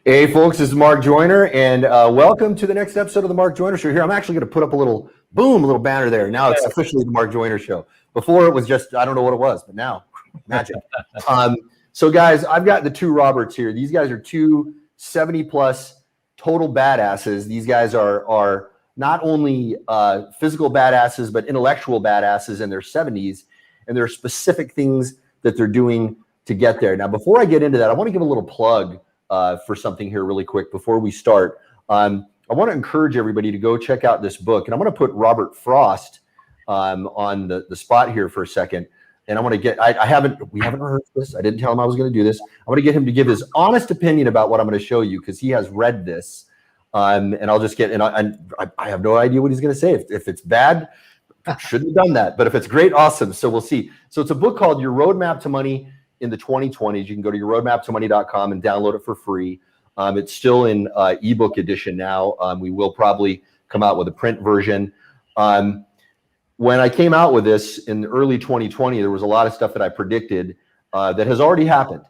Hey folks, this is Mark Joyner, and welcome to the next episode of the Mark Joyner Show. Here, I'm actually going to put up a little banner there. Now it's officially the Mark Joyner Show. Before it was just, I don't know what it was, but now, magic. So guys, I've got the two Roberts here. These guys are two 70-plus total badasses. These guys are not only physical badasses, but intellectual badasses in their 70s, and there are specific things that they're doing to get there. Now, before I get into that, I want to give a little plug for something here really quick before we start. I want to encourage everybody to go check out this book, and I'm going to put Robert Frost on the spot here for a second. And I want to get, we haven't rehearsed this. I didn't tell him I was going to do this. I want to get him to give his honest opinion about what I'm going to show you, because he has read this. And I'll just get, and I have no idea what he's going to say. If it's bad, shouldn't have done that. But if it's great, awesome. So we'll see. So it's a book called Your Roadmap to Money in the 2020s. You can go to yourroadmaptomoney.com and download it for free. It's still in ebook edition now. We will probably come out with a print version. When I came out with this in early 2020, there was a lot of stuff that I predicted that has already happened.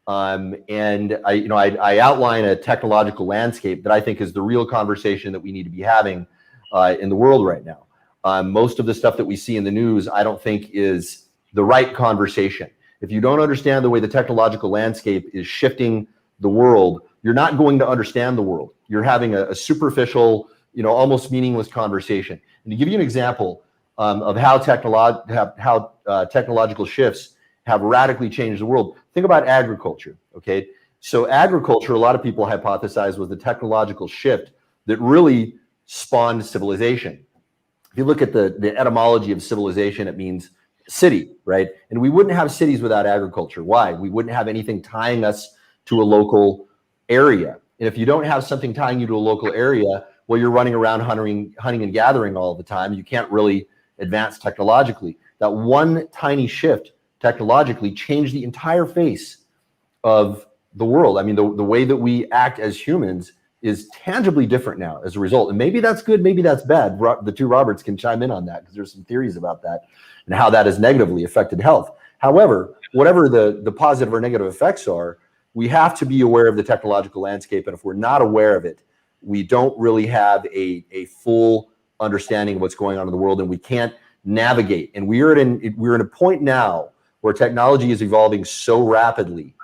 And I outline a technological landscape that I think is the real conversation that we need to be having in the world right now. Most of the stuff that we see in the news, I don't think is the right conversation. If you don't understand the way the technological landscape is shifting the world, you're not going to understand the world. You're having a superficial, almost meaningless conversation. And to give you an example of how technological shifts have radically changed the world, think about agriculture, okay? So agriculture, a lot of people hypothesize, was the technological shift that really spawned civilization. If you look at the etymology of civilization, it means city, right? And we wouldn't have cities without agriculture. Why? We wouldn't have anything tying us to a local area. And if you don't have something tying you to a local area, well, you're running around hunting and gathering all the time. You can't really advance technologically. That one tiny shift technologically changed the entire face of the world. I mean, the way that we act as humans is tangibly different now as a result. And maybe that's good, maybe that's bad. The two Roberts can chime in on that, because there's some theories about that and how that has negatively affected health. However, whatever the positive or negative effects are, we have to be aware of the technological landscape. And if we're not aware of it, we don't really have a full understanding of what's going on in the world, and we can't navigate. And we're in a point now where technology is evolving so rapidly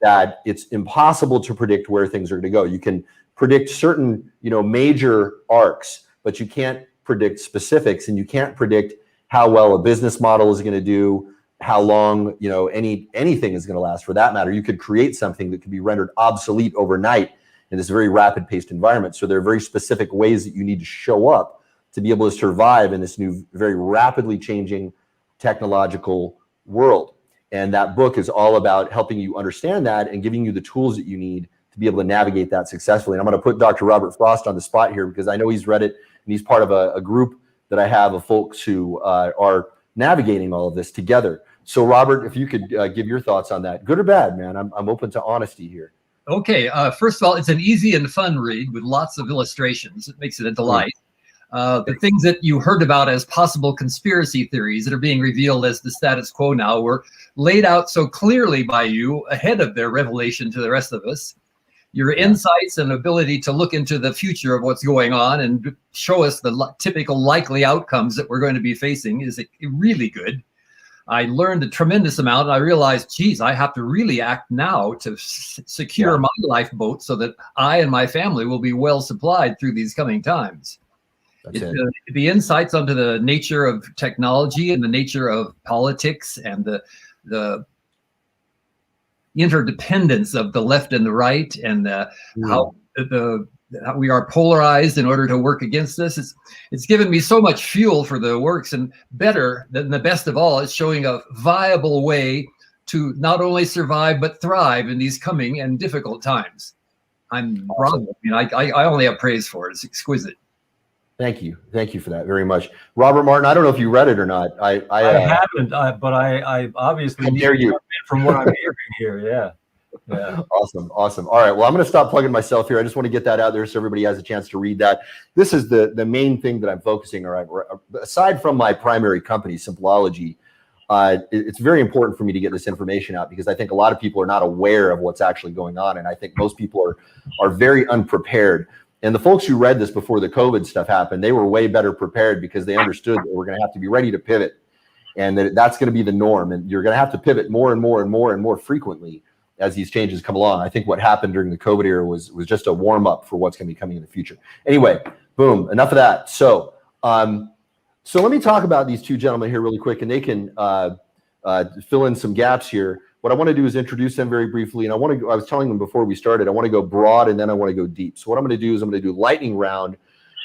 that it's impossible to predict where things are going to go. You can predict certain, major arcs, but you can't predict specifics, and you can't predict how well a business model is going to do, how long, anything is going to last for that matter. You could create something that could be rendered obsolete overnight in this very rapid paced environment. So there are very specific ways that you need to show up to be able to survive in this new, very rapidly changing technological world. And that book is all about helping you understand that and giving you the tools that you need to be able to navigate that successfully. And I'm going to put Dr. Robert Frost on the spot here, because I know he's read it, and he's part of a group that I have of folks who are navigating all of this together. So Robert, if you could give your thoughts on that, good or bad, man, I'm open to honesty here. Okay, first of all, it's an easy and fun read with lots of illustrations. It makes it a delight. The things that you heard about as possible conspiracy theories that are being revealed as the status quo now were laid out so clearly by you ahead of their revelation to the rest of us. Your insights and ability to look into the future of what's going on and show us the typical likely outcomes that we're going to be facing is really good. I learned a tremendous amount, and I realized, geez, I have to really act now to secure my lifeboat so that I and my family will be well supplied through these coming times. The insights onto the nature of technology and the nature of politics and the interdependence of the left and the right, and how we are polarized in order to work against this. It's given me so much fuel for the works, and better than the best of all, it's showing a viable way to not only survive but thrive in these coming and difficult times. I'm wrong. I only have praise for it. It's exquisite. Thank you for that very much, Robert Martin. I don't know if you read it or not. I haven't, but I obviously need to from what I'm hearing here. Yeah. Awesome. All right. Well, I'm going to stop plugging myself here. I just want to get that out there so everybody has a chance to read that. This is the main thing that I'm focusing on. Aside from my primary company, Simpleology, it's very important for me to get this information out because I think a lot of people are not aware of what's actually going on. And I think most people are very unprepared. And the folks who read this before the COVID stuff happened, they were way better prepared because they understood that we're going to have to be ready to pivot and that's going to be the norm. And you're going to have to pivot more and more and more and more frequently as these changes come along. I think what happened during the COVID era was just a warm up for what's going to be coming in the future. Anyway, boom, enough of that. So let me talk about these two gentlemen here really quick, and they can fill in some gaps here. What I want to do is introduce them very briefly, and I was telling them before we started, I want to go broad and then I want to go deep. So what I'm going to do is I'm going to do lightning round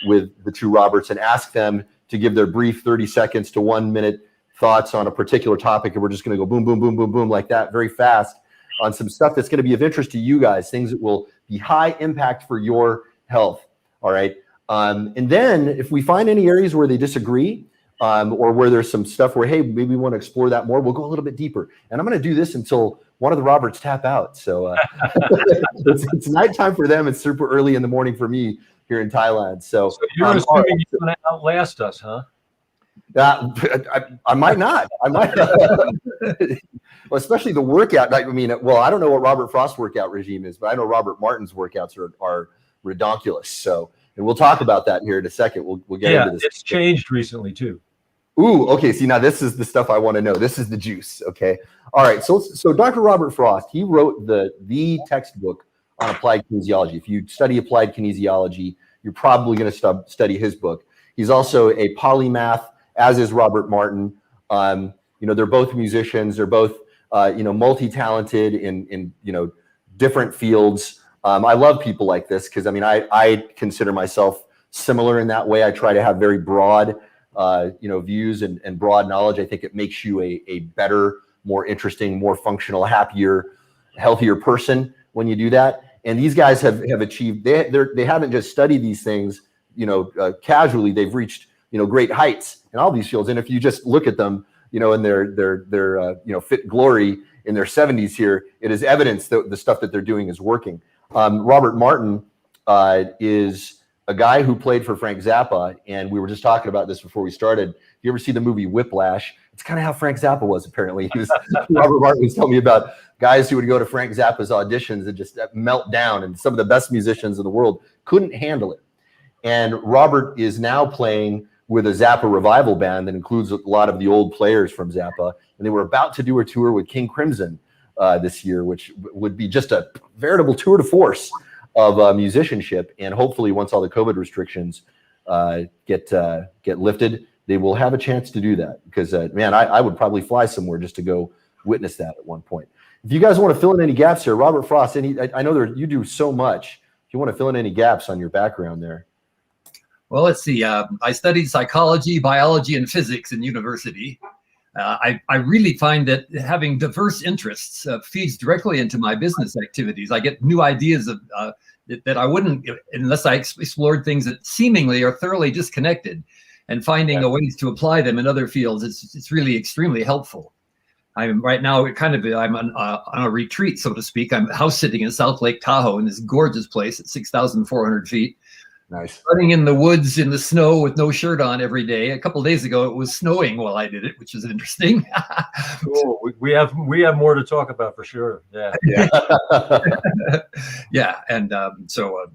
with the two Roberts and ask them to give their brief 30 seconds to 1 minute thoughts on a particular topic, and we're just going to go boom, boom, boom, boom, boom like that, very fast on some stuff that's going to be of interest to you guys, things that will be high impact for your health. All right. And then if we find any areas where they disagree, or where there's some stuff where, hey, maybe we want to explore that more, we'll go a little bit deeper. And I'm going to do this until one of the Roberts tap out. So it's nighttime for them. It's super early in the morning for me here in Thailand. So you're assuming you're going to outlast us, huh? I might not. I might not. Well, especially the workout. I mean, well, I don't know what Robert Frost's workout regime is, but I know Robert Martin's workouts are redonkulous. So, and we'll talk about that here in a second. We'll get into this. It's changed recently too. Ooh, okay. See, now this is the stuff I want to know. This is the juice. Okay. All right. So Dr. Robert Frost, he wrote the textbook on applied kinesiology. If you study applied kinesiology, you're probably going to study his book. He's also a polymath, as is Robert Martin. They're both musicians. They're both, multi-talented in different fields. I love people like this because, I mean, I consider myself similar in that way. I try to have very broad, views and broad knowledge. I think it makes you a better, more interesting, more functional, happier, healthier person when you do that. And these guys have achieved, they haven't just studied these things, casually. They've reached, great heights in all these fields. And if you just look at them, in their fit glory in their 70s here, it is evidence that the stuff that they're doing is working. Robert Martin is a guy who played for Frank Zappa, and we were just talking about this before we started. If you ever see the movie Whiplash, it's kind of how Frank Zappa was, apparently. Robert Martin was telling me about guys who would go to Frank Zappa's auditions and just melt down, and some of the best musicians in the world couldn't handle it. And Robert is now playing with a Zappa revival band that includes a lot of the old players from Zappa, and they were about to do a tour with King Crimson this year, which would be just a veritable tour de force of musicianship. And hopefully, once all the COVID restrictions get lifted, they will have a chance to do that. Because man, I would probably fly somewhere just to go witness that at one point. If you guys want to fill in any gaps here, Robert Frost, I know you do so much. If you want to fill in any gaps on your background there. Well, let's see. I studied psychology, biology, and physics in university. I really find that having diverse interests feeds directly into my business activities. I get new ideas that I wouldn't unless I explored things that seemingly are thoroughly disconnected, and finding ways to apply them in other fields. It's really extremely helpful. I'm right now I'm on a retreat, so to speak. I'm house sitting in South Lake Tahoe in this gorgeous place at 6,400 feet. Nice. Running in the woods in the snow with no shirt on every day. A couple of days ago, it was snowing while I did it, which is interesting. Cool. We have more to talk about for sure. Yeah. Yeah. And so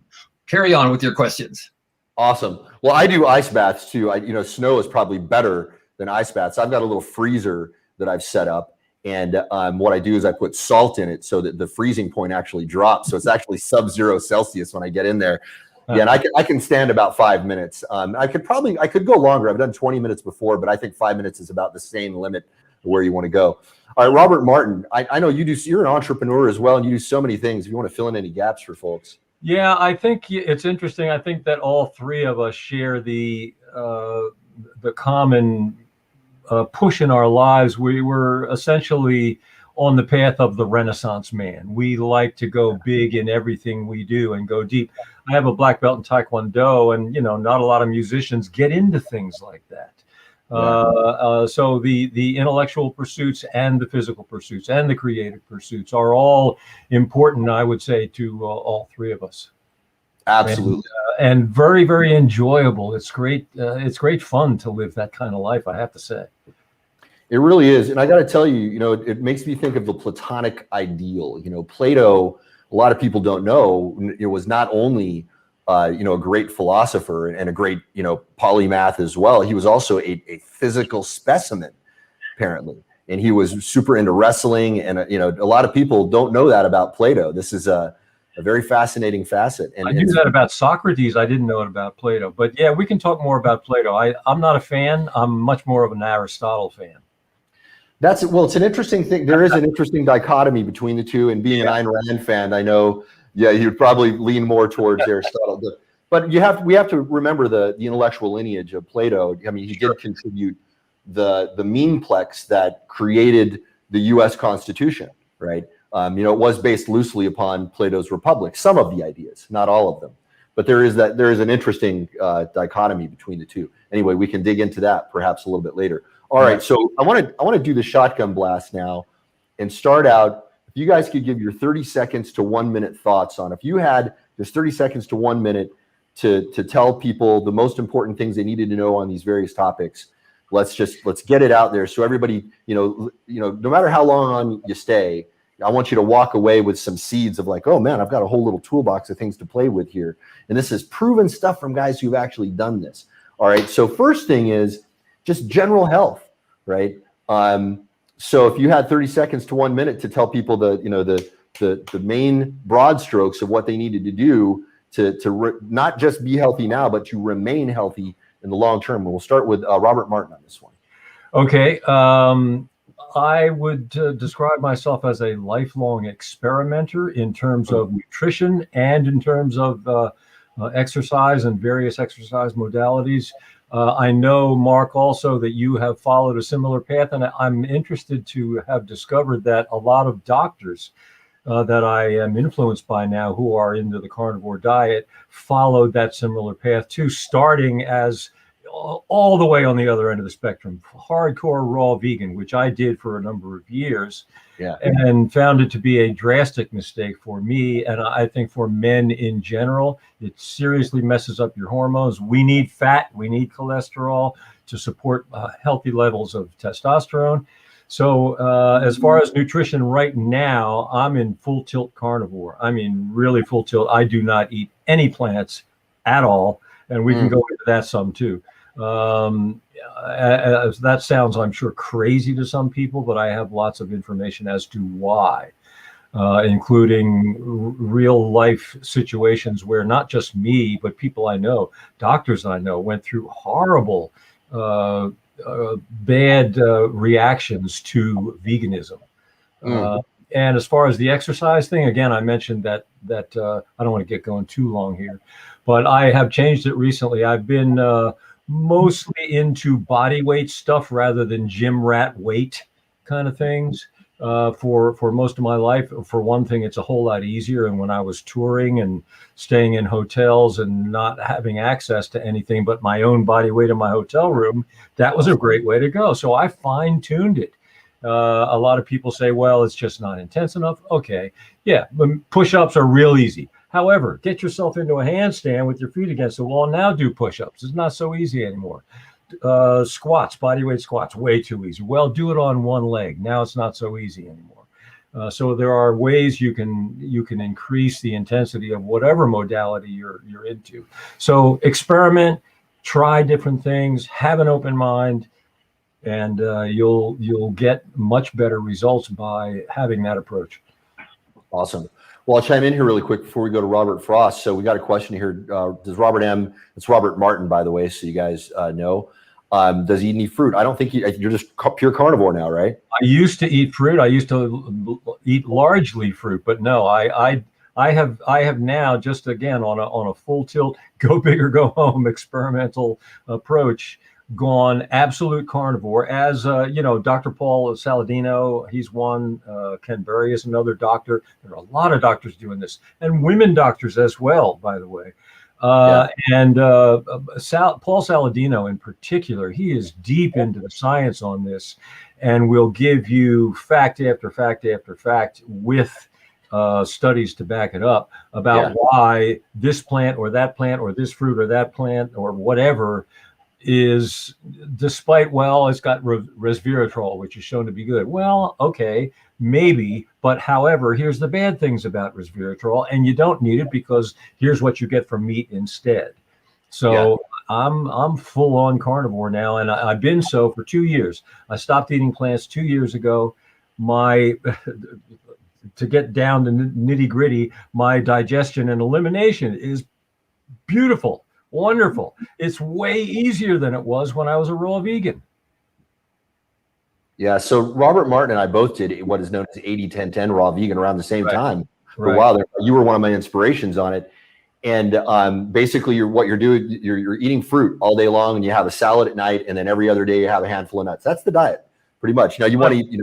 carry on with your questions. Awesome. Well, I do ice baths too. Snow is probably better than ice baths. I've got a little freezer that I've set up, and what I do is I put salt in it so that the freezing point actually drops. So it's actually sub-zero Celsius when I get in there. Yeah, and I can stand about 5 minutes. I could go longer. I've done 20 minutes before, but I think 5 minutes is about the same limit where you want to go. All right, Robert Martin, I know you're an entrepreneur as well, and you do so many things. If you want to fill in any gaps for folks. Yeah, I think it's interesting. I think that all three of us share the common push in our lives. We were essentially on the path of the Renaissance man. We like to go big in everything we do and go deep. I have a black belt in Taekwondo, and not a lot of musicians get into things like that. So the intellectual pursuits and the physical pursuits and the creative pursuits are all important, I would say, to all three of us. Absolutely. And very, very enjoyable. It's great. It's great fun to live that kind of life, I have to say. It really is. And I got to tell you, it makes me think of the Platonic ideal. Plato, a lot of people don't know, it was not only, a great philosopher and a great, polymath as well. He was also a physical specimen, apparently. And he was super into wrestling. And, a lot of people don't know that about Plato. This is a very fascinating facet. And I knew that about Socrates. I didn't know it about Plato. But yeah, we can talk more about Plato. I'm not a fan. I'm much more of an Aristotle fan. It's an interesting thing. There is an interesting dichotomy between the two. And being an Ayn Rand fan, I know, you'd probably lean more towards Aristotle. But we have to remember the intellectual lineage of Plato. I mean, he did contribute the memeplex that created the U.S. Constitution, right? It was based loosely upon Plato's Republic. Some of the ideas, not all of them, but there is an interesting dichotomy between the two. Anyway, we can dig into that perhaps a little bit later. All right, so I want to do the shotgun blast now, and start out. If you guys could give your 30 seconds to 1 minute thoughts on, if you had just 30 seconds to 1 minute to tell people the most important things they needed to know on these various topics. Let's get it out there so everybody, no matter how long on you stay, I want you to walk away with some seeds of like, oh man, I've got a whole little toolbox of things to play with here. And this is proven stuff from guys who've actually done this. All right. So first thing is just general health, right? So if you had 30 seconds to 1 minute to tell people the main broad strokes of what they needed to do to not just be healthy now, but to remain healthy in the long term. We'll start with Robert Martin on this one. Okay. I would describe myself as a lifelong experimenter in terms of nutrition and in terms of exercise and various exercise modalities. I know, Mark, also that you have followed a similar path, and I'm interested to have discovered that a lot of doctors that I am influenced by now who are into the carnivore diet followed that similar path too, starting as all the way on the other end of the spectrum, hardcore raw vegan, which I did for a number of years, and found it to be a drastic mistake for me. And I think for men in general, it seriously messes up your hormones. We need fat, we need cholesterol to support healthy levels of testosterone. So as far as nutrition right now, I'm in full tilt carnivore. I mean, really full tilt. I do not eat any plants at all. And we can go into that some too. That sounds, I'm sure, crazy to some people, but I have lots of information as to why, including real life situations where not just me, but people I know, doctors I know, went through horrible, bad reactions to veganism. And as far as the exercise thing, again, I mentioned that I don't want to get going too long here, but I have changed it recently. I've been mostly into body weight stuff rather than gym rat weight kind of things for most of my life. For one thing, it's a whole lot easier. And when I was touring and staying in hotels and not having access to anything but my own body weight in my hotel room, that was a great way to go. So I fine-tuned it. A lot of people say, well, it's just not intense enough. Okay. Yeah. Push-ups are real easy. However, get yourself into a handstand with your feet against the wall. Now do push-ups. It's not so easy anymore. Squats, bodyweight squats, way too easy. Well, do it on one leg. Now it's not so easy anymore. So there are ways you can increase the intensity of whatever modality you're into. So experiment, try different things, have an open mind, and you'll get much better results by having that approach. Awesome. Well, I'll chime in here really quick before we go to Robert Frost. So we got a question here. Does Robert M., it's Robert Martin, by the way, so you guys know, does he eat any fruit? I don't think you're just pure carnivore now, right? I used to eat fruit. I used to eat largely fruit, but no, I have now, just again on a full tilt, go big or go home experimental approach, gone absolute carnivore. As Dr. Paul Saladino, he's one. Ken Berry is another doctor. There are a lot of doctors doing this, and women doctors as well, by the way. And Paul Saladino in particular, he is deep into the science on this, and will give you fact after fact after fact with studies to back it up about why this plant or that plant or this fruit or that plant or whatever is, despite, well, it's got resveratrol, which is shown to be good. Well, okay, maybe, but however, here's the bad things about resveratrol, and you don't need it because here's what you get from meat instead. So I'm full on carnivore now, and I've been so for 2 years. I stopped eating plants 2 years ago. To get down to nitty gritty, my digestion and elimination is beautiful, wonderful. It's way easier than it was when I was a raw vegan. Yeah. So Robert Martin and I both did what is known as 80-10-10 raw vegan around the same time. For a while there. You were one of my inspirations on it. And basically, what you're doing, you're eating fruit all day long, and you have a salad at night, and then every other day you have a handful of nuts. That's the diet, pretty much. You want to eat,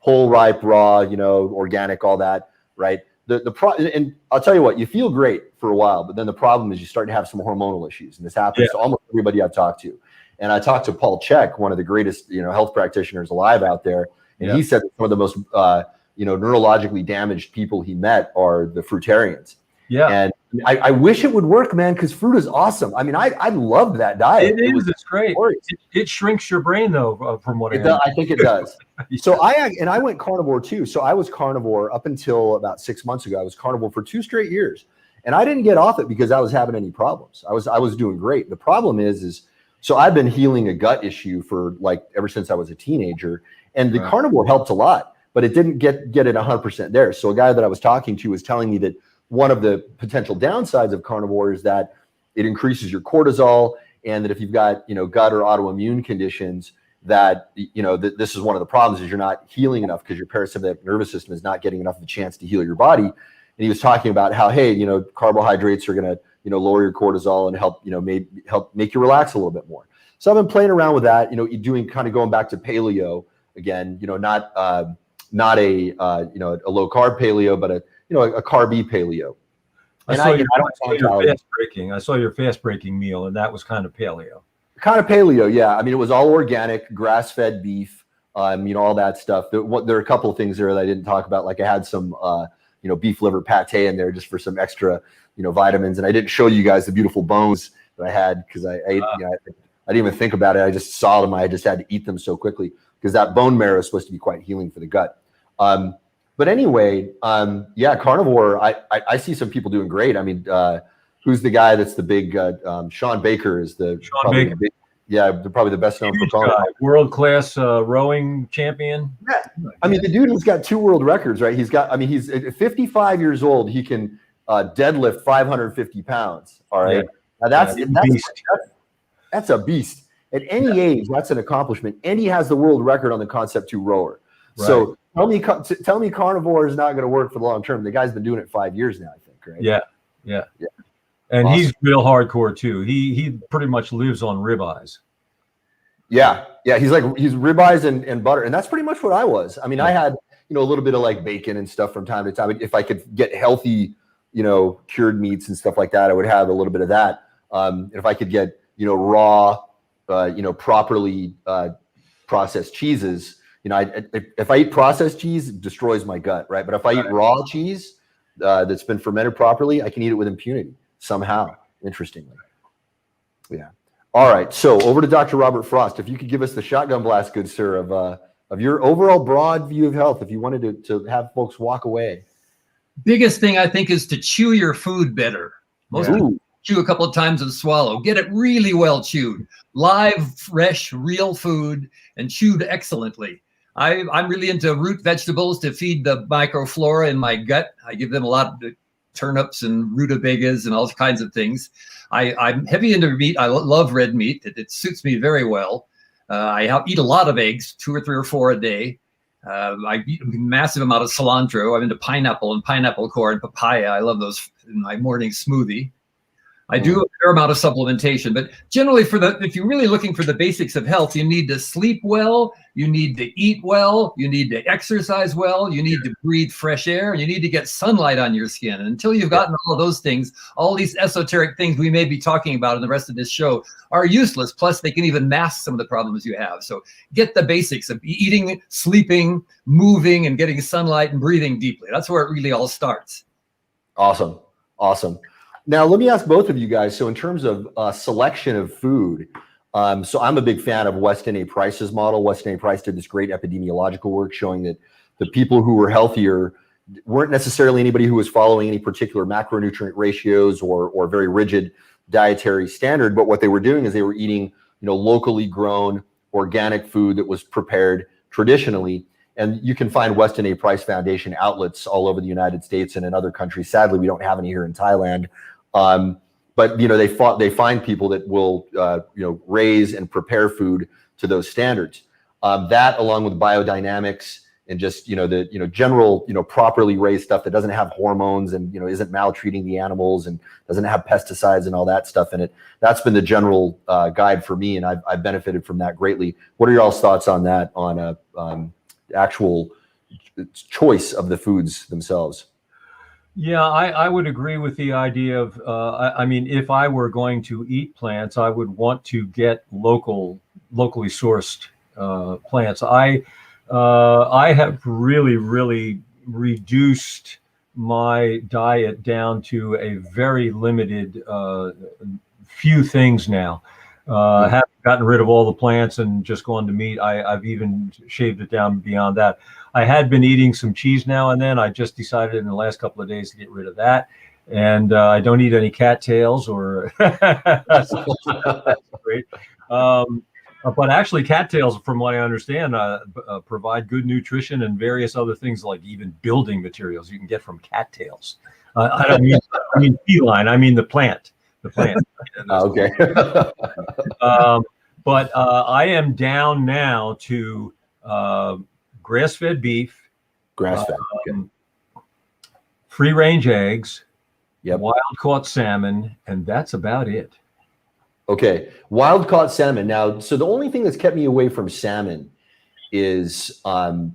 whole, ripe, raw, organic, all that, right? And I'll tell you what, you feel great for a while, but then the problem is you start to have some hormonal issues, and this happens to almost everybody I've talked to. And I talked to Paul Chek, one of the greatest, health practitioners alive out there, and he said that some of the most, neurologically damaged people he met are the fruitarians. Yeah. And I wish it would work, man, because fruit is awesome. I mean, I loved that diet. It's great. It shrinks your brain, though, from what I think it does. So I went carnivore too. So I was carnivore up until about 6 months ago. I was carnivore for 2 straight years, and I didn't get off it because I was having any problems. I was doing great. The problem is so I've been healing a gut issue for ever since I was a teenager, and the carnivore helped a lot, but it didn't get it 100% there. So a guy that I was talking to was telling me that one of the potential downsides of carnivore is that it increases your cortisol, and that if you've got, gut or autoimmune conditions, that, this is one of the problems is you're not healing enough because your parasympathetic nervous system is not getting enough of a chance to heal your body. And he was talking about how, hey, carbohydrates are going to, lower your cortisol and help, help make you relax a little bit more. So I've been playing around with that, going back to paleo again, not a low carb paleo, but a carby paleo. And I saw your fast breaking meal, and that was kind of paleo. Kind of paleo, yeah. I mean, it was all organic, grass-fed beef, all that stuff. There are a couple of things there that I didn't talk about. Like I had some, beef liver pate in there just for some extra, vitamins. And I didn't show you guys the beautiful bones that I had because I ate. I didn't even think about it. I just saw them. I just had to eat them so quickly because that bone marrow is supposed to be quite healing for the gut. But anyway, carnivore, I see some people doing great. I mean, who's the guy that's the big, Sean Baker is probably the best known proponent. World-class rowing champion. Yeah. I mean, the dude has got 2 world records, right? He's at 55 years old. He can deadlift 550 pounds. All right. Yeah. Now that's a beast. At any age, that's an accomplishment. And he has the world record on the Concept 2 rower. Right. So tell me carnivore is not going to work for the long term. The guy's been doing it 5 years now, I think, right? Yeah. And awesome. He's real hardcore too. He pretty much lives on ribeyes. Yeah. He's ribeyes and butter, and that's pretty much what I was. I mean, I had a little bit of bacon and stuff from time to time. If I could get healthy, cured meats and stuff like that, I would have a little bit of that. If I could get raw, properly processed cheeses. If I eat processed cheese, it destroys my gut, right? But if I eat raw cheese that's been fermented properly, I can eat it with impunity somehow, interestingly. Yeah. All right. So over to Dr. Robert Frost. If you could give us the shotgun blast, good sir, of your overall broad view of health, if you wanted to have folks walk away. Biggest thing I think is to chew your food better. Most people chew a couple of times and swallow. Get it really well chewed. Live, fresh, real food, and chewed excellently. I'm really into root vegetables to feed the microflora in my gut. I give them a lot of turnips and rutabagas and all kinds of things. I'm heavy into meat. I love red meat. It suits me very well. I eat a lot of eggs, 2 or 3 or 4 a day. I eat a massive amount of cilantro. I'm into pineapple and pineapple core and papaya. I love those in my morning smoothie. I do a fair amount of supplementation, but generally if you're really looking for the basics of health, you need to sleep well, you need to eat well, you need to exercise well, you need to breathe fresh air, and you need to get sunlight on your skin. And until you've gotten all of those things, all these esoteric things we may be talking about in the rest of this show are useless. Plus, they can even mask some of the problems you have. So get the basics of eating, sleeping, moving, and getting sunlight and breathing deeply. That's where it really all starts. Awesome. Now, let me ask both of you guys. So in terms of selection of food, So I'm a big fan of Weston A. Price's model. Weston A. Price did this great epidemiological work showing that the people who were healthier weren't necessarily anybody who was following any particular macronutrient ratios or very rigid dietary standard, but what they were doing is they were eating, locally grown organic food that was prepared traditionally. And you can find Weston A. Price Foundation outlets all over the United States and in other countries. Sadly, we don't have any here in Thailand. But they find people that will raise and prepare food to those standards. That, along with biodynamics and just the general properly raised stuff that doesn't have hormones and isn't maltreating the animals and doesn't have pesticides and all that stuff in it. That's been the general guide for me, and I've benefited from that greatly. What are y'all's thoughts on that? On actual choice of the foods themselves? Yeah, I would agree with the idea of, I mean, if I were going to eat plants, I would want to get locally sourced plants. I have really reduced my diet down to a very limited few things now. Haven't gotten rid of all the plants and just gone to meat. I've even shaved it down beyond that. I had been eating some cheese now and then. I just decided in the last couple of days to get rid of that. And I don't eat any cattails or that's great. But actually cattails, from what I understand, provide good nutrition and various other things like even building materials you can get from cattails. I don't mean feline, I mean the plant. Okay. But I am down now to grass-fed beef, grass-fed, free-range eggs, yep, wild-caught salmon, and that's about it. Okay, wild-caught salmon. Now, so the only thing that's kept me away from salmon is, and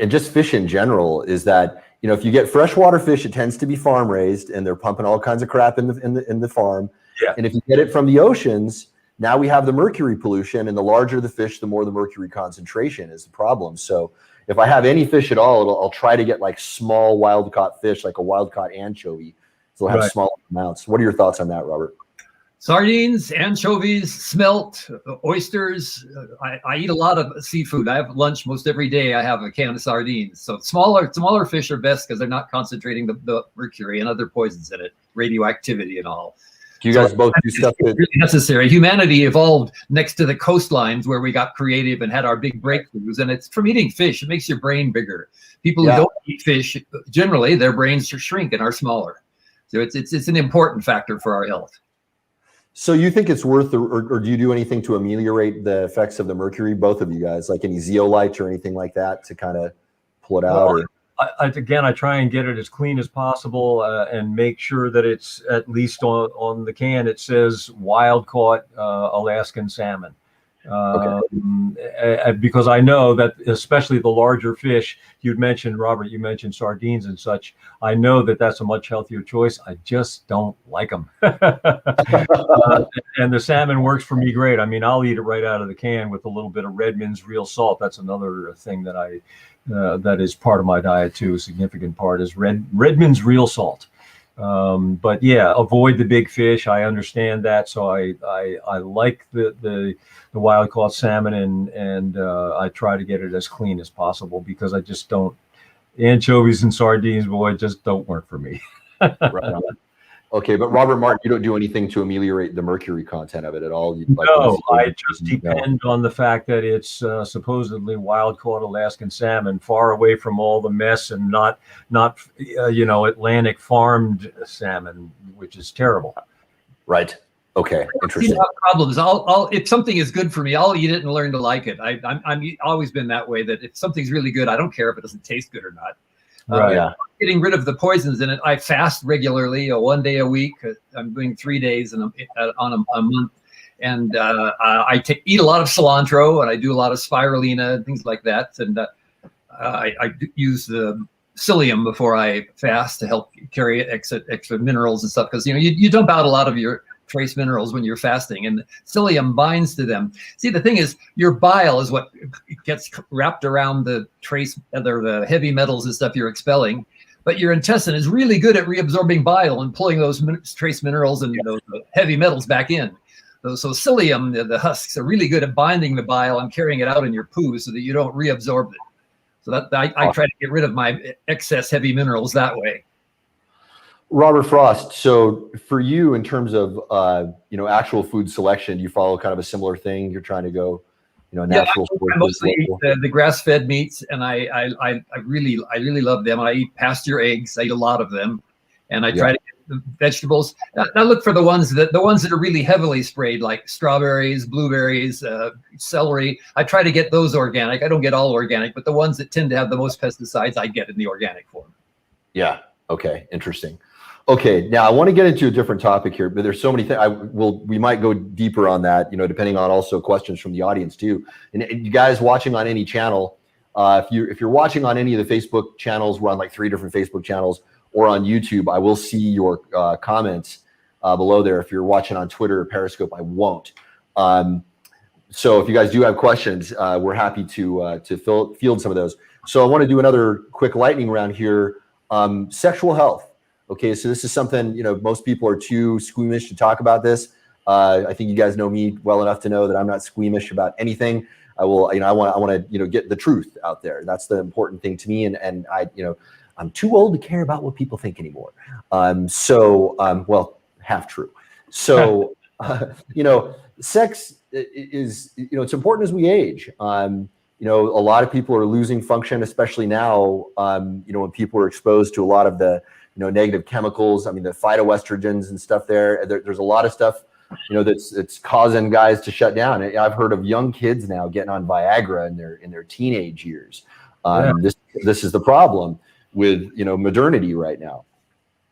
just fish in general, is that if you get freshwater fish, it tends to be farm raised, and they're pumping all kinds of crap in the farm. Yeah. And if you get it from the oceans, now we have the mercury pollution, and the larger the fish, the more the mercury concentration is the problem. So if I have any fish at all, I'll try to get like small wild-caught fish, like a wild-caught anchovy. So it'll have small amounts. What are your thoughts on that, Robert? Sardines, anchovies, smelt, oysters. I eat a lot of seafood. I have lunch most every day. I have a can of sardines. So smaller fish are best because they're not concentrating the mercury and other poisons in it, radioactivity and all. Do you guys both do stuff that really necessary? Humanity evolved next to the coastlines where we got creative and had our big breakthroughs. And it's from eating fish. It makes your brain bigger. People who don't eat fish, generally their brains shrink and are smaller. So it's an important factor for our health. So you think it's worth, or do you do anything to ameliorate the effects of the mercury, both of you guys, like any zeolite or anything like that to kind of pull it out? Well, I try and get it as clean as possible and make sure that it's at least on the can, it says wild caught Alaskan salmon. Because I know that especially the larger fish, Robert, you mentioned sardines and such. I know that that's a much healthier choice. I just don't like them. And the salmon works for me great. I mean, I'll eat it right out of the can with a little bit of Redmond's real salt. That's another thing that that is part of my diet too. A significant part is Redmond's real salt. But yeah, avoid the big fish. I understand that. So I like the wild caught salmon and I try to get it as clean as possible because I just don't, anchovies and sardines, boy, just don't work for me. Right on. Okay, but Robert Martin, you don't do anything to ameliorate the mercury content of it at all? No, I just depend on the fact that it's supposedly wild-caught Alaskan salmon, far away from all the mess and not Atlantic farmed salmon, which is terrible. Right. Okay. Interesting. Problems. I'll if something is good for me, I'll eat it and learn to like it. I'm always been that way. That if something's really good, I don't care if it doesn't taste good or not. Right. Getting rid of the poisons in it. I fast regularly, 1 day a week. I'm doing 3 days on a month, and I eat a lot of cilantro, and I do a lot of spirulina and things like that. And I use the psyllium before I fast to help carry extra minerals and stuff because you dump out a lot of your trace minerals when you're fasting, and psyllium binds to them. See, the thing is, your bile is what gets wrapped around the the heavy metals and stuff you're expelling, but your intestine is really good at reabsorbing bile and pulling those trace minerals and those heavy metals back in. So psyllium, the husks, are really good at binding the bile and carrying it out in your poo so that you don't reabsorb it. So that I try to get rid of my excess heavy minerals that way. Robert Frost, so for you, in terms of actual food selection, you follow kind of a similar thing. You're trying to go, natural. I mostly eat the grass-fed meats, and I really love them. I eat pasture eggs. I eat a lot of them, and I try to get the vegetables. I look for the ones that are really heavily sprayed, like strawberries, blueberries, celery. I try to get those organic. I don't get all organic, but the ones that tend to have the most pesticides, I get in the organic form. Yeah. Okay. Interesting. Okay, now I want to get into a different topic here, but there's so many things. We might go deeper on that, depending on also questions from the audience too. And you guys watching on any channel, if you're watching on any of the Facebook channels, we're on like 3 different Facebook channels, or on YouTube, I will see your comments below there. If you're watching on Twitter or Periscope, I won't. So if you guys do have questions, we're happy to field some of those. So I want to do another quick lightning round here. Sexual health. Okay, so this is something, most people are too squeamish to talk about this. I think you guys know me well enough to know that I'm not squeamish about anything. I want to, get the truth out there. That's the important thing to me. And I'm too old to care about what people think anymore. Well, half true. So, sex is, it's important as we age. A lot of people are losing function, especially now, when people are exposed to a lot of the, negative chemicals. I mean, the phytoestrogens and stuff there's a lot of stuff, that's causing guys to shut down. I've heard of young kids now getting on Viagra in their teenage years. This is the problem with, modernity right now.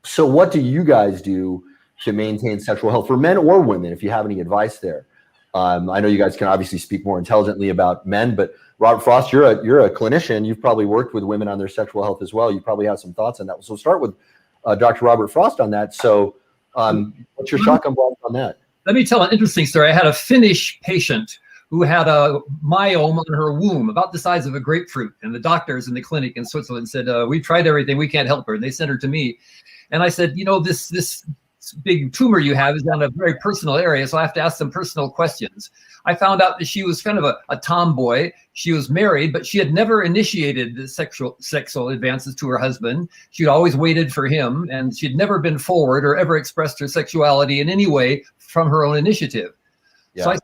So what do you guys do to maintain sexual health for men or women, if you have any advice there? I know you guys can obviously speak more intelligently about men, but Robert Frost, you're a clinician. You've probably worked with women on their sexual health as well. You probably have some thoughts on that. So start with Dr. Robert Frost on that. So what's your shotgun blast on that? Let me tell an interesting story. I had a Finnish patient who had a myome on her womb about the size of a grapefruit. And the doctors in the clinic in Switzerland said, we've tried everything. We can't help her. And they sent her to me. And I said, this big tumor you have is on a very personal area, so I have to ask some personal questions. I found out that she was kind of a tomboy. She was married, but she had never initiated the sexual advances to her husband. She'd always waited for him, and she'd never been forward or ever expressed her sexuality in any way from her own initiative. Yeah. So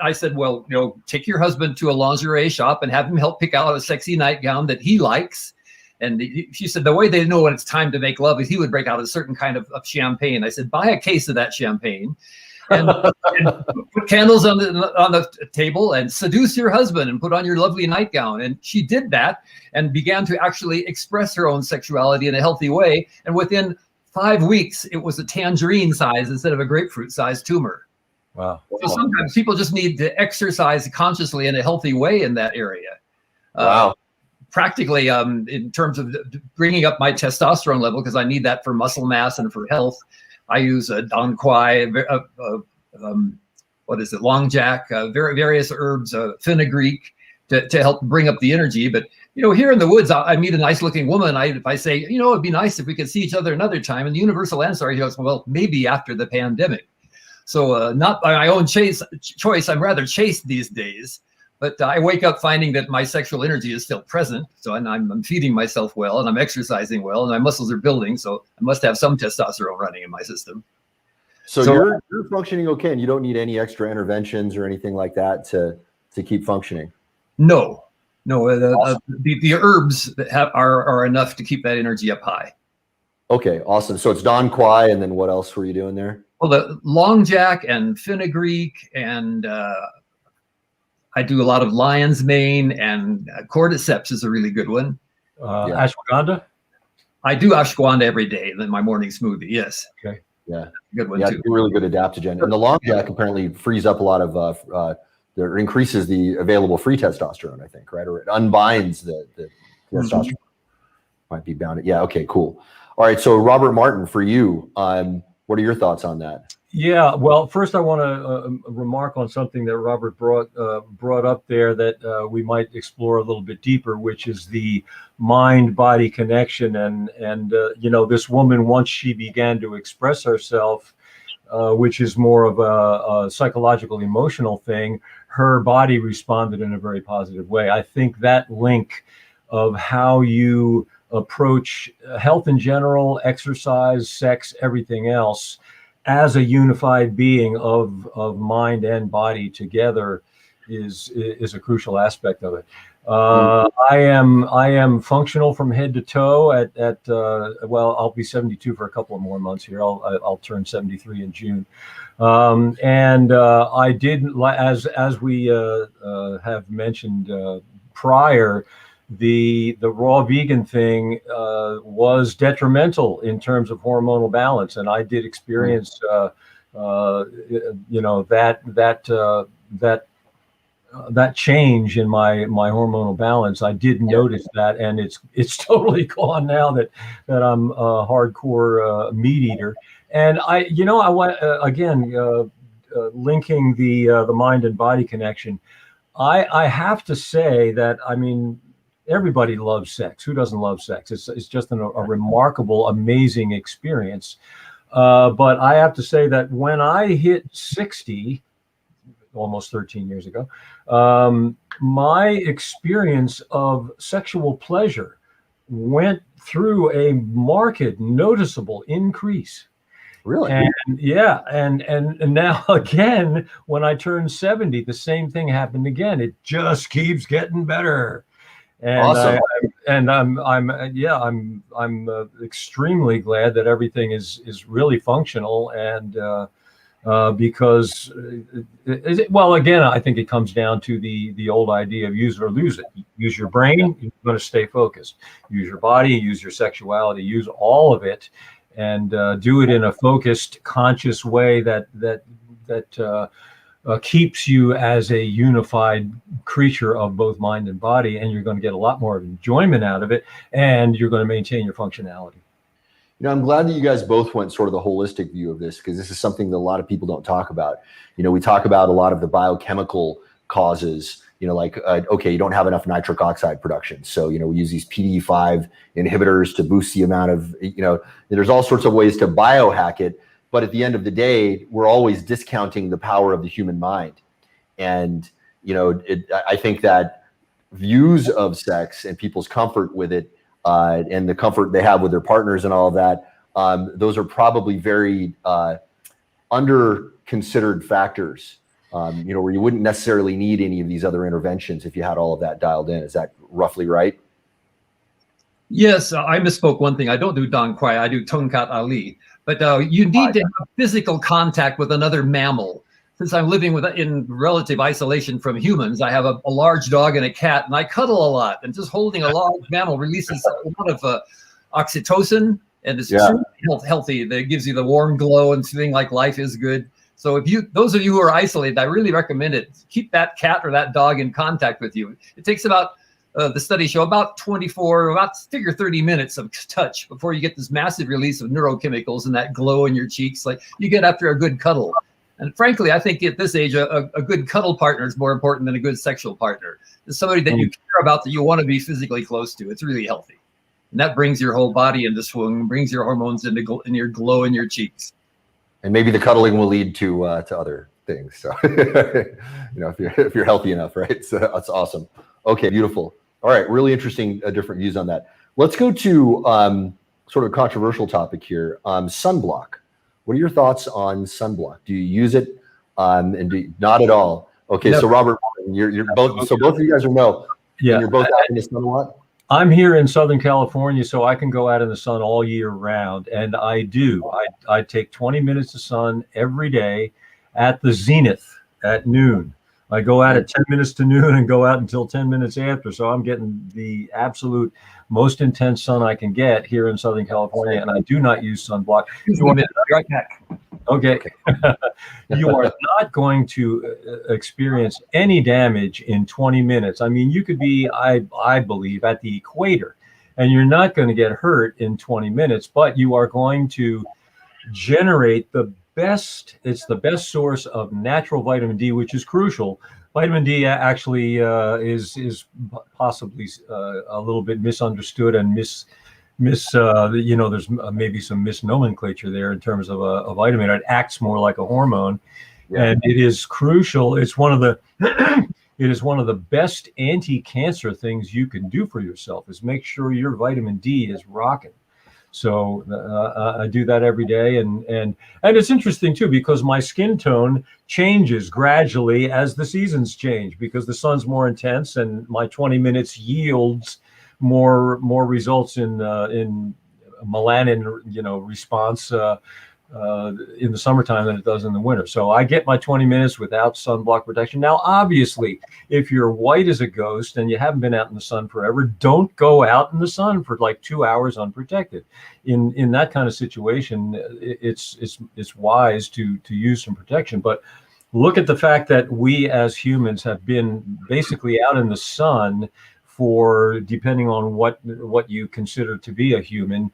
I said, well, take your husband to a lingerie shop and have him help pick out a sexy nightgown that he likes. And she said, the way they know when it's time to make love is he would break out a certain kind of champagne. I said, buy a case of that champagne and put candles on the table and seduce your husband and put on your lovely nightgown. And she did that and began to actually express her own sexuality in a healthy way. And within 5 weeks, it was a tangerine size instead of a grapefruit size tumor. Wow. So sometimes people just need to exercise consciously in a healthy way in that area. Wow. Practically, in terms of bringing up my testosterone level, because I need that for muscle mass and for health, I use Don Quai, Long Jack, various herbs, fenugreek to help bring up the energy. But here in the woods, I meet a nice looking woman. If I say, it'd be nice if we could see each other another time, and the universal answer is, well, maybe after the pandemic. So not by my own choice. I'm rather chaste these days. But I wake up finding that my sexual energy is still present. So I'm feeding myself well, and I'm exercising well, and my muscles are building. So I must have some testosterone running in my system. So you're functioning okay, and you don't need any extra interventions or anything like that to keep functioning? No. The herbs that are enough to keep that energy up high. Okay, awesome. So it's Don Quai, and then what else were you doing there? Well, the Long Jack and fenugreek and I do a lot of lion's mane, and cordyceps is a really good one. Ashwagandha? I do ashwagandha every day in my morning smoothie, yes. Okay. Yeah. Good one, too. Really good adaptogen. And the Long Jack apparently frees up a lot of, increases the available free testosterone, I think, right? Or it unbinds the testosterone. Might be bounded. Yeah, okay, cool. All right, so Robert Martin, for you, what are your thoughts on that? Yeah, well, first I want to remark on something that Robert brought up there that we might explore a little bit deeper, which is the mind-body connection. And this woman, once she began to express herself, which is more of a psychological, emotional thing, her body responded in a very positive way. I think that link of how you approach health in general, exercise, sex, everything else, as a unified being of mind and body together is a crucial aspect of it. I am functional from head to toe at well, I'll be 72 for a couple of more months here. I'll turn 73 in June. And I did, as we have mentioned prior, the raw vegan thing was detrimental in terms of hormonal balance, and I did experience that change in my hormonal balance. I did notice that, and it's totally gone now that I'm a hardcore meat eater. And I want again linking the mind and body connection. I have to say that, I mean, everybody loves sex. Who doesn't love sex? It's just a remarkable, amazing experience. But I have to say that when I hit 60, almost 13 years ago, my experience of sexual pleasure went through a marked, noticeable increase. Really? And yeah, and now again, when I turned 70, the same thing happened again. It just keeps getting better. And Awesome. I'm extremely glad that everything is really functional, and because well, again, I think it comes down to the old idea of use it or lose it. Use your brain, you're going to stay focused. Use your body, use your sexuality, use all of it, and do it in a focused, conscious way that keeps you as a unified creature of both mind and body, and you're going to get a lot more enjoyment out of it, and you're going to maintain your functionality. I'm glad that you guys both went sort of the holistic view of this, because this is something that a lot of people don't talk about. We talk about a lot of the biochemical causes, like, okay, you don't have enough nitric oxide production. So, we use these PDE5 inhibitors to boost the amount of, there's all sorts of ways to biohack it. But at the end of the day, we're always discounting the power of the human mind. And, I think that views of sex and people's comfort with it, and the comfort they have with their partners and all of that, those are probably very under-considered factors, where you wouldn't necessarily need any of these other interventions if you had all of that dialed in. Is that roughly right? Yes, I misspoke one thing. I don't do Dong Quai, I do Tongkat Ali. But you need to have physical contact with another mammal. Since I'm living in relative isolation from humans, I have a large dog and a cat, and I cuddle a lot. And just holding a large mammal releases a lot of oxytocin, and it's extremely healthy. That gives you the warm glow and feeling like life is good. So those of you who are isolated, I really recommend it. Keep that cat or that dog in contact with you. It takes about the studies show about 30 minutes of touch before you get this massive release of neurochemicals and that glow in your cheeks like you get after a good cuddle. And frankly, I think at this age, a good cuddle partner is more important than a good sexual partner. It's somebody that you care about, that you want to be physically close to. It's really healthy. And that brings your whole body into swing, brings your hormones into your glow in your cheeks. And maybe the cuddling will lead to other things. So, if you're healthy enough, right? So that's awesome. Okay, beautiful. All right, really interesting, different views on that. Let's go to sort of a controversial topic here. Sunblock. What are your thoughts on sunblock? Do you use it? And not at all. Okay, no. So Robert, you're both. So both of you guys are no. Yeah, you're both out in the sun a lot. I'm here in Southern California, so I can go out in the sun all year round, and I do. I take 20 minutes of sun every day at the zenith at noon. I go out at 10 minutes to noon and go out until 10 minutes after. So I'm getting the absolute most intense sun I can get here in Southern California, and I do not use sunblock. Right back. Okay. You are not going to experience any damage in 20 minutes. I mean, you could be, I believe, at the equator, and you're not going to get hurt in 20 minutes, but you are going to generate it's the best source of natural vitamin D, which is crucial. Vitamin D actually is possibly a little bit misunderstood and there's maybe some misnomenclature there in terms of a vitamin. It acts more like a hormone, and it is crucial. It's one of the it is one of the best anti-cancer things you can do for yourself, is make sure your vitamin D is rocking. So I do that every day, and it's interesting too, because my skin tone changes gradually as the seasons change, because the sun's more intense, and my 20 minutes yields more results in melanin, response in the summertime than it does in the winter. So I get my 20 minutes without sunblock protection. Now, obviously, if you're white as a ghost and you haven't been out in the sun forever, don't go out in the sun for like 2 hours unprotected. In that kind of situation, it's wise to use some protection. But look at the fact that we as humans have been basically out in the sun for, depending on what you consider to be a human,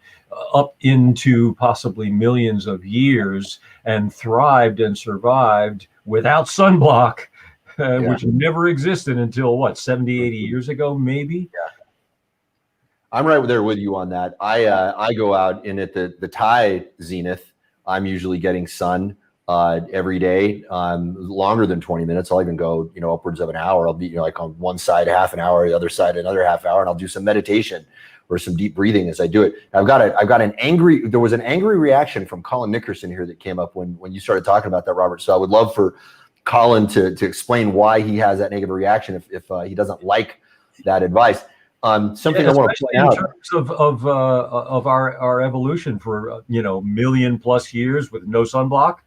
up into possibly millions of years, and thrived and survived without sunblock, which never existed until 70, 80 years ago, maybe. I'm right there with you on that. I go out, and at the Thai zenith, I'm usually getting sun every day, longer than 20 minutes. I'll even go, upwards of an hour. I'll be like on one side half an hour, the other side another half hour, and I'll do some meditation or some deep breathing as I do it. There was an angry reaction from Colin Nickerson here that came up when you started talking about that, Robert. So I would love for Colin to explain why he has that negative reaction if he doesn't like that advice. Something I want to point out in terms of our evolution for million plus years with no sunblock.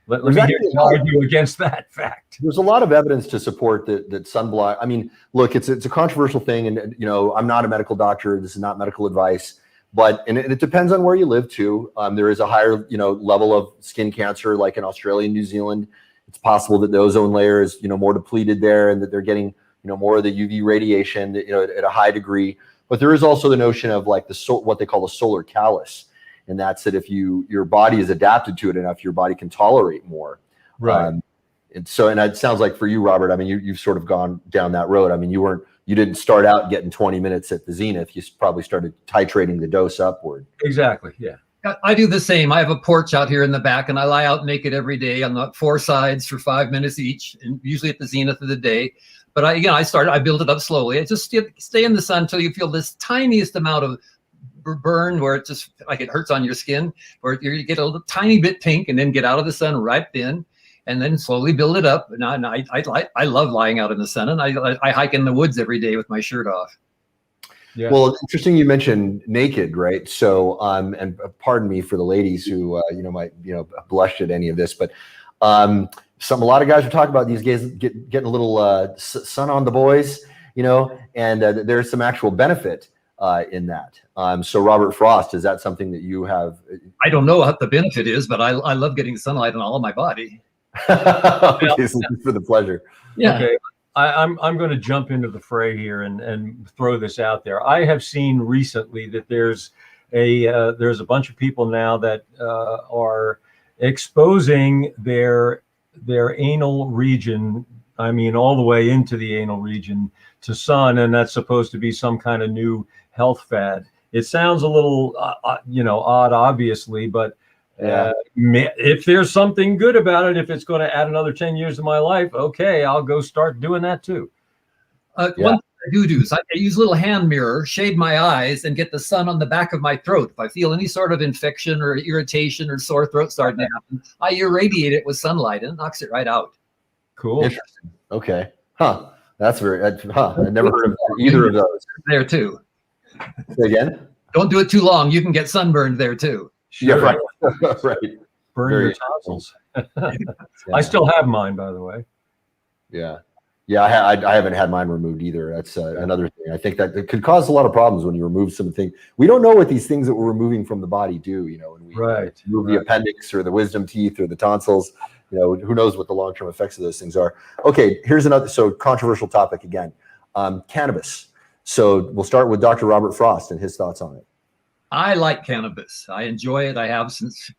Let me argue against that fact. There's a lot of evidence to support that sunblock. I mean, look, it's a controversial thing, and I'm not a medical doctor. This is not medical advice, but it depends on where you live too. There is a higher level of skin cancer, like in Australia and New Zealand. It's possible that the ozone layer is more depleted there, and that they're getting more of the UV radiation at a high degree. But there is also the notion of like what they call the solar callus. And that's that if your body is adapted to it enough, your body can tolerate more. Right. And it sounds like for you, Robert, I mean, you've sort of gone down that road. I mean, you didn't start out getting 20 minutes at the zenith. You probably started titrating the dose upward. Exactly. Yeah. I do the same. I have a porch out here in the back, and I lie out naked every day on the 4 sides for 5 minutes each, and usually at the zenith of the day. But I build it up slowly. I just stay in the sun until you feel this tiniest amount of burn, where it just like it hurts on your skin, where you get a little tiny bit pink, and then get out of the sun right then, and then slowly build it up. And I love lying out in the sun, and I hike in the woods every day with my shirt off. Yeah. Well, interesting you mentioned naked, right? So, and pardon me for the ladies who might blush at any of this, but a lot of guys are talking about these guys getting a little sun on the boys, and there's some actual benefit in that. So Robert Frost, is that something that you have? I don't know what the benefit is, but I love getting sunlight on all of my body. Okay, so for the pleasure. Yeah. Okay. I'm going to jump into the fray here and throw this out there. I have seen recently that there's a bunch of people now that are exposing their anal region, all the way into the anal region, to sun, and that's supposed to be some kind of new health fad. It sounds a little odd, obviously, but if there's something good about it, if it's going to add another 10 years to my life, okay, I'll go start doing that too. One thing I do is I use a little hand mirror, shade my eyes, and get the sun on the back of my throat. If I feel any sort of infection or irritation or sore throat starting to happen, I irradiate it with sunlight, and it knocks it right out. Cool. Interesting. Okay. Huh. That's very. I never heard of either of those. There too. Say again. Don't do it too long. You can get sunburned there too. Sure. Yeah, right. Right. Burn your tonsils. I still have mine, by the way. Yeah. Yeah, I haven't had mine removed either. That's another thing. I think that it could cause a lot of problems when you remove something. We don't know what these things that we're removing from the body do. When we remove the appendix or the wisdom teeth or the tonsils, who knows what the long-term effects of those things are. Okay, here's another controversial topic again. Cannabis. So we'll start with Dr. Robert Frost and his thoughts on it. I like cannabis. I enjoy it. I have since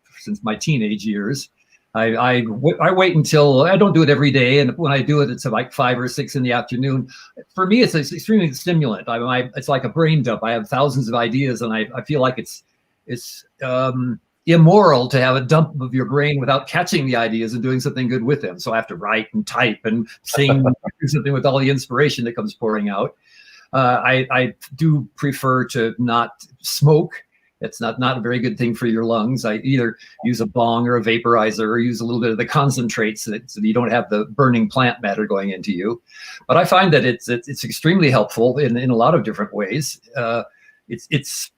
my teenage years. I wait until I don't do it every day, and when I do it, it's like 5 or 6 in the afternoon. For me, it's extremely stimulant. It's like a brain dump. I have thousands of ideas, and I feel like it's immoral to have a dump of your brain without catching the ideas and doing something good with them. So I have to write and type and sing, do something with all the inspiration that comes pouring out. I do prefer to not smoke. It's not a very good thing for your lungs. I either use a bong or a vaporizer or use a little bit of the concentrate so that you don't have the burning plant matter going into you. But I find that it's extremely helpful in a lot of different ways. It's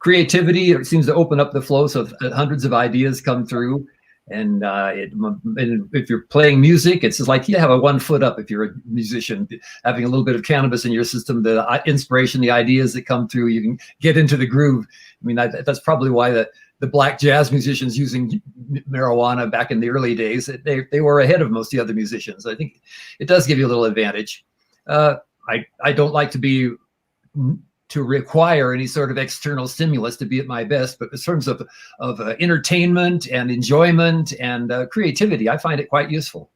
creativity. It seems to open up the flow so hundreds of ideas come through. And if you're playing music, it's just like you have a 1 foot up if you're a musician, having a little bit of cannabis in your system, the inspiration, the ideas that come through, you can get into the groove. I mean, that's probably why the black jazz musicians using marijuana back in the early days, they were ahead of most of the other musicians. I think it does give you a little advantage. I don't like to require any sort of external stimulus to be at my best, but in terms of entertainment and enjoyment and creativity, I find it quite useful.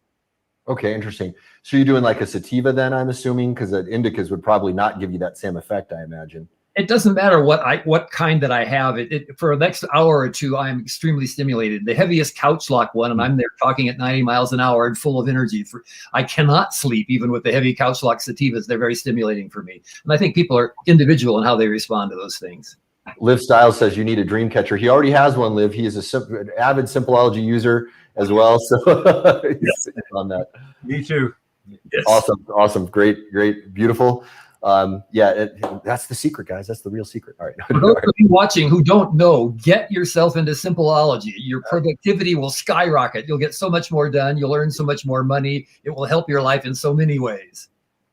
Okay, interesting. So you're doing like a sativa then, I'm assuming, because the indicas would probably not give you that same effect, I imagine. It doesn't matter what kind that I have. For the next hour or two, I am extremely stimulated. The heaviest couch lock one, and I'm there talking at 90 miles an hour and full of energy. I cannot sleep even with the heavy couch lock sativas. They're very stimulating for me. And I think people are individual in how they respond to those things. Liv Styles says you need a dream catcher. He already has one, Liv. He is an avid Simpleology user as well. So he's on that. Me too. Yes. Awesome. Great, beautiful. That's the secret, guys. That's the real secret. All right. For those of you watching who don't know, get yourself into Simpleology. Your productivity will skyrocket. You'll get so much more done. You'll earn so much more money. It will help your life in so many ways.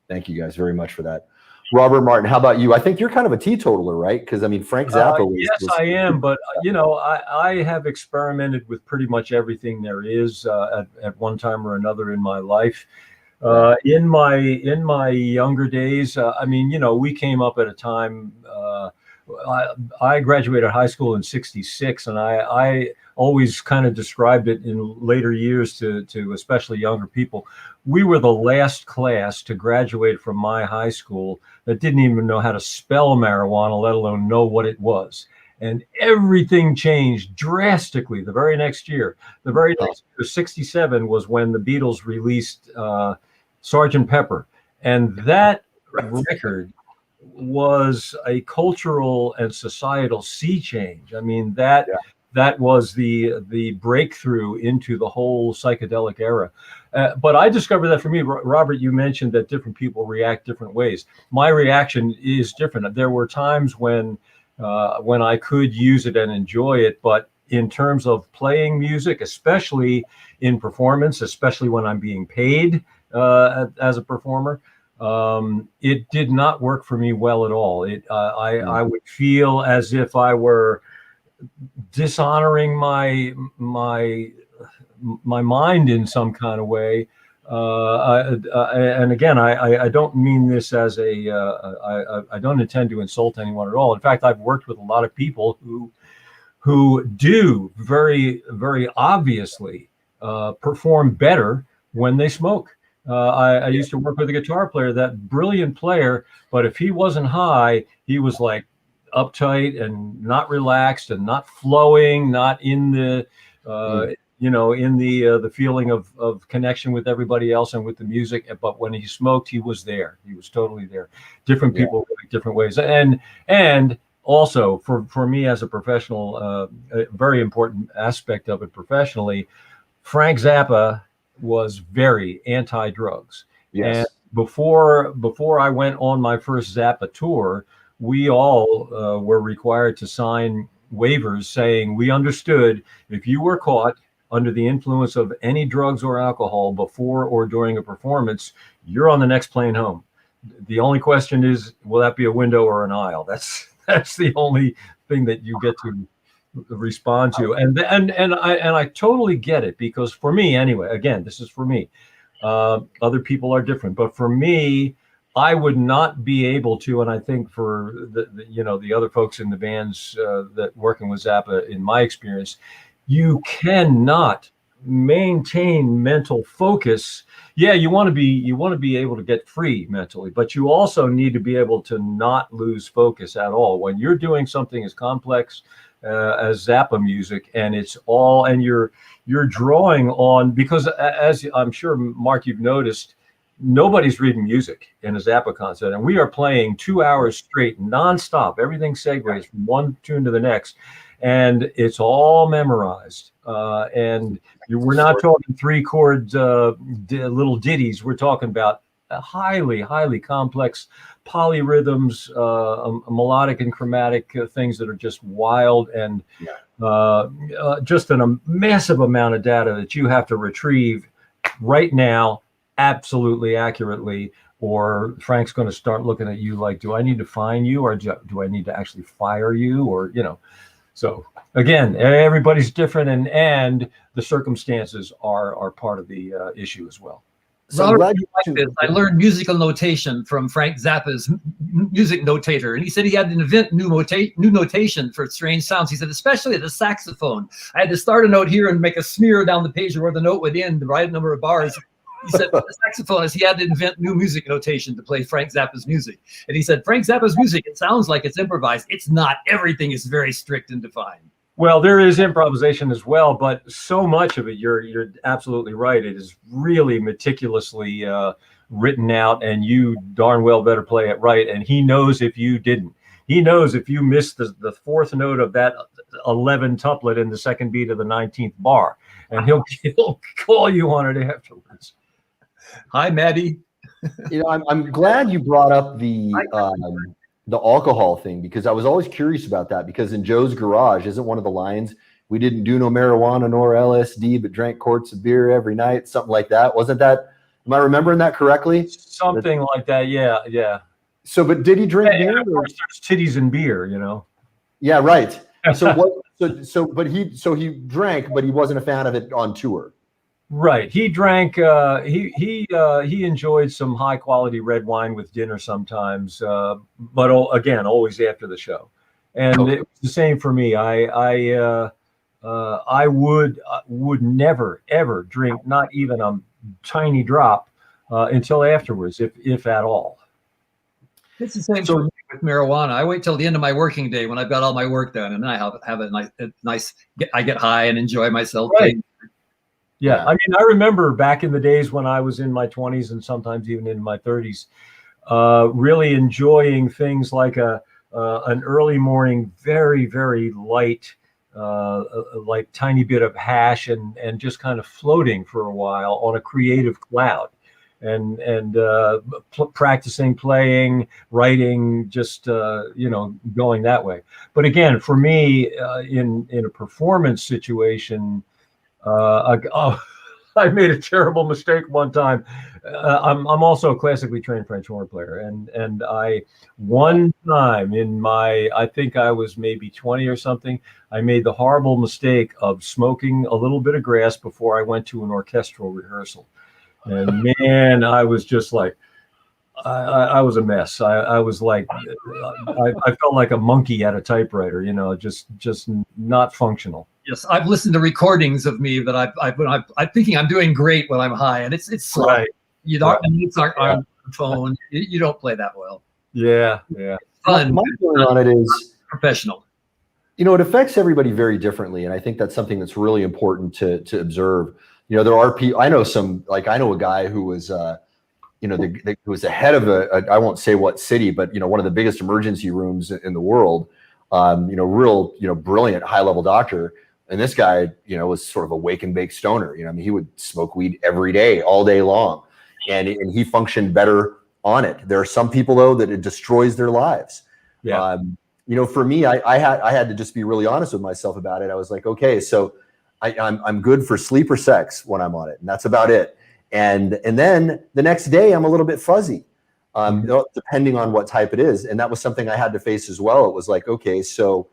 Thank you guys very much for that. Robert Martin, how about you? I think you're kind of a teetotaler, right? Because I mean, Frank Zappa was. Yes, I am. But I have experimented with pretty much everything there is at one time or another in my life. In my younger days, we came up at a time. I graduated high school in '66, and I always kind of described it in later years to especially younger people. We were the last class to graduate from my high school that didn't even know how to spell marijuana, let alone know what it was. And everything changed drastically the very next year. The very next year, '67, was when the Beatles released Sgt. Pepper. And that record was a cultural and societal sea change. I mean, that was the breakthrough into the whole psychedelic era. But I discovered that for me, Robert, you mentioned that different people react different ways. My reaction is different. There were times when I could use it and enjoy it, but in terms of playing music, especially in performance, especially when I'm being paid as a performer, it did not work for me well at all. I would feel as if I were dishonoring my mind in some kind of way. And again, I don't mean this as I don't intend to insult anyone at all. In fact, I've worked with a lot of people who do very, very obviously perform better when they smoke. I used to work with a guitar player, that brilliant player, but if he wasn't high, he was like uptight and not relaxed and not flowing, not in the the feeling of connection with everybody else and with the music. But when he smoked, he was there. He was totally there. Different people work different ways. And also for me as a professional, a very important aspect of it professionally, Frank Zappa was very anti-drugs. Yes. And before I went on my first Zappa tour, we all were required to sign waivers saying we understood if you were caught under the influence of any drugs or alcohol before or during a performance, you're on the next plane home. The only question is, will that be a window or an aisle? That's the only thing that you get to respond to. And I totally get it, because for me anyway, again, this is for me. Other people are different, but for me, I would not be able to, and I think for the other folks in the bands that working with Zappa, in my experience, you cannot maintain mental focus. Yeah, you want to be able to get free mentally, but you also need to be able to not lose focus at all when you're doing something as complex as Zappa music, and you're drawing on, because as I'm sure, Mark, you've noticed, nobody's reading music in a Zappa concert, and we are playing 2 hours straight, nonstop. Everything segues from one tune to the next, and it's all memorized. We're not talking 3-chord little ditties. We're talking about highly, highly complex polyrhythms, melodic and chromatic things that are just wild, and just a massive amount of data that you have to retrieve right now, absolutely accurately, or Frank's going to start looking at you like, do I need to fine you, or do I need to actually fire you, or so again, everybody's different, and the circumstances are part of the issue as well. So Robert, I learned musical notation from Frank Zappa's music notator, and he said he had to invent new notation for strange sounds. He said, especially the saxophone. I had to start a note here and make a smear down the page where the note would end, the right number of bars. He said, the saxophonist, he had to invent new music notation to play Frank Zappa's music. And he said, Frank Zappa's music, it sounds like it's improvised. It's not. Everything is very strict and defined. Well, there is improvisation as well, but so much of it, you're absolutely right. It is really meticulously written out, and you darn well better play it right. And he knows if you didn't. He knows if you missed the fourth note of that 11 tuplet in the second beat of the 19th bar, and he'll call you on it afterwards. Hi, Maddie. I'm glad you brought up the alcohol thing, because I was always curious about that, because in Joe's Garage, isn't one of the lines, we didn't do no marijuana nor LSD, but drank quarts of beer every night, something like that? Wasn't that, am I remembering that correctly? Something like that, yeah. So, but did he drink beer? Of course, there's titties and beer, Yeah, right. But he drank, but he wasn't a fan of it on tour. Right. He drank. He enjoyed some high quality red wine with dinner sometimes, but again, always after the show. And It was the same for me. I would never ever drink, not even a tiny drop, until afterwards, if at all. It's the same for me with marijuana. I wait till the end of my working day when I've got all my work done, and then I have a nice. I get high and enjoy myself. Right. Yeah, I mean, I remember back in the days when I was in my 20s and sometimes even in my 30s, really enjoying things like an early morning, very, very light, like tiny bit of hash, and just kind of floating for a while on a creative cloud, and practicing playing, writing, just going that way. But again, for me, in a performance situation. I made a terrible mistake one time. I'm also a classically trained French horn player, and I one time I think I was maybe 20 or something, I made the horrible mistake of smoking a little bit of grass before I went to an orchestral rehearsal, and man, I was just like, I was a mess. I was like, I felt like a monkey at a typewriter, just not functional. Yes, I've listened to recordings of me that I'm thinking I'm doing great when I'm high, and it's slow. Right. You don't it's on the phone. You don't play that well. Yeah. It's fun. My feeling on it is professional. It affects everybody very differently, and I think that's something that's really important to observe. There are people. I know a guy who was who was the head of I won't say what city, but one of the biggest emergency rooms in the world. Real brilliant high level doctor. And this guy, was sort of a wake and bake stoner. He would smoke weed every day, all day long, and he functioned better on it. There are some people though that it destroys their lives. Yeah. For me, I had to just be really honest with myself about it. I was like, okay, so I'm good for sleep or sex when I'm on it, and that's about it. And then the next day I'm a little bit fuzzy, depending on what type it is. And that was something I had to face as well. It was like, okay, so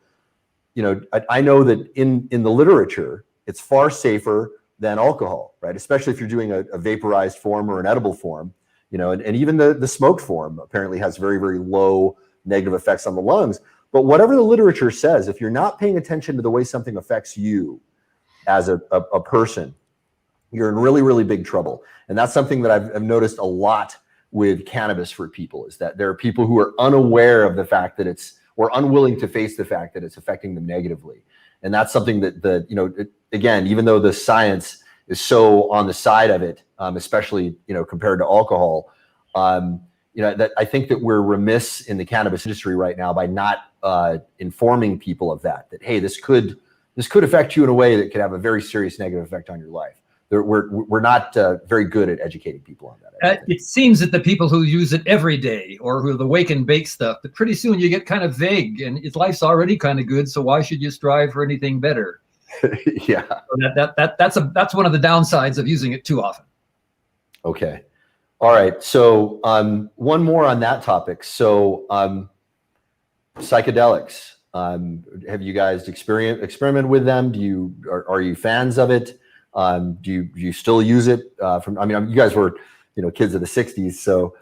I know that in the literature, it's far safer than alcohol, right? Especially if you're doing a vaporized form or an edible form, and even the smoked form apparently has very, very low negative effects on the lungs. But whatever the literature says, if you're not paying attention to the way something affects you, as a person, you're in really, really big trouble. And that's something that I've noticed a lot with cannabis for people, is that there are people who are unaware of the fact that or unwilling to face the fact that it's affecting them negatively. And that's something that again, even though the science is so on the side of it, especially, compared to alcohol, that I think that we're remiss in the cannabis industry right now by not informing people of that, hey, this could affect you in a way that could have a very serious negative effect on your life. We're not very good at educating people on that. It seems that the people who use it every day, or who the wake and bake stuff, but pretty soon you get kind of vague, and life's already kind of good, so why should you strive for anything better? Yeah. So that's one of the downsides of using it too often. Okay. All right. So one more on that topic. So psychedelics. Have you guys experimented with them? Are you fans of it? Do you still use it? You guys were, kids of the 60s, so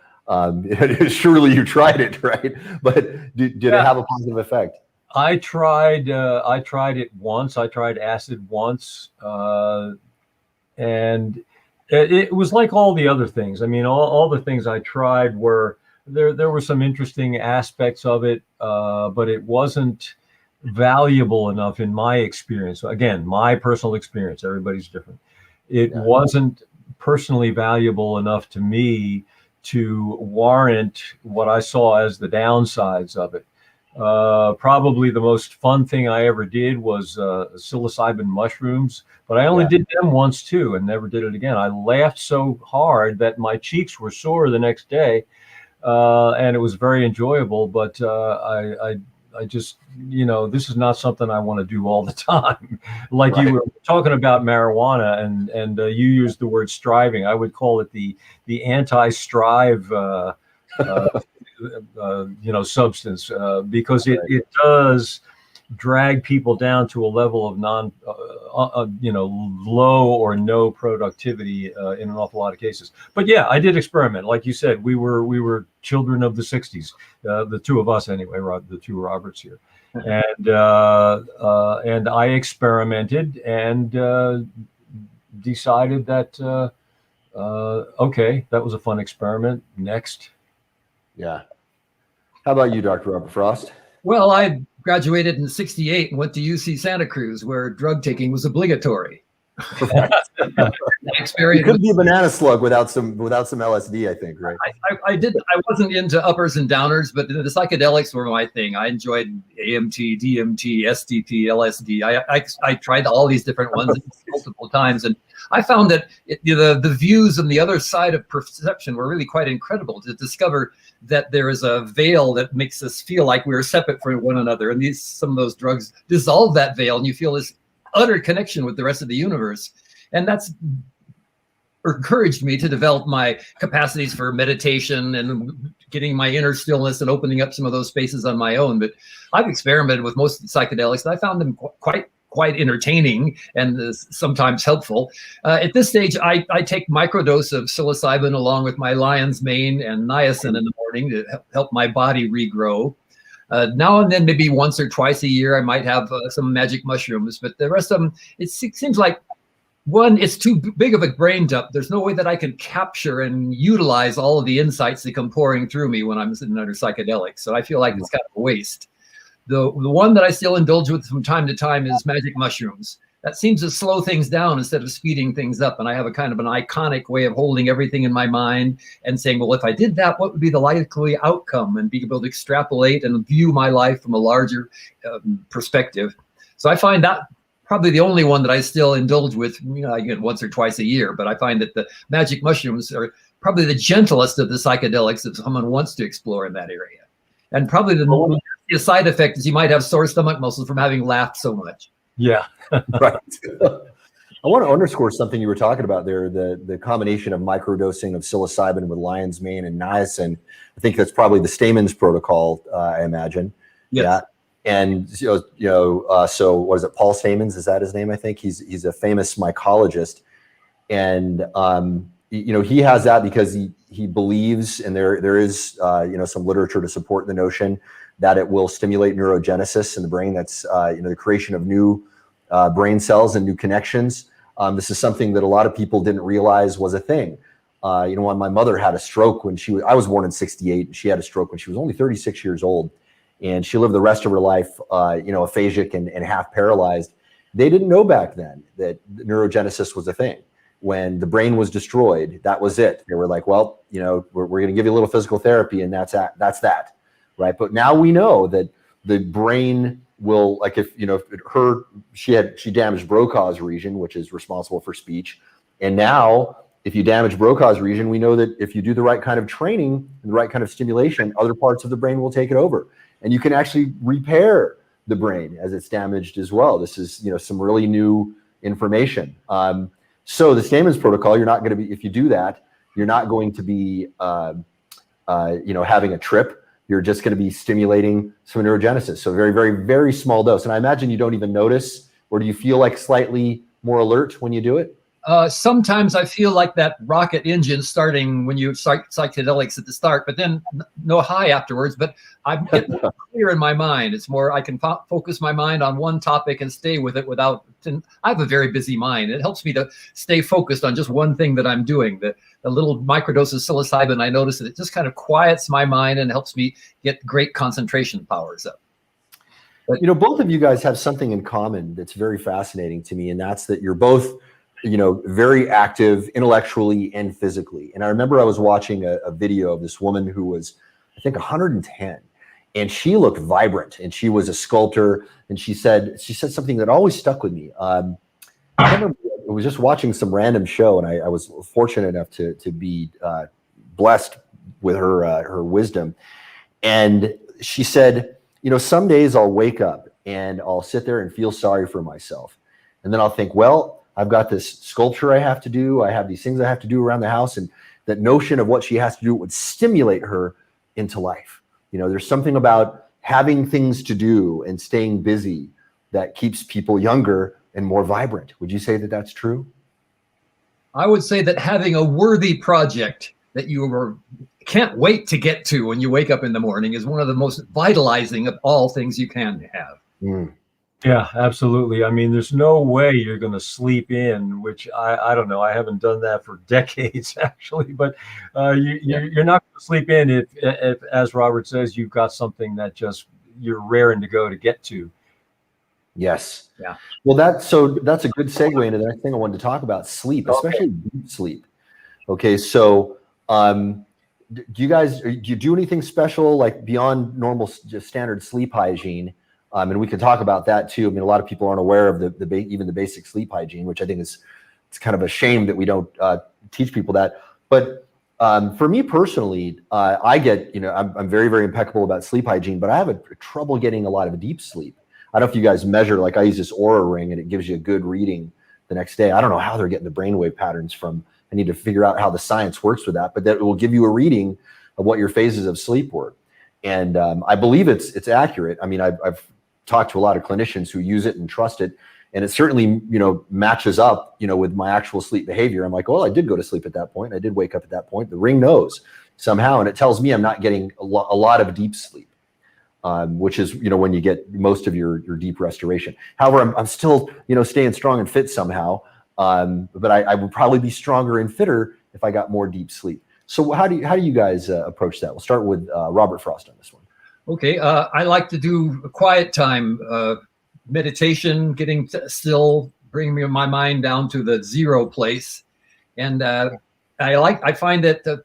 surely you tried it, right? But did it have a positive effect? I tried it once. I tried acid once, and it was like all the other things. All the things I tried were there were some interesting aspects of it, but it wasn't valuable enough in my experience. Again, my personal experience, everybody's different. It wasn't personally valuable enough to me to warrant what I saw as the downsides of it. Probably the most fun thing I ever did was psilocybin mushrooms, but I only did them once too and never did it again. I laughed so hard that my cheeks were sore the next day, and it was very enjoyable, but I just, this is not something I want to do all the time. Like you were talking about marijuana, and you used the word striving. I would call it the anti-strive substance, because it does drag people down to a level of low or no productivity in an awful lot of cases. But yeah, I did experiment. Like you said, we were children of the 60s, the two of us anyway, the two Roberts here. And I experimented and decided that, okay, that was a fun experiment. Next. Yeah. How about you, Dr. Robert Frost? Well, I graduated in '68 and went to UC Santa Cruz, where drug taking was obligatory. It could be a banana slug without some LSD, I think, right? I wasn't into uppers and downers, but the psychedelics were my thing. I enjoyed AMT, DMT, SDP, LSD. I tried all these different ones multiple times, and I found that the views on the other side of perception were really quite incredible, to discover that there is a veil that makes us feel like we're separate from one another. And some of those drugs dissolve that veil, and you feel this utter connection with the rest of the universe. And that's encouraged me to develop my capacities for meditation and getting my inner stillness and opening up some of those spaces on my own. But I've experimented with most of the psychedelics, and I found them quite entertaining and sometimes helpful. At this stage, I take microdose of psilocybin along with my lion's mane and niacin in the morning to help my body regrow. Now and then, maybe once or twice a year, I might have some magic mushrooms, but the rest of them, it seems like, one, it's too big of a brain dump. There's no way that I can capture and utilize all of the insights that come pouring through me when I'm sitting under psychedelics. So I feel like it's kind of a waste. The one that I still indulge with from time to time is magic mushrooms. That seems to slow things down instead of speeding things up. And I have a kind of an iconic way of holding everything in my mind and saying, well, if I did that, what would be the likely outcome? And be able to extrapolate and view my life from a larger perspective. So I find that probably the only one that I still indulge with, I get once or twice a year. But I find that the magic mushrooms are probably the gentlest of the psychedelics if someone wants to explore in that area. And probably the side effect is you might have sore stomach muscles from having laughed so much. Yeah. Right. I want to underscore something you were talking about there, the combination of microdosing of psilocybin with lion's mane and niacin. I think that's probably the Stamens protocol, I imagine. Yes. Yeah. And so what is it? Paul Stamens, is that his name? I think he's a famous mycologist, and he has that because he believes, and there is some literature to support the notion that it will stimulate neurogenesis in the brain. That's the creation of new brain cells and new connections. This is something that a lot of people didn't realize was a thing. When my mother had a stroke I was born in '68, and she had a stroke when she was only 36 years old, and she lived the rest of her life, aphasic and half paralyzed. They didn't know back then that neurogenesis was a thing. When the brain was destroyed, that was it. They were like, well, we're going to give you a little physical therapy, and that's that, right? But now we know that the brain will, like, she damaged Broca's region, which is responsible for speech, and now if you damage Broca's region, we know that if you do the right kind of training and the right kind of stimulation, other parts of the brain will take it over, and you can actually repair the brain as it's damaged as well. This is some really new information. So the Stamen's protocol, you're not going to be, if you do that, you're not going to be, having a trip. You're just going to be stimulating some neurogenesis. So very, very, very small dose. And I imagine you don't even notice, or do you feel like slightly more alert when you do it? Sometimes I feel like that rocket engine starting when you start psychedelics at the start, but then no high afterwards. But I'm getting clear in my mind. It's more I can focus my mind on one topic and stay with it without. I have a very busy mind. It helps me to stay focused on just one thing that I'm doing. The little microdose of psilocybin, I notice that it just kind of quiets my mind and helps me get great concentration powers up. But, both of you guys have something in common that's very fascinating to me, and that's that you're both very active intellectually and physically. And I remember I was watching a video of this woman who was, I think, 110, and she looked vibrant, and she was a sculptor. And she said something that always stuck with me. I remember I was just watching some random show, and I was fortunate enough to be blessed with her wisdom. And she said, some days I'll wake up and I'll sit there and feel sorry for myself, and then I'll think, well, I've got this sculpture I have to do. I have these things I have to do around the house. And that notion of what she has to do would stimulate her into life. There's something about having things to do and staying busy that keeps people younger and more vibrant. Would you say that that's true? I would say that having a worthy project that you can't wait to get to when you wake up in the morning is one of the most vitalizing of all things you can have. Mm. Yeah, absolutely. I mean, there's no way you're going to sleep in, which I don't know. I haven't done that for decades, actually. But you're not going to sleep in if, as Robert says, you've got something that just you're raring to go to get to. Yes. Yeah. Well, that's a good segue into the next thing I wanted to talk about: sleep, especially deep sleep. Okay, so do you do anything special, like beyond normal, just standard sleep hygiene? And we can talk about that too. I mean, a lot of people aren't aware of even the basic sleep hygiene, which I think it's kind of a shame that we don't teach people that. But for me personally, I get, I'm very, very impeccable about sleep hygiene, but I have a trouble getting a lot of deep sleep. I don't know if you guys measure, like I use this Oura ring and it gives you a good reading the next day. I don't know how they're getting the brainwave patterns from. I need to figure out how the science works with that, but that will give you a reading of what your phases of sleep were. And I believe it's accurate. I mean, I've talked to a lot of clinicians who use it and trust it, and it certainly matches up with my actual sleep behavior. I'm like, well, I did go to sleep at that point, I did wake up at that point. The ring knows somehow, and it tells me I'm not getting a lot of deep sleep, which is when you get most of your deep restoration. However, I'm still staying strong and fit somehow, but I would probably be stronger and fitter if I got more deep sleep. So how do you guys approach that? We'll start with Robert Frost on this one. Okay, I like to do a quiet time, meditation, getting still, bringing my mind down to the zero place. And I find that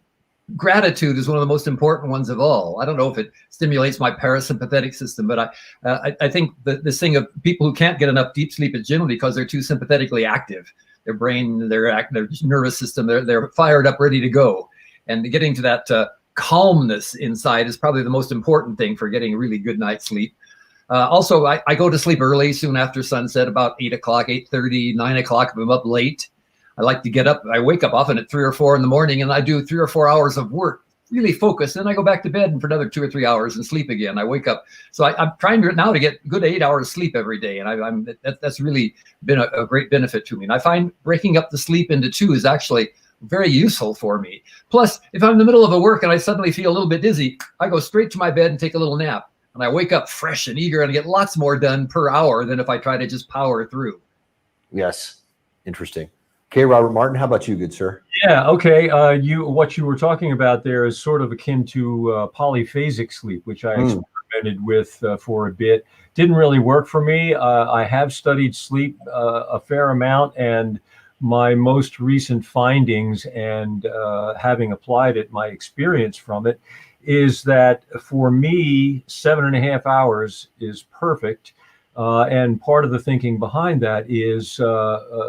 gratitude is one of the most important ones of all. I don't know if it stimulates my parasympathetic system, but I think this thing of people who can't get enough deep sleep is generally because they're too sympathetically active. Their brain, their nervous system, they're fired up, ready to go. And getting to that calmness inside is probably the most important thing for getting a really good night's sleep. Also, I go to sleep early, soon after sunset, about 8 o'clock, 8:30, 9 o'clock if I'm up late. I like to get up. I wake up often at 3 or 4 in the morning, and I do 3 or 4 hours of work, really focused. Then I go back to bed for another 2 or 3 hours and sleep again. I wake up. So I'm trying now to get good 8 hours sleep every day, and that's really been a great benefit to me. And I find breaking up the sleep into 2 is actually very useful for me. Plus, if I'm in the middle of a work and I suddenly feel a little bit dizzy, I go straight to my bed and take a little nap. and I wake up fresh and eager and get lots more done per hour than if I try to just power through. Yes. Interesting. Okay, Robert Martin, how about you, good sir? Yeah. Okay. What you were talking about there is sort of akin to polyphasic sleep, which I experimented with for a bit. Didn't really work for me. I have studied sleep a fair amount, and my most recent findings and having applied it, my experience from it is that for me, 7.5 hours is perfect. And part of the thinking behind that is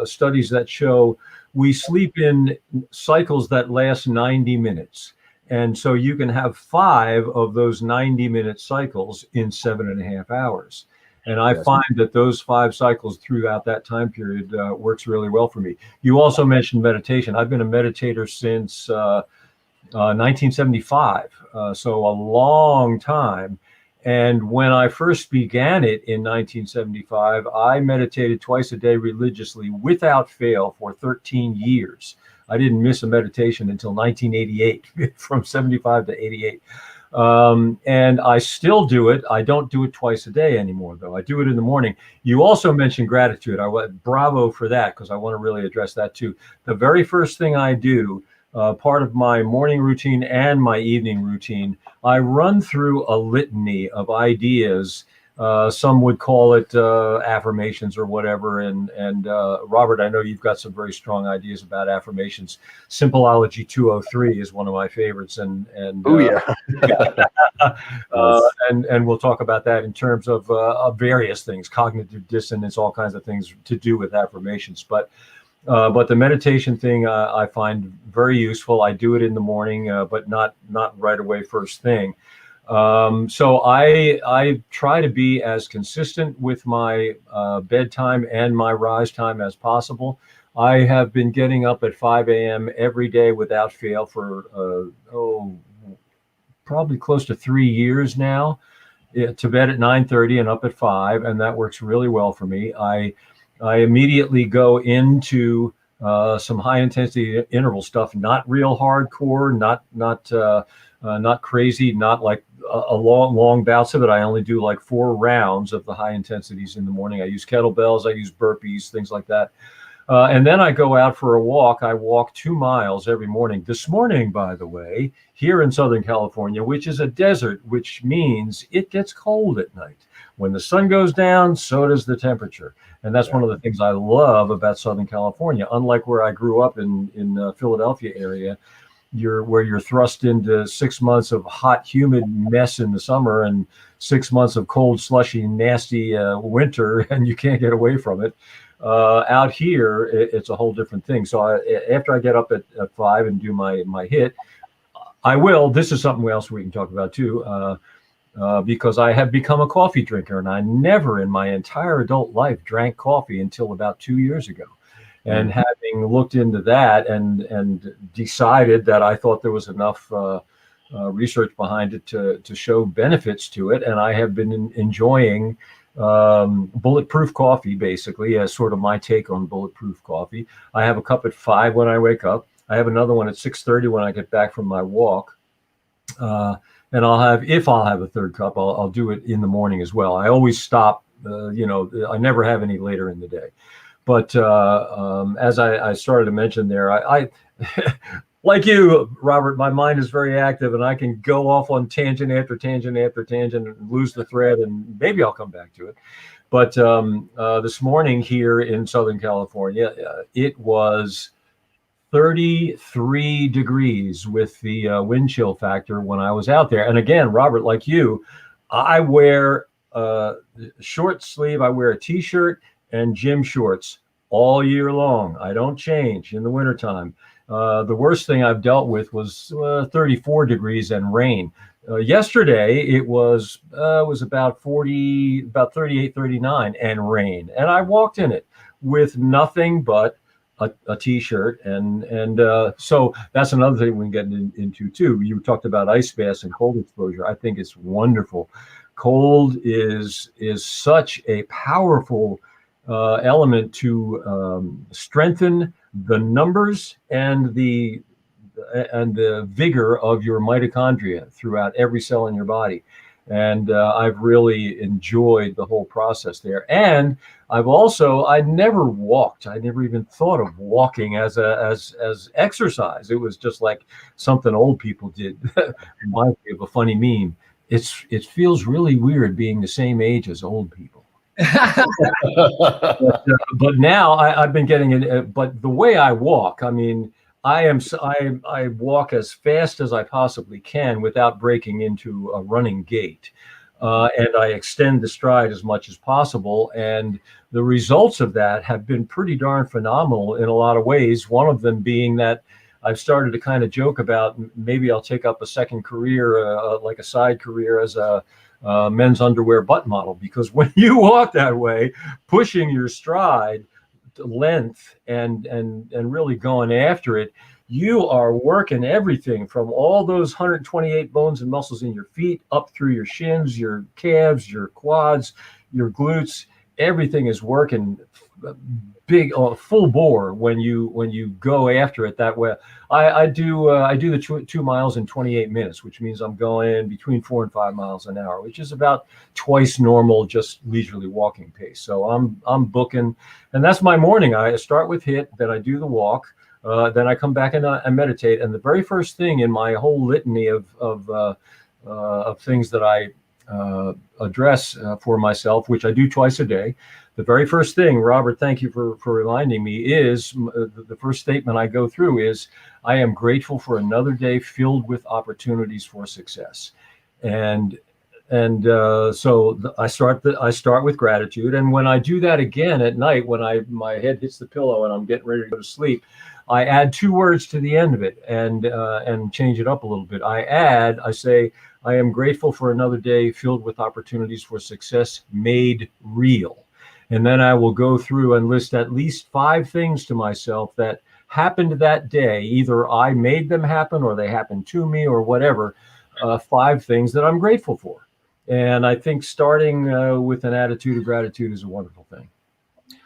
studies that show we sleep in cycles that last 90 minutes. And so you can have 5 of those 90-minute cycles in 7.5 hours. And I find that those 5 cycles throughout that time period works really well for me. You also mentioned meditation. I've been a meditator since 1975, so a long time. And when I first began it in 1975, I meditated twice a day religiously without fail for 13 years. I didn't miss a meditation until 1988, from 75 to 88. And I still do it. I don't do it twice a day anymore, though. I do it in the morning. You also mentioned gratitude. Bravo for that, because I want to really address that too. The very first thing I do, part of my morning routine and my evening routine, I run through a litany of ideas. Some would call it affirmations or whatever. And Robert, I know you've got some very strong ideas about affirmations. Simpleology 203 is one of my favorites. And we'll talk about that in terms of various things, cognitive dissonance, all kinds of things to do with affirmations. But the meditation thing I find very useful. I do it in the morning, but not right away first thing. So I try to be as consistent with my bedtime and my rise time as possible. I have been getting up at 5 a.m. every day without fail for probably close to 3 years now. To bed at 9:30 and up at 5, and that works really well for me. I immediately go into some high intensity interval stuff, not real hardcore, not crazy, not like a long bouts of it. I only do like 4 rounds of the high intensities in the morning. I use kettlebells, I use burpees, things like that. And then I go out for a walk. I walk 2 miles every morning. This morning, by the way, here in Southern California, which is a desert, which means it gets cold at night. When the sun goes down, so does the temperature. And that's one of the things I love about Southern California. Unlike where I grew up in Philadelphia area, where you're thrust into 6 months of hot, humid mess in the summer and 6 months of cold, slushy, nasty winter, and you can't get away from it. Out here, it's a whole different thing. So after I get up at 5 and do my HIIT, this is something else we can talk about too, because I have become a coffee drinker, and I never in my entire adult life drank coffee until about 2 years ago. And having looked into that and decided that I thought there was enough research behind it to show benefits to it, and I have been enjoying bulletproof coffee, basically, as sort of my take on bulletproof coffee. I have a cup at 5 when I wake up. I have another one at 6:30 when I get back from my walk. And if I'll have a third cup, I'll do it in the morning as well. I always stop, I never have any later in the day. But as I started to mention there, I like you, Robert, my mind is very active, and I can go off on tangent after tangent after tangent and lose the thread, and maybe I'll come back to it. But this morning here in Southern California, it was 33 degrees with the wind chill factor when I was out there. And again, Robert, like you, I wear short sleeve, I wear a t-shirt and gym shorts all year long. I don't change in the wintertime. The worst thing I've dealt with was 34 degrees and rain. Yesterday, it was about 38, 39 and rain. And I walked in it with nothing but a t-shirt. And so that's another thing we can get into too. You talked about ice baths and cold exposure. I think it's wonderful. Cold is such a powerful element to strengthen the numbers and the vigor of your mitochondria throughout every cell in your body. And I've really enjoyed the whole process there. And I never walked. I never even thought of walking as exercise. It was just like something old people did. Reminds me of a funny meme. It feels really weird being the same age as old people. But now I've been getting it. But the way I walk, I mean, I walk as fast as I possibly can without breaking into a running gait. And I extend the stride as much as possible. And the results of that have been pretty darn phenomenal in a lot of ways. One of them being that I've started to kind of joke about maybe I'll take up a second career, like a side career as a men's underwear butt model, because when you walk that way, pushing your stride length and really going after it, you are working everything from all those 128 bones and muscles in your feet up through your shins, your calves, your quads, your glutes. Everything is working big, full bore when you go after it that way. I do the 2 miles in 28 minutes, which means I'm going between 4 and 5 miles an hour, which is about twice normal, just leisurely walking pace. So I'm booking, and that's my morning. I start with HIIT, then I do the walk, then I come back and I meditate. And the very first thing in my whole litany of things that I address for myself, which I do twice a day, the very first thing, Robert, thank you for reminding me, is the first statement I go through is, I am grateful for another day filled with opportunities for success. And so I start with gratitude. And when I do that again at night, when my head hits the pillow and I'm getting ready to go to sleep, I add 2 words to the end of it and change it up a little bit. I say, I am grateful for another day filled with opportunities for success made real. And then I will go through and list at least 5 things to myself that happened that day. Either I made them happen or they happened to me or whatever. 5 things that I'm grateful for. And I think starting with an attitude of gratitude is a wonderful thing.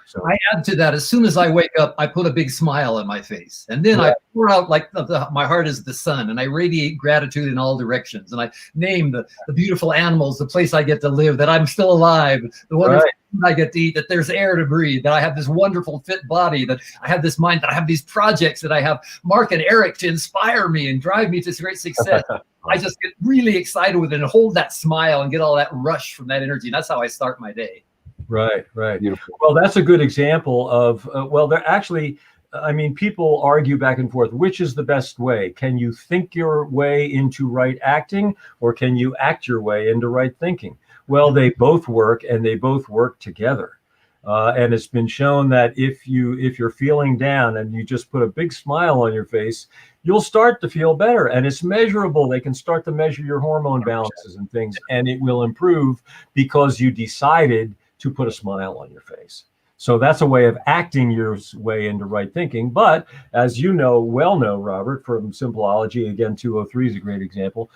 So I add to that, as soon as I wake up, I put a big smile on my face. And then I pour out like my heart is the sun, and I radiate gratitude in all directions. And I name the beautiful animals, the place I get to live, that I'm still alive, the wonderful food I get to eat, that there's air to breathe, that I have this wonderful fit body, that I have this mind, that I have these projects, that I have Mark and Eric to inspire me and drive me to great success. I just get really excited with it and hold that smile and get all that rush from that energy. And that's how I start my day. Right. Beautiful. Well, that's a good example of, they're actually, I mean, people argue back and forth, which is the best way? Can you think your way into right acting, or can you act your way into right thinking? Well, they both work, and they both work together. And it's been shown that if you're feeling down and you just put a big smile on your face, you'll start to feel better, and it's measurable. They can start to measure your hormone balances and things, and it will improve because you decided to put a smile on your face. So that's a way of acting your way into right thinking. But as you know, Robert, from Simpleology, again, 203 is a great example.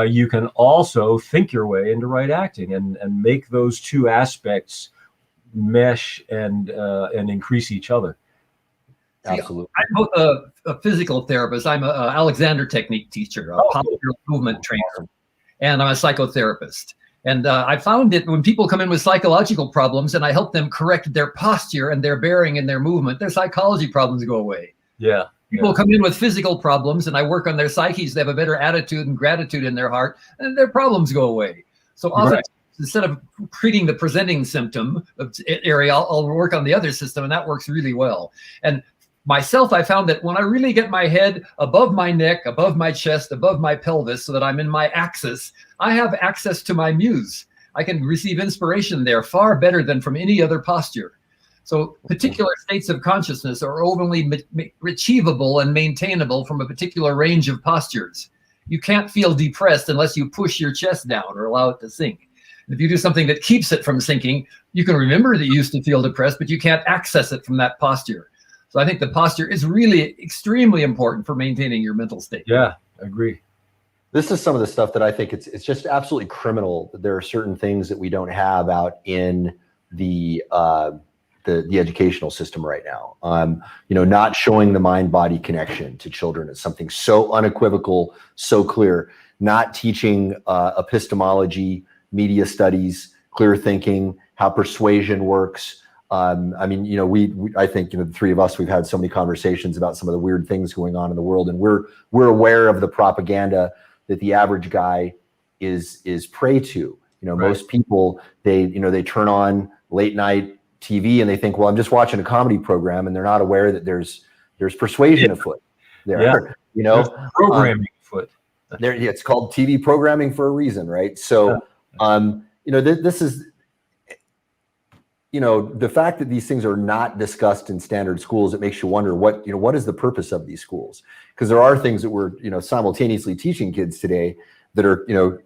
You can also think your way into right acting and make those 2 aspects mesh and increase each other. Absolutely. I'm both a physical therapist. I'm a Alexander Technique teacher, a postural movement trainer, and I'm a psychotherapist. And I found that when people come in with psychological problems and I help them correct their posture and their bearing and their movement, their psychology problems go away. Yeah. People come in with physical problems and I work on their psyches. They have a better attitude and gratitude in their heart, and their problems go away. So often, instead of treating the presenting symptom area, I'll work on the other system, and that works really well. And myself, I found that when I really get my head above my neck, above my chest, above my pelvis, so that I'm in my axis, I have access to my muse. I can receive inspiration there far better than from any other posture. So particular states of consciousness are only achievable and maintainable from a particular range of postures. You can't feel depressed unless you push your chest down or allow it to sink. If you do something that keeps it from sinking, you can remember that you used to feel depressed, but you can't access it from that posture. So I think the posture is really extremely important for maintaining your mental state. Yeah, I agree. This is some of the stuff that I think it's just absolutely criminal that there are certain things that we don't have out in the educational system right now. Not showing the mind-body connection to children is something so unequivocal, so clear. not teaching epistemology, media studies, clear thinking, how persuasion works. I mean, you know, I think, you know, the three of us, we've had so many conversations about some of the weird things going on in the world, and we're aware of the propaganda that the average guy is prey to. You know, Right. most people, they turn on late night TV and they think, well, I'm just watching a comedy program, and they're not aware that there's persuasion afoot there. Yeah. You know, There's programming foot. it's called TV programming for a reason, right? So, you know, this is, you know, the fact that these things are not discussed in standard schools, it makes you wonder what is the purpose of these schools? Because there are things that we're, you know, simultaneously teaching kids today that are, you know,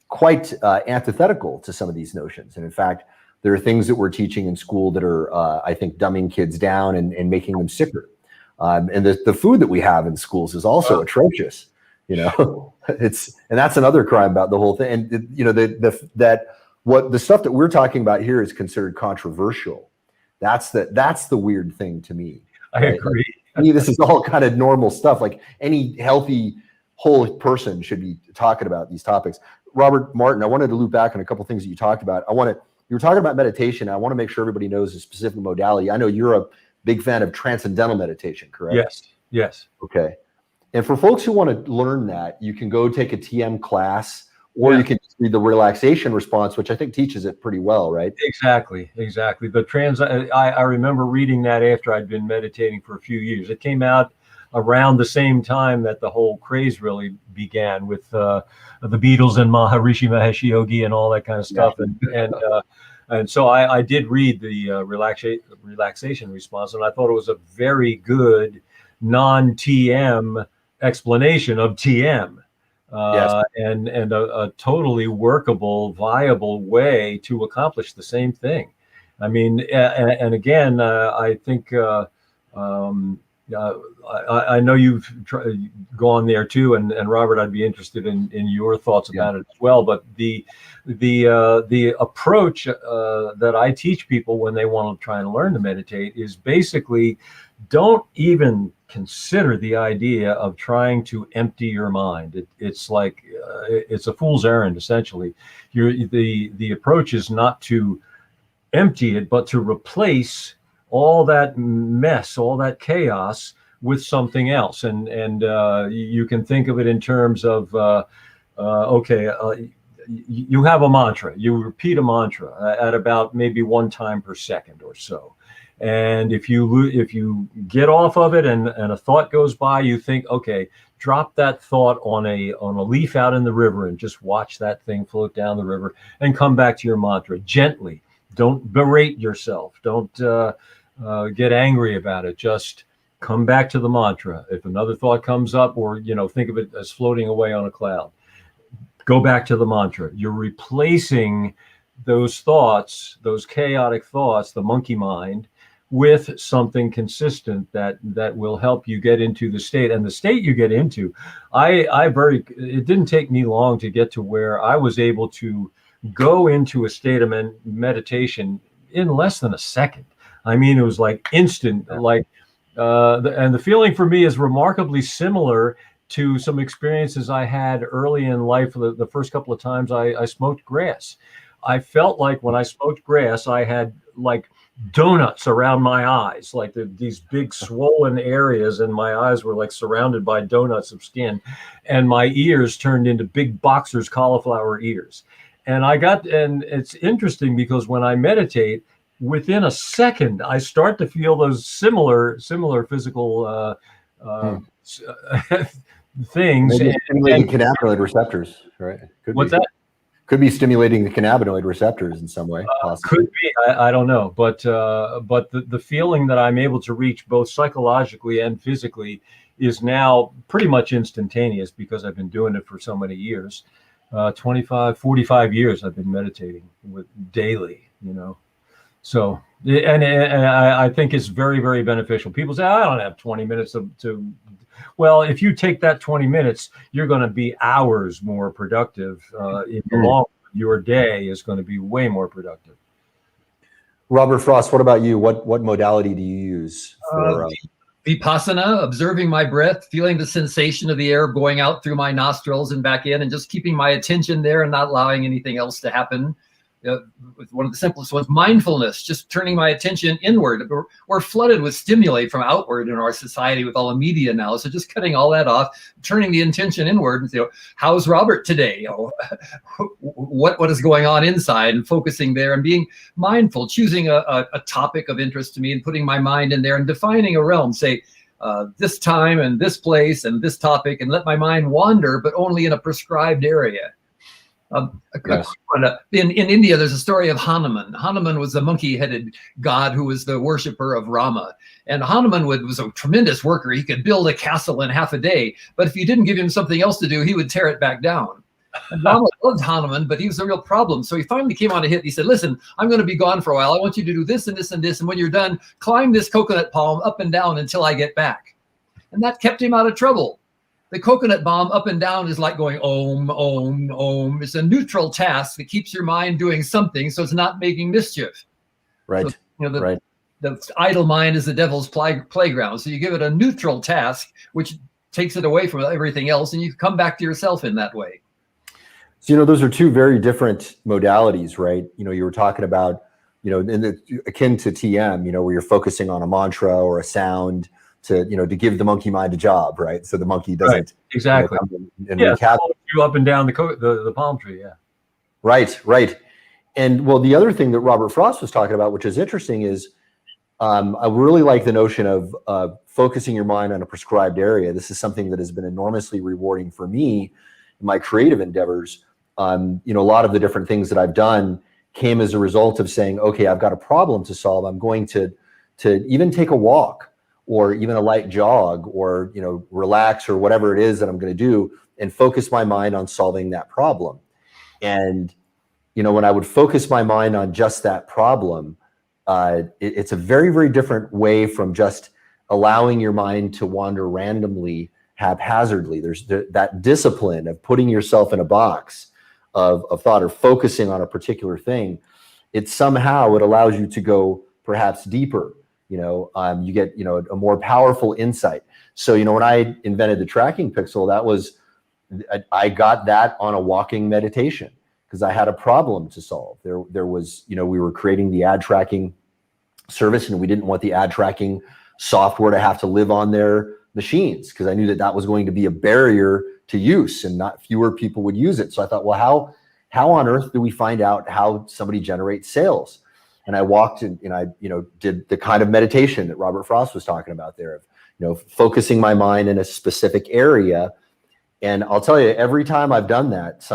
quite antithetical to some of these notions. And in fact, there are things that we're teaching in school that are, I think, dumbing kids down and making them sicker. And the food that we have in schools is also atrocious. You know, and that's another crime about the whole thing. And you know, the stuff that we're talking about here is considered controversial. That's the weird thing to me. I right? agree. To me, this is all kind of normal stuff. Like any healthy, whole person should be talking about these topics. Robert Martin, I wanted to loop back on a couple of things that you talked about. You were talking about meditation. I want to make sure everybody knows a specific modality. I know you're a big fan of transcendental meditation, correct? Yes. Yes. Okay. And for folks who want to learn that, you can go take a TM class, or you can just read the relaxation response, which I think teaches it pretty well, right? Exactly. But I remember reading that after I'd been meditating for a few years. It came out around the same time that the whole craze really began with the Beatles and Maharishi Mahesh Yogi and all that kind of stuff. Yeah. And so I did read the relaxation response, and I thought it was a very good non-TM explanation of TM. Yes. And a totally workable, viable way to accomplish the same thing. I mean, and again, I think I know you've gone there too, and Robert, I'd be interested in your thoughts about it as well. But the approach that I teach people when they want to try and learn to meditate is basically don't even consider the idea of trying to empty your mind. It's like it's a fool's errand, essentially. The approach is not to empty it, but to replace all that mess, all that chaos with something else. And you can think of it in terms of, you have a mantra, you repeat a mantra at about maybe 1 time per second or so. And if you get off of it and a thought goes by, you think, okay, drop that thought on a leaf out in the river and just watch that thing float down the river and come back to your mantra gently. Don't berate yourself. Don't get angry about it. Just come back to the mantra. If another thought comes up, or think of it as floating away on a cloud, go back to the mantra. You're replacing those thoughts, those chaotic thoughts, the monkey mind, with something consistent that will help you get into the state. And the state you get into, it didn't take me long to get to where I was able to go into a state of meditation in less than a second. I mean, it was like instant, and the feeling for me is remarkably similar to some experiences I had early in life. The first couple of times I smoked grass, I felt like when I smoked grass, I had like donuts around my eyes, like these big swollen areas, and my eyes were like surrounded by donuts of skin, and my ears turned into big boxer's cauliflower ears. And it's interesting because when I meditate, within a second, I start to feel those similar physical things. Maybe stimulating cannabinoid receptors, right? What's that? Could be stimulating the cannabinoid receptors in some way. Could be. I don't know, but the feeling that I'm able to reach both psychologically and physically is now pretty much instantaneous because I've been doing it for so many years. 45 years I've been meditating daily, So, and I think it's very, very beneficial. People say, I don't have 20 minutes to. Well, if you take that 20 minutes, you're going to be hours more productive. In the long run, your day is going to be way more productive. Robert Frost, what about you? What modality do you use for Vipassana, observing my breath, feeling the sensation of the air going out through my nostrils and back in, and just keeping my attention there and not allowing anything else to happen. One of the simplest ones, mindfulness, just turning my attention inward. We're flooded with stimuli from outward in our society with all the media now. So just cutting all that off, turning the intention inward and say, how's Robert today? What is going on inside, and focusing there and being mindful, choosing a topic of interest to me and putting my mind in there and defining a realm, say, this time and this place and this topic, and let my mind wander, but only in a prescribed area. Yes. In India, there's a story of Hanuman. Hanuman was the monkey-headed god who was the worshiper of Rama. And Hanuman was a tremendous worker. He could build a castle in half a day. But if you didn't give him something else to do, he would tear it back down. And Rama loved Hanuman, but he was a real problem. So he finally came on a hit. He said, listen, I'm going to be gone for a while. I want you to do this and this and this. And when you're done, climb this coconut palm up and down until I get back. And that kept him out of trouble. The coconut bomb up and down is like going om, om, om. It's a neutral task that keeps your mind doing something, so it's not making mischief. Right. So, right. The idle mind is the devil's playground. So you give it a neutral task, which takes it away from everything else, and you come back to yourself in that way. So, those are two very different modalities, right? You were talking about, akin to TM, where you're focusing on a mantra or a sound to give the monkey mind a job, right? So the monkey doesn't exactly follow you up and down the palm tree. Yeah. Right. And well, the other thing that Robert Frost was talking about, which is interesting, is I really like the notion of focusing your mind on a prescribed area. This is something that has been enormously rewarding for me in my creative endeavors. A lot of the different things that I've done came as a result of saying, okay, I've got a problem to solve. I'm going to even take a walk, or even a light jog, or relax, or whatever it is that I'm going to do, and focus my mind on solving that problem. And when I would focus my mind on just that problem, it's a very, very different way from just allowing your mind to wander randomly, haphazardly. There's that discipline of putting yourself in a box of thought, or focusing on a particular thing. It allows you to go perhaps deeper. You get, a more powerful insight. So, when I invented the tracking pixel, I got that on a walking meditation, because I had a problem to solve. There was, we were creating the ad tracking service, and we didn't want the ad tracking software to have to live on their machines, because I knew that was going to be a barrier to use, and not fewer people would use it. So I thought, well, how on earth do we find out how somebody generates sales? And I walked and I, did the kind of meditation that Robert Frost was talking about there, of, focusing my mind in a specific area. And I'll tell you, every time I've done that,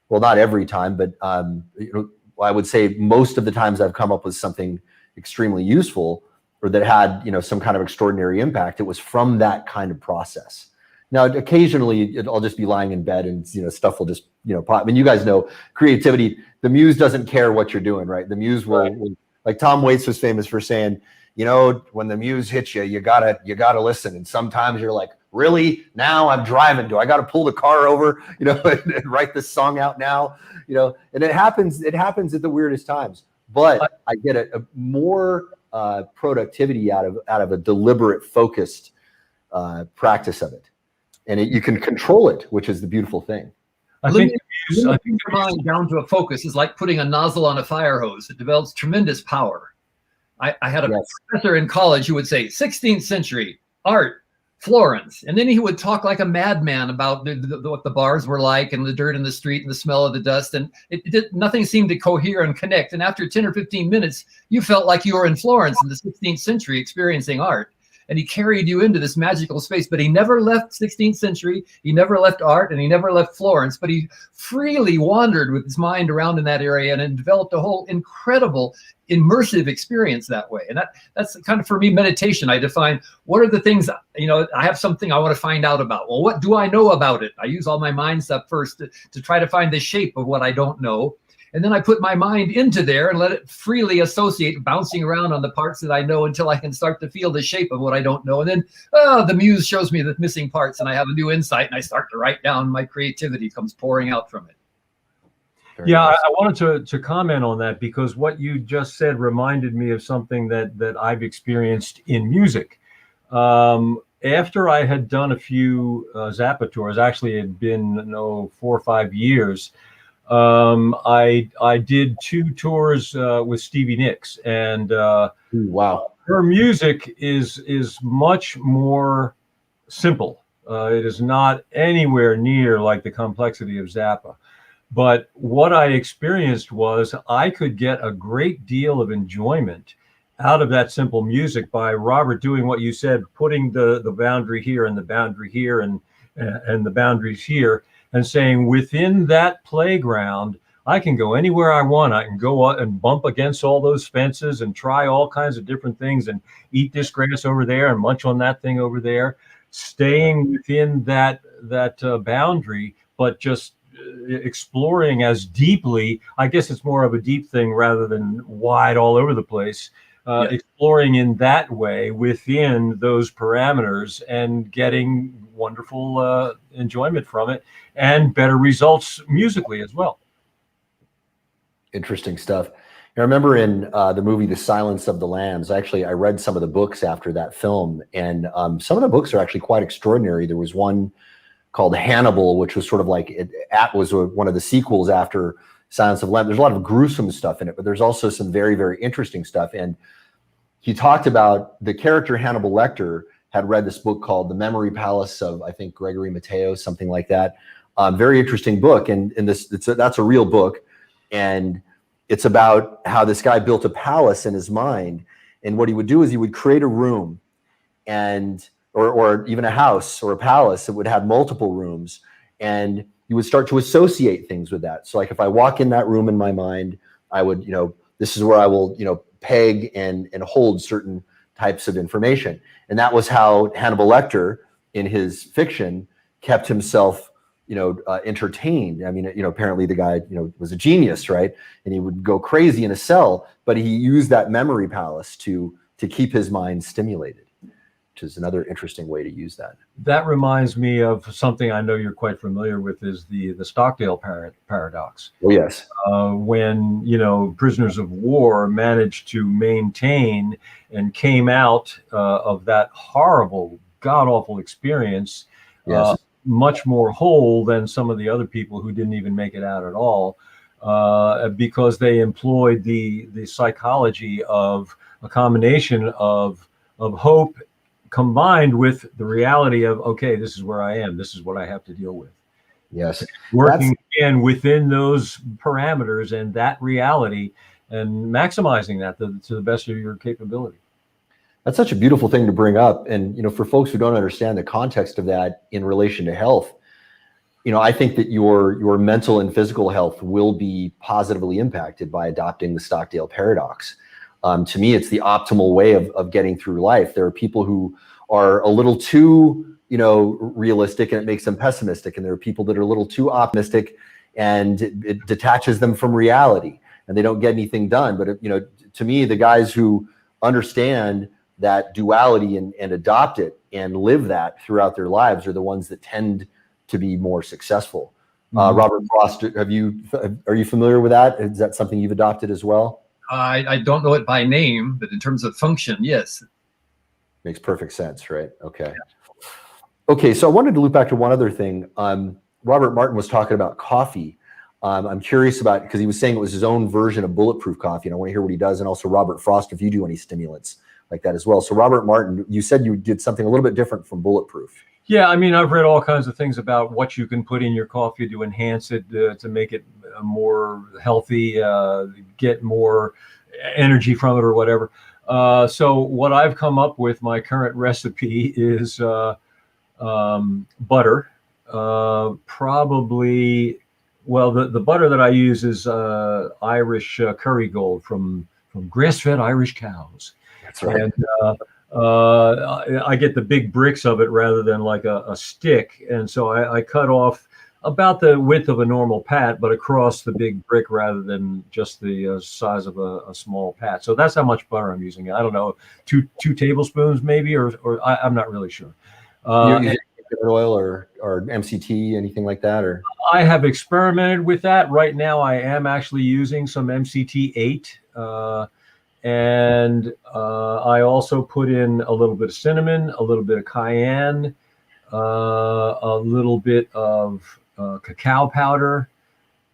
well, not every time, but I would say most of the times I've come up with something extremely useful, or that had, some kind of extraordinary impact. It was from that kind of process. Now, occasionally I'll just be lying in bed and, stuff will just, pop. I mean, you guys know creativity, the muse doesn't care what you're doing, right? The muse will like Tom Waits was famous for saying, when the muse hits you, you gotta listen. And sometimes you're like, really? Now I'm driving. Do I got to pull the car over, and write this song out now, and it happens at the weirdest times, but I get a more productivity out of a deliberate, focused practice of it. And you can control it, which is the beautiful thing. I think your mind down to a focus is like putting a nozzle on a fire hose. It develops tremendous power. I had a professor in college who would say 16th century art, Florence, and then he would talk like a madman about what the bars were like, and the dirt in the street, and the smell of the dust, and nothing seemed to cohere and connect. And after 10 or 15 minutes, you felt like you were in Florence in the 16th century experiencing art. And he carried you into this magical space, but he never left 16th century, he never left art, and he never left Florence, but he freely wandered with his mind around in that area and developed a whole incredible immersive experience that way. And that's kind of, for me, meditation. I define, what are the things, I have something I want to find out about. Well, what do I know about it? I use all my mind stuff first to try to find the shape of what I don't know. And then I put my mind into there and let it freely associate, bouncing around on the parts that I know until I can start to feel the shape of what I don't know. And then the muse shows me the missing parts, and I have a new insight, and I start to write down. My creativity comes pouring out from it. Very nice. I wanted to comment on that, because what you just said reminded me of something that I've experienced in music. After I had done a few Zappa tours, actually it had been 4 or 5 years. I did 2 tours with Stevie Nicks, and Ooh, wow. her music is much more simple. It is not anywhere near like the complexity of Zappa. But what I experienced was I could get a great deal of enjoyment out of that simple music by Robert doing what you said, putting the boundary here and the boundary here and the boundaries here, and saying within that playground, I can go anywhere I want. I can go out and bump against all those fences and try all kinds of different things and eat this grass over there and munch on that thing over there, staying within that boundary, but just exploring as deeply. I guess it's more of a deep thing rather than wide all over the place. Exploring in that way within those parameters and getting wonderful enjoyment from it and better results musically as well. Interesting stuff. I remember in the movie The Silence of the Lambs, actually, I read some of the books after that film, and some of the books are actually quite extraordinary. There was one called Hannibal, which was sort of like, it was one of the sequels after Silence of the Lambs. There's a lot of gruesome stuff in it, but there's also some very, very interesting stuff. And he talked about the character Hannibal Lecter had read this book called The Memory Palace of, I think, Gregory Matteo, something like that. Very interesting book. And that's a real book. And it's about how this guy built a palace in his mind. And what he would do is he would create a room or even a house or a palace that would have multiple rooms. And you would start to associate things with that. So like if I walk in that room in my mind, I would, this is where I will, peg and hold certain types of information. And that was how Hannibal Lecter in his fiction kept himself, entertained. I mean, apparently the guy, was a genius, right? And he would go crazy in a cell, but he used that memory palace to keep his mind stimulated, which is another interesting way to use that. That reminds me of something I know you're quite familiar with, is the Stockdale paradox. Oh, yes. When, prisoners of war managed to maintain and came out of that horrible, god-awful experience, Yes. much more whole than some of the other people who didn't even make it out at all, because they employed the psychology of a combination of hope combined with the reality of, okay, this is where I am, this is what I have to deal with. Yes. Working again within those parameters and that reality and maximizing that to the best of your capability. That's such a beautiful thing to bring up. And, for folks who don't understand the context of that in relation to health, I think that your mental and physical health will be positively impacted by adopting the Stockdale paradox. To me, it's the optimal way of getting through life. There are people who are a little too, realistic and it makes them pessimistic. And there are people that are a little too optimistic and it detaches them from reality and they don't get anything done. But, to me, the guys who understand that duality and adopt it and live that throughout their lives are the ones that tend to be more successful. Mm-hmm. Robert Frost, are you familiar with that? Is that something you've adopted as well? I don't know it by name, but in terms of function, yes. Makes perfect sense, right? Okay. Yeah. Okay, so I wanted to loop back to one other thing. Robert Martin was talking about coffee. I'm curious about, because he was saying it was his own version of bulletproof coffee, and I want to hear what he does. And also Robert Frost, if you do any stimulants like that as well. So Robert Martin, you said you did something a little bit different from bulletproof. Yeah, I mean, I've read all kinds of things about what you can put in your coffee to enhance it, to make it more healthy, get more energy from it or whatever. So what I've come up with, my current recipe is butter. Probably, well, the butter that I use is Irish Kerrygold from grass-fed Irish cows. That's right. And I get the big bricks of it rather than like a stick. And so I cut off about the width of a normal pat, but across the big brick rather than just the size of a small pat. So that's how much butter I'm using. I don't know, two tablespoons maybe, or I'm not really sure. You use oil or MCT, anything like that? Or I have experimented with that. Right now I am actually using some MCT8. And I also put in a little bit of cinnamon, a little bit of cayenne, a little bit of cacao powder.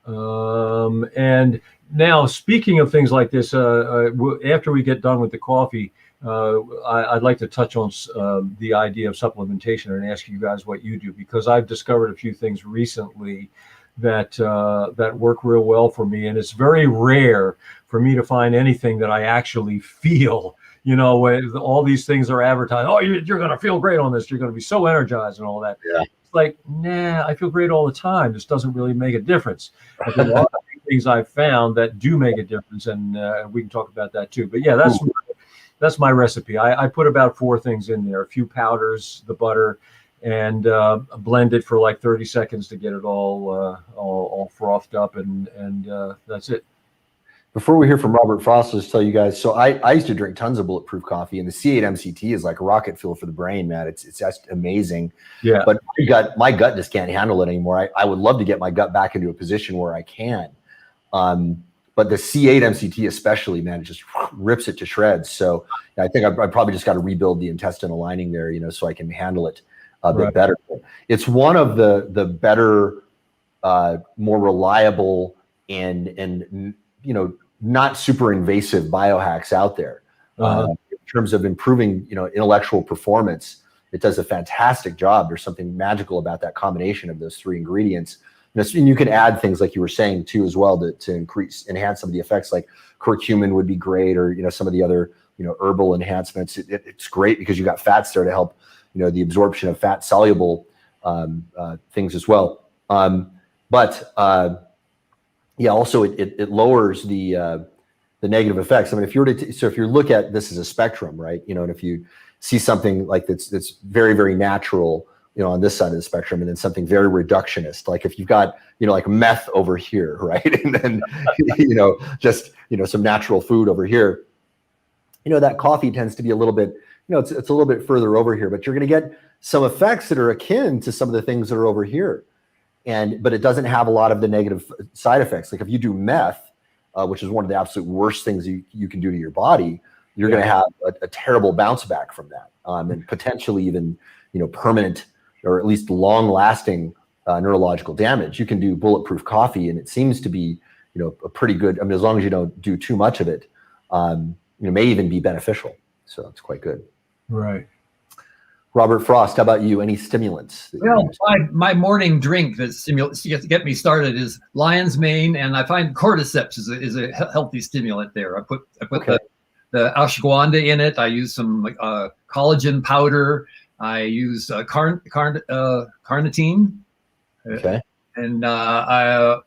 And now, speaking of things like this, after we get done with the coffee, I'd like to touch on the idea of supplementation and ask you guys what you do, because I've discovered a few things recently that that work real well for me, and it's very rare for me to find anything that I actually feel. You know, when all these things are advertised, oh, you're going to feel great on this, you're going to be so energized and all that. Yeah. It's like, nah, I feel great all the time. This doesn't really make a difference. But there are things I've found that do make a difference, and we can talk about that too. But yeah, that's my recipe. I put about 4 things in there: a few powders, the butter, and blend it for like 30 seconds to get it all frothed up, and that's it. Before we hear from Robert Frost, let's tell you guys. So I used to drink tons of bulletproof coffee, and the C8 MCT is like a rocket fuel for the brain, man. It's just amazing. Yeah. But my gut just can't handle it anymore. I would love to get my gut back into a position where I can. But the C8 MCT especially, man, it just rips it to shreds. So I think I probably just got to rebuild the intestinal lining there, you know, so I can handle it a bit better. It's one of the better, more reliable and you know, not super invasive biohacks out there. In terms of improving, you know, intellectual performance. It does a fantastic job. There's something magical about that combination of those 3 ingredients. And you can add things like you were saying too, as well, to enhance some of the effects, like curcumin would be great, or, you know, some of the other, you know, herbal enhancements. It's great because you got fats there to help, you know, the absorption of fat soluble things as well. Yeah, also it lowers the negative effects. I mean, if you were to, so if you look at this as a spectrum, right? You know, and if you see something like that's very, very natural, you know, on this side of the spectrum, and then something very reductionist, like if you've got, you know, like meth over here, right? And then, you know, just, you know, some natural food over here, you know, that coffee tends to be a little bit, you know, it's a little bit further over here, but you're going to get some effects that are akin to some of the things that are over here. But it doesn't have a lot of the negative side effects. Like if you do meth, which is one of the absolute worst things you can do to your body, you're going to have a terrible bounce back from that, and potentially even, you know, permanent or at least long-lasting neurological damage. You can do bulletproof coffee, and it seems to be, you know, a pretty good. I mean, as long as you don't do too much of it, you know, may even be beneficial. So it's quite good. Right. Robert Frost, how about you? Any stimulants? Well, my morning drink that stimulates to get me started is lion's mane, and I find cordyceps is a healthy stimulant there. I put the ashwagandha in it. I use some collagen powder. I use carnitine. Okay. And I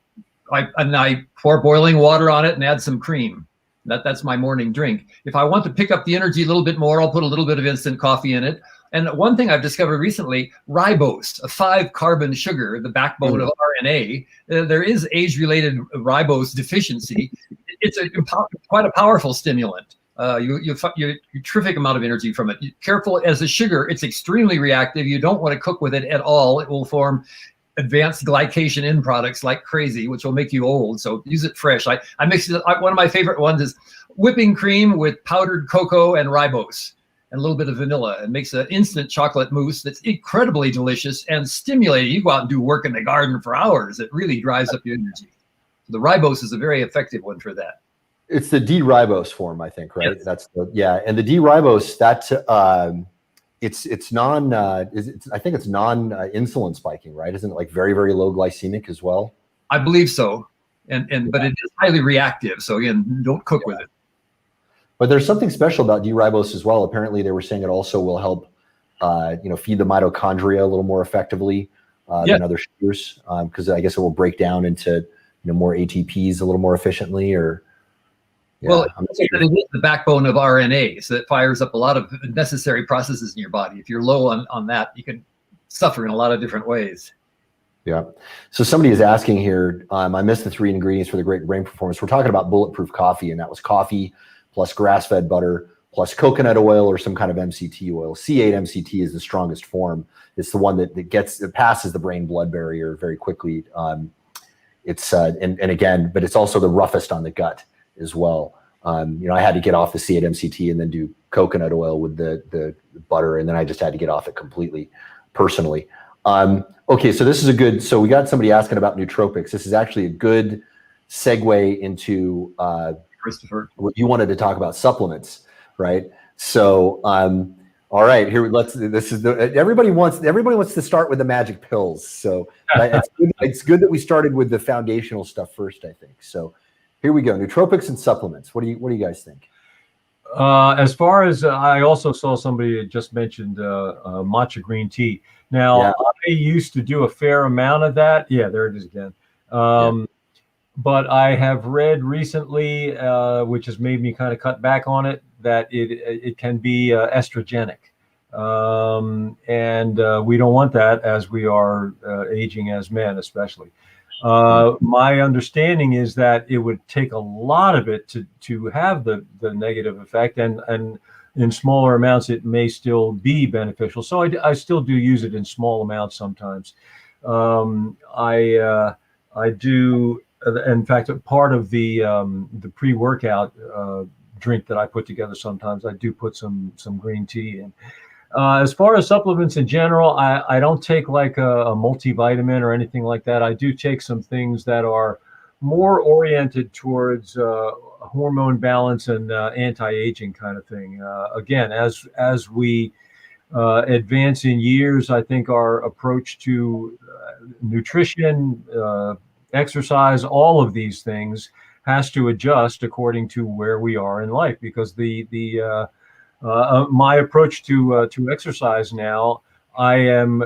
pour boiling water on it and add some cream. That's my morning drink. If I want to pick up the energy a little bit more, I'll put a little bit of instant coffee in it. And one thing I've discovered recently, ribose, a 5-carbon sugar, the backbone of RNA, there is age-related ribose deficiency. It's quite a powerful stimulant. You terrific amount of energy from it. Careful, as a sugar, it's extremely reactive. You don't want to cook with it at all. It will form advanced glycation end products like crazy, which will make you old. So use it fresh. I mix it. One of my favorite ones is whipping cream with powdered cocoa and ribose and a little bit of vanilla. It makes an instant chocolate mousse that's incredibly delicious and stimulating. You go out and do work in the garden for hours. It really drives up your energy. The ribose is a very effective one for that. It's the D-ribose form, I think, right? Yes. That's and the D-ribose, that it's non I think it's non-insulin spiking, right? Isn't it like very, very low glycemic as well? I believe so. But it is highly reactive. So again, don't cook with it. But there's something special about D-ribose as well. Apparently they were saying it also will help you know, feed the mitochondria a little more effectively than other sugars, because I guess it will break down into, you know, more ATPs a little more efficiently, or well, it is the backbone of RNA, so it fires up a lot of necessary processes in your body. If you're low on that, you can suffer in a lot of different ways. Yeah. So somebody is asking here, I missed the 3 ingredients for the great brain performance. We're talking about bulletproof coffee, and that was coffee plus grass-fed butter plus coconut oil or some kind of MCT oil. C8 MCT is the strongest form. It's the one that passes the brain-blood barrier very quickly. It's and again, but it's also the roughest on the gut as well. I had to get off the C at MCT and then do coconut oil with the butter, and then I just had to get off it completely personally. Okay, so this is so we got somebody asking about nootropics. This is actually a good segue into Christopher, what you wanted to talk about, supplements, right? So, all right, here everybody wants to start with the magic pills. So it's good that we started with the foundational stuff first, I think. So here we go, nootropics and supplements. What do you guys think? As far as I also saw somebody that just mentioned matcha green tea. Now, Yeah. I used to do a fair amount of that. Yeah, there it is again. But I have read recently, which has made me kind of cut back on it, that it can be estrogenic. And we don't want that as we are aging as men, especially. My understanding is that it would take a lot of it to have the negative effect, and in smaller amounts it may still be beneficial. So I still do use it in small amounts sometimes. I do, in fact, part of the pre-workout drink that I put together sometimes, I do put some green tea in. As far as supplements in general, I don't take like a multivitamin or anything like that. I do take some things that are more oriented towards hormone balance and anti-aging kind of thing. Again, as we advance in years, I think our approach to nutrition, exercise, all of these things has to adjust according to where we are in life, because my approach to exercise now, I am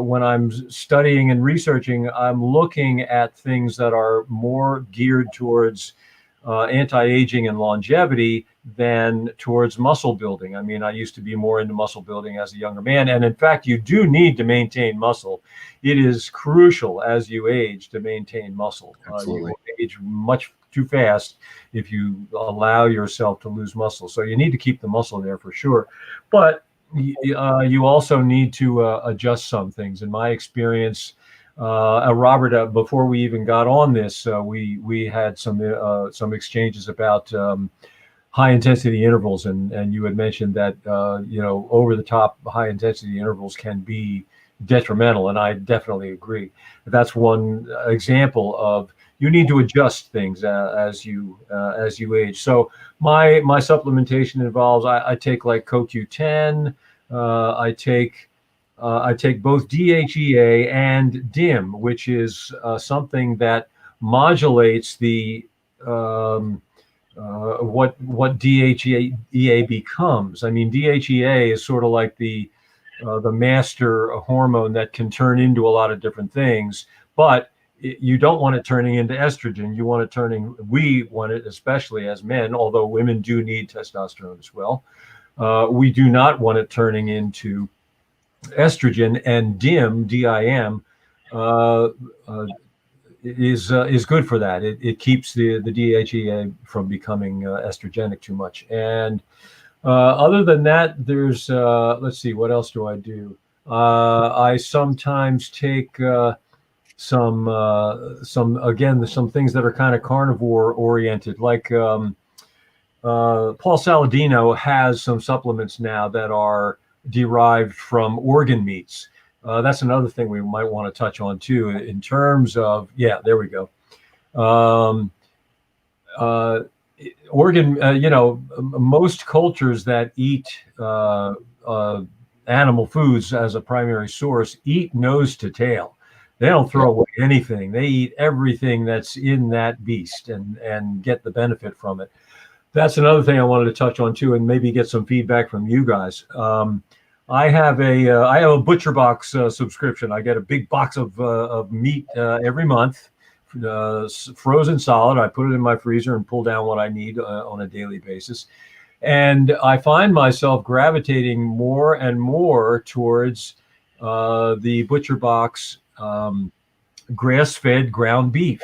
when I'm studying and researching, I'm looking at things that are more geared towards anti-aging and longevity than towards muscle building. I mean, I used to be more into muscle building as a younger man, and in fact, you do need to maintain muscle. It is crucial as you age to maintain muscle. Absolutely. You age much too fast if you allow yourself to lose muscle. So you need to keep the muscle there for sure. But you also need to adjust some things. In my experience, Robert, before we even got on this, we had some exchanges about high intensity intervals, and you had mentioned that over the top high intensity intervals can be detrimental, and I definitely agree. That's one example of you need to adjust things as you age. So my supplementation involves I take like CoQ10, I take both DHEA and DIM, which is something that modulates the what DHEA becomes. I mean, DHEA is sort of like the master hormone that can turn into a lot of different things, but you don't want it turning into estrogen. You want it we want it, especially as men, although women do need testosterone as well. We do not want it turning into estrogen, and DIM, DIM, is good for that. It keeps the DHEA from becoming estrogenic too much. And other than that, there's let's see, what else do I do? I sometimes take some things that are kind of carnivore oriented, like Paul Saladino has some supplements now that are derived from organ meats. That's another thing we might want to touch on too, in terms of, there we go. Most cultures that eat animal foods as a primary source eat nose to tail. They don't throw away anything. They eat everything that's in that beast and get the benefit from it. That's another thing I wanted to touch on too, and maybe get some feedback from you guys. I have a Butcher Box subscription. I get a big box of meat every month, frozen solid. I put it in my freezer and pull down what I need on a daily basis. And I find myself gravitating more and more towards the Butcher Box grass-fed ground beef,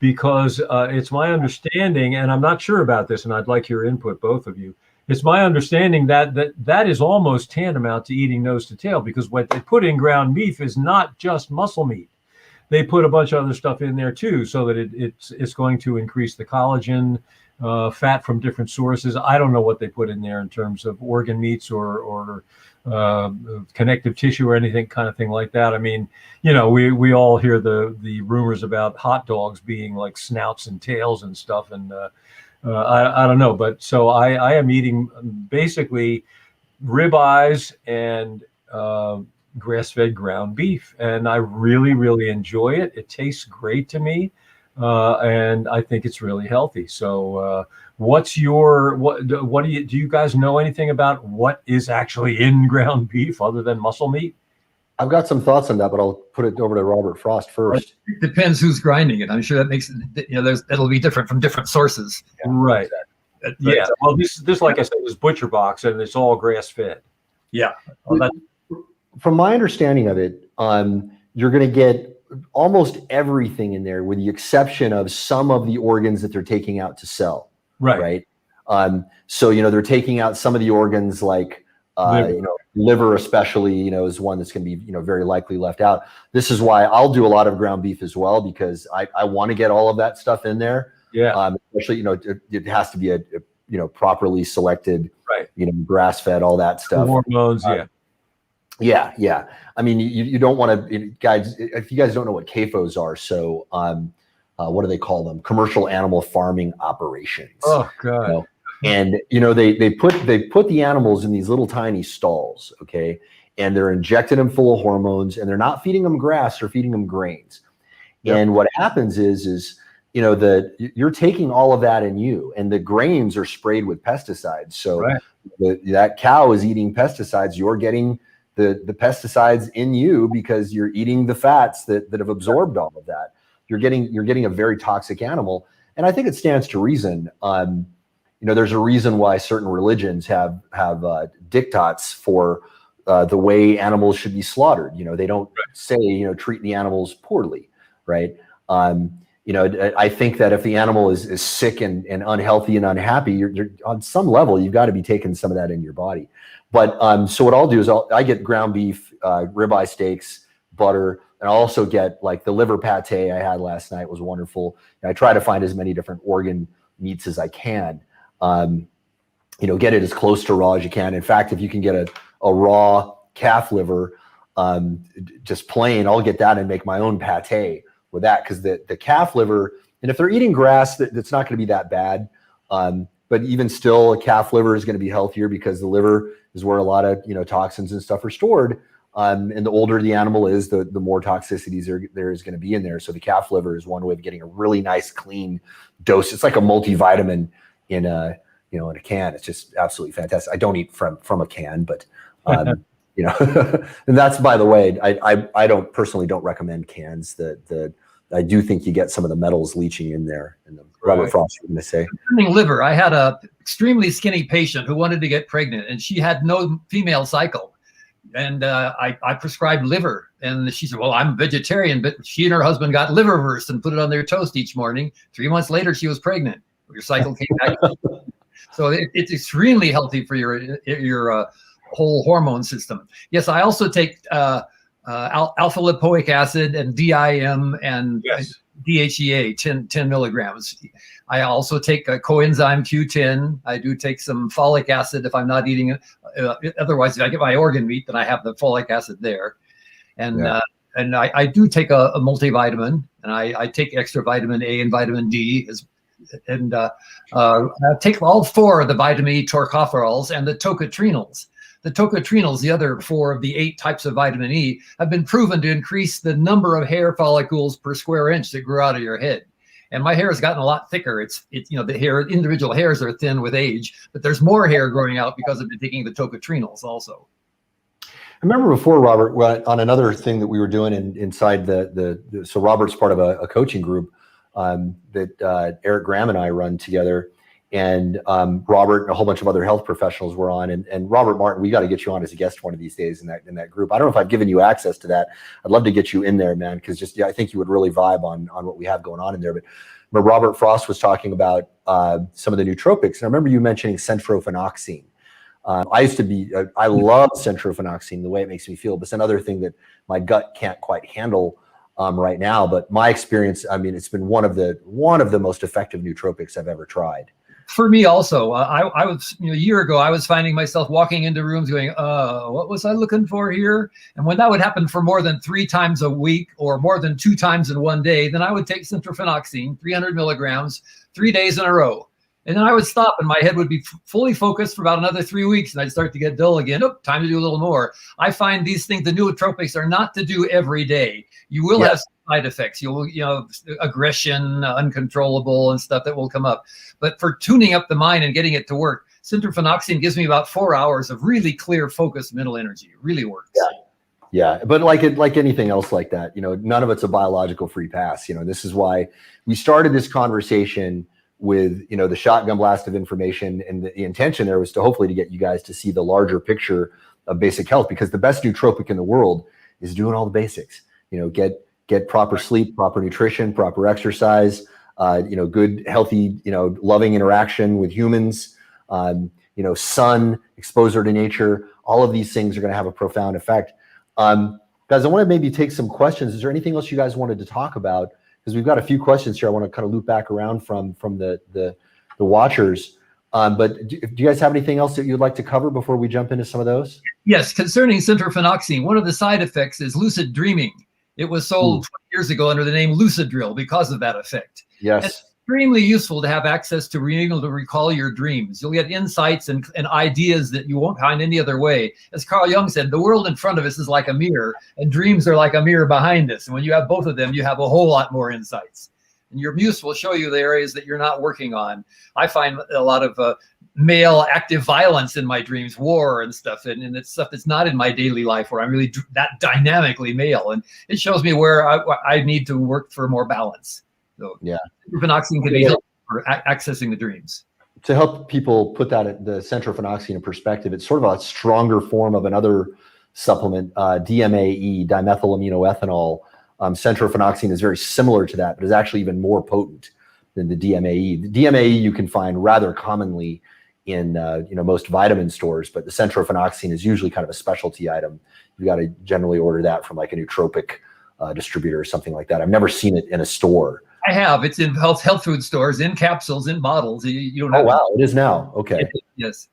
because it's my understanding, and I'm not sure about this, and I'd like your input, both of you. It's my understanding that is almost tantamount to eating nose to tail, because what they put in ground beef is not just muscle meat. They put a bunch of other stuff in there too, so that it's going to increase the collagen fat from different sources. I don't know what they put in there in terms of organ meats or connective tissue or anything kind of thing like that. I mean, we all hear the rumors about hot dogs being like snouts and tails and stuff, and I don't know, but so I am eating basically ribeyes and grass-fed ground beef, and I really, really enjoy it. It tastes great to me, and I think it's really healthy. So, what do you guys know anything about what is actually in ground beef other than muscle meat? I've got some thoughts on that, but I'll put it over to Robert Frost first. It depends who's grinding it. I'm sure that makes it'll be different from different sources. Right. Yeah. Well, this, like I said, is Butcher Box, and it's all grass-fed. Yeah. Well, From my understanding of it, you're going to get almost everything in there, with the exception of some of the organs that they're taking out to sell. right. So they're taking out some of the organs, like liver especially, is one that's going to be very likely left out. This is why I'll do a lot of ground beef as well, because I want to get all of that stuff in there. Yeah. Especially it has to be a properly selected, right, grass-fed, all that stuff. Hormones. Yeah. I mean, you don't want to, guys, if you guys don't know what CAFOs are, so what do they call them? Commercial animal farming operations. Oh God. And they put the animals in these little tiny stalls, okay, and they're injecting them full of hormones, and they're not feeding them grass, or feeding them grains. Yep. And what happens is you're taking all of that in you, and the grains are sprayed with pesticides. So right, that cow is eating pesticides. You're getting the pesticides in you because you're eating the fats that have absorbed all of that. You're getting a very toxic animal. And I think it stands to reason. There's a reason why certain religions have diktats for the way animals should be slaughtered. They don't say, treat the animals poorly, right? I think that if the animal is sick and unhealthy and unhappy, you're on some level, you've got to be taking some of that in your body. But so what I'll do is I get ground beef, ribeye steaks, butter, and I'll also get like the liver pate I had last night was wonderful. And I try to find as many different organ meats as I can. Get it as close to raw as you can. In fact, if you can get a raw calf liver, just plain, I'll get that and make my own pate with that, because the calf liver, and if they're eating grass, that's not going to be that bad. But even still, a calf liver is going to be healthier, because the liver is where a lot of toxins and stuff are stored. And the older the animal is, the more toxicities there is going to be in there. So the calf liver is one way of getting a really nice clean dose. It's like a multivitamin in a can. It's just absolutely fantastic. I don't eat from a can, but and that's, by the way, I don't personally recommend cans. I do think you get some of the metals leaching in there. And Robert Frost, you're going to say liver. I had a extremely skinny patient who wanted to get pregnant, and she had no female cycle. And I prescribed liver, and she said, "Well, I'm vegetarian," but she and her husband got liverwurst and put it on their toast each morning. 3 months later, she was pregnant. Your cycle came back. So it's extremely healthy for your whole hormone system. Yes, I also take alpha lipoic acid and DIM and DHEA, 10 milligrams. I also take a coenzyme Q10. I do take some folic acid if I'm not eating it. Otherwise, if I get my organ meat, then I have the folic acid there. And I do take a multivitamin, and I take extra vitamin A and vitamin D. I take all 4 of the vitamin E tocopherols and the tocotrienols. The tocotrienols, the other 4 of the 8 types of vitamin E, have been proven to increase the number of hair follicles per square inch that grow out of your head. And my hair has gotten a lot thicker. It's the individual hairs are thin with age, but there's more hair growing out because I've been taking the tocotrienols also. I remember before, Robert, on another thing that we were doing inside so Robert's part of a coaching group that Eric Graham and I run together. And Robert and a whole bunch of other health professionals were on. And Robert Martin, we got to get you on as a guest one of these days in that group. I don't know if I've given you access to that. I'd love to get you in there, man, because I think you would really vibe on what we have going on in there. But Robert Frost was talking about some of the nootropics. And I remember you mentioning centrophenoxine. I love centrophenoxine, the way it makes me feel. But it's another thing that my gut can't quite handle right now. But my experience, I mean, it's been one of the most effective nootropics I've ever tried. For me also, I was, a year ago, I was finding myself walking into rooms going, what was I looking for here? And when that would happen for more than 3 times a week or more than 2 times in one day, then I would take centrophenoxine, 300 milligrams, 3 days in a row. And then I would stop and my head would be fully focused for about another 3 weeks and I'd start to get dull again. Oh, time to do a little more. I find these things, the nootropics, are not to do every day. You will have side effects. You'll, aggression, uncontrollable and stuff that will come up. But for tuning up the mind and getting it to work, centrophenoxine gives me about 4 hours of really clear, focused mental energy. It really works. Yeah, but like anything else like that, none of it's a biological free pass. This is why we started this conversation with, the shotgun blast of information, and the intention there was to hopefully to get you guys to see the larger picture of basic health, because the best nootropic in the world is doing all the basics. Get proper sleep, proper nutrition, proper exercise, good, healthy, loving interaction with humans, sun, exposure to nature. All of these things are going to have a profound effect. Guys, I want to maybe take some questions. Is there anything else you guys wanted to talk about? Because we've got a few questions here I want to kind of loop back around from the watchers. But do you guys have anything else that you'd like to cover before we jump into some of those? Yes, concerning centrophenoxine, one of the side effects is lucid dreaming. It was sold 20 years ago under the name Lucidril because of that effect. Yes. It's extremely useful to have access to being able to recall your dreams. You'll get insights and ideas that you won't find any other way. As Carl Jung said, the world in front of us is like a mirror, and dreams are like a mirror behind us. And when you have both of them, you have a whole lot more insights. And your muse will show you the areas that you're not working on. I find a lot of male active violence in my dreams, war and stuff, and it's stuff that's not in my daily life where I'm really that dynamically male. And it shows me where I need to work for more balance. So yeah, centrophenoxine can be helpful for accessing the dreams. To help people put that, the centrophenoxine, in perspective, it's sort of a stronger form of another supplement, DMAE, dimethylaminoethanol. Centrophenoxine is very similar to that, but is actually even more potent than the DMAE. The DMAE you can find rather commonly in most vitamin stores, but the centrophenoxine is usually kind of a specialty item. You got to generally order that from like a nootropic distributor or something like that. I've never seen it in a store. I have. It's in health food stores, in capsules, in bottles. You don't have. Oh wow, it is now. Okay. Yes.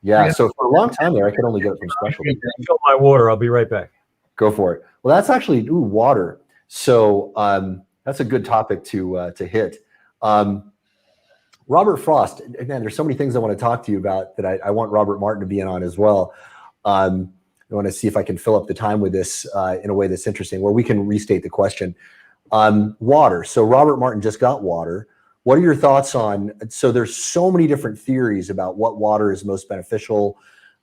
Yeah. So for a long time there, I could only get it from specialty. Fill my water. I'll be right back. Go for it. Well, that's actually water. So that's a good topic to hit. Robert Frost. Man, there's so many things I want to talk to you about that I want Robert Martin to be in on as well. I want to see if I can fill up the time with this in a way that's interesting, where we can restate the question. Water. So Robert Martin just got water. What are your thoughts on, so there's so many different theories about what water is most beneficial,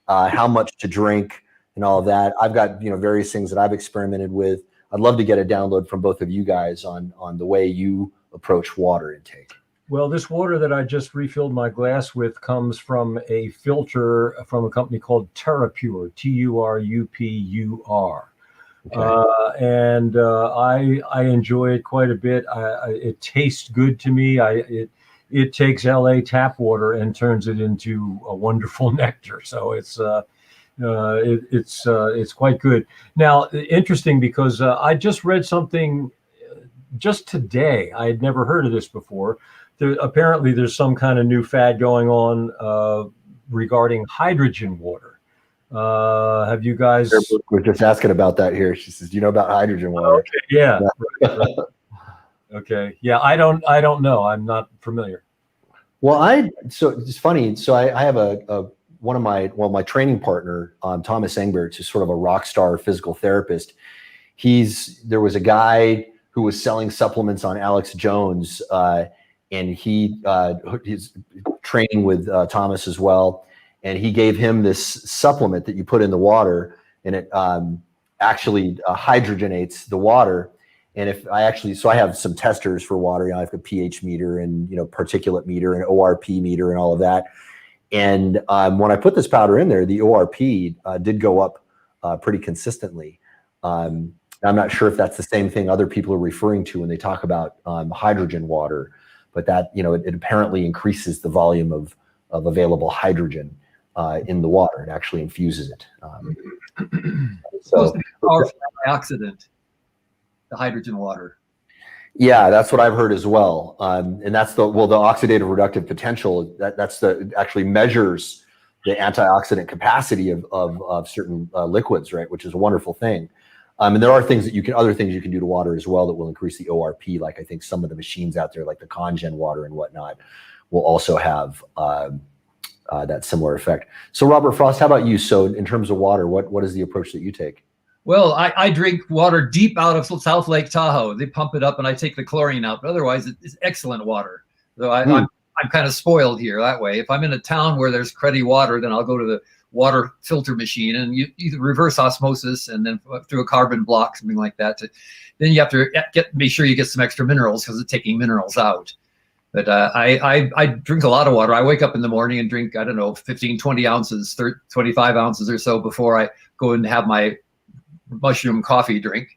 how much to drink and all of that. I've got, various things that I've experimented with. I'd love to get a download from both of you guys on the way you approach water intake. Well, this water that I just refilled my glass with comes from a filter from a company called TerraPure, TURUPUR. Okay. And I enjoy it quite a bit. It tastes good to me. It takes LA tap water and turns it into a wonderful nectar. So it's quite good. Now, interesting, because I just read something just today. I had never heard of this before. Apparently, there's some kind of new fad going on regarding hydrogen water. Have you guys? We're just asking about that here. She says, "Do you know about hydrogen water?" Okay, yeah. Right. Okay. Yeah. I don't know. I'm not familiar. Well, so it's funny. So I have my training partner, Thomas Engbert, who's sort of a rock star physical therapist. There was a guy who was selling supplements on Alex Jones, and he's training with Thomas as well. And he gave him this supplement that you put in the water, and it actually hydrogenates the water. And so I have some testers for water. I have a pH meter and particulate meter and ORP meter and all of that. And when I put this powder in there, the ORP did go up pretty consistently. I'm not sure if that's the same thing other people are referring to when they talk about hydrogen water, but that it apparently increases the volume of available hydrogen in the water. It actually infuses it. So powerful antioxidant, the hydrogen water. Yeah, that's what I've heard as well. And that's the oxidative reductive potential. That's the actually measures the antioxidant capacity of certain liquids, right? Which is a wonderful thing. And there are other things you can do to water as well that will increase the ORP. Like I think some of the machines out there, like the Congen water and whatnot, will also have that similar effect. So Robert Frost, how about you? So in terms of water, what is the approach that you take? Well, I drink water deep out of South Lake Tahoe. They pump it up and I take the chlorine out, but otherwise it's excellent water. So I'm kind of spoiled here that way. If I'm in a town where there's cruddy water, then I'll go to the water filter machine and you either reverse osmosis and then through a carbon block, something like that. Then you have to make sure you get some extra minerals because it's taking minerals out. But I drink a lot of water. I wake up in the morning and drink, I don't know, 15, 20 ounces, 25 ounces or so before I go and have my mushroom coffee drink.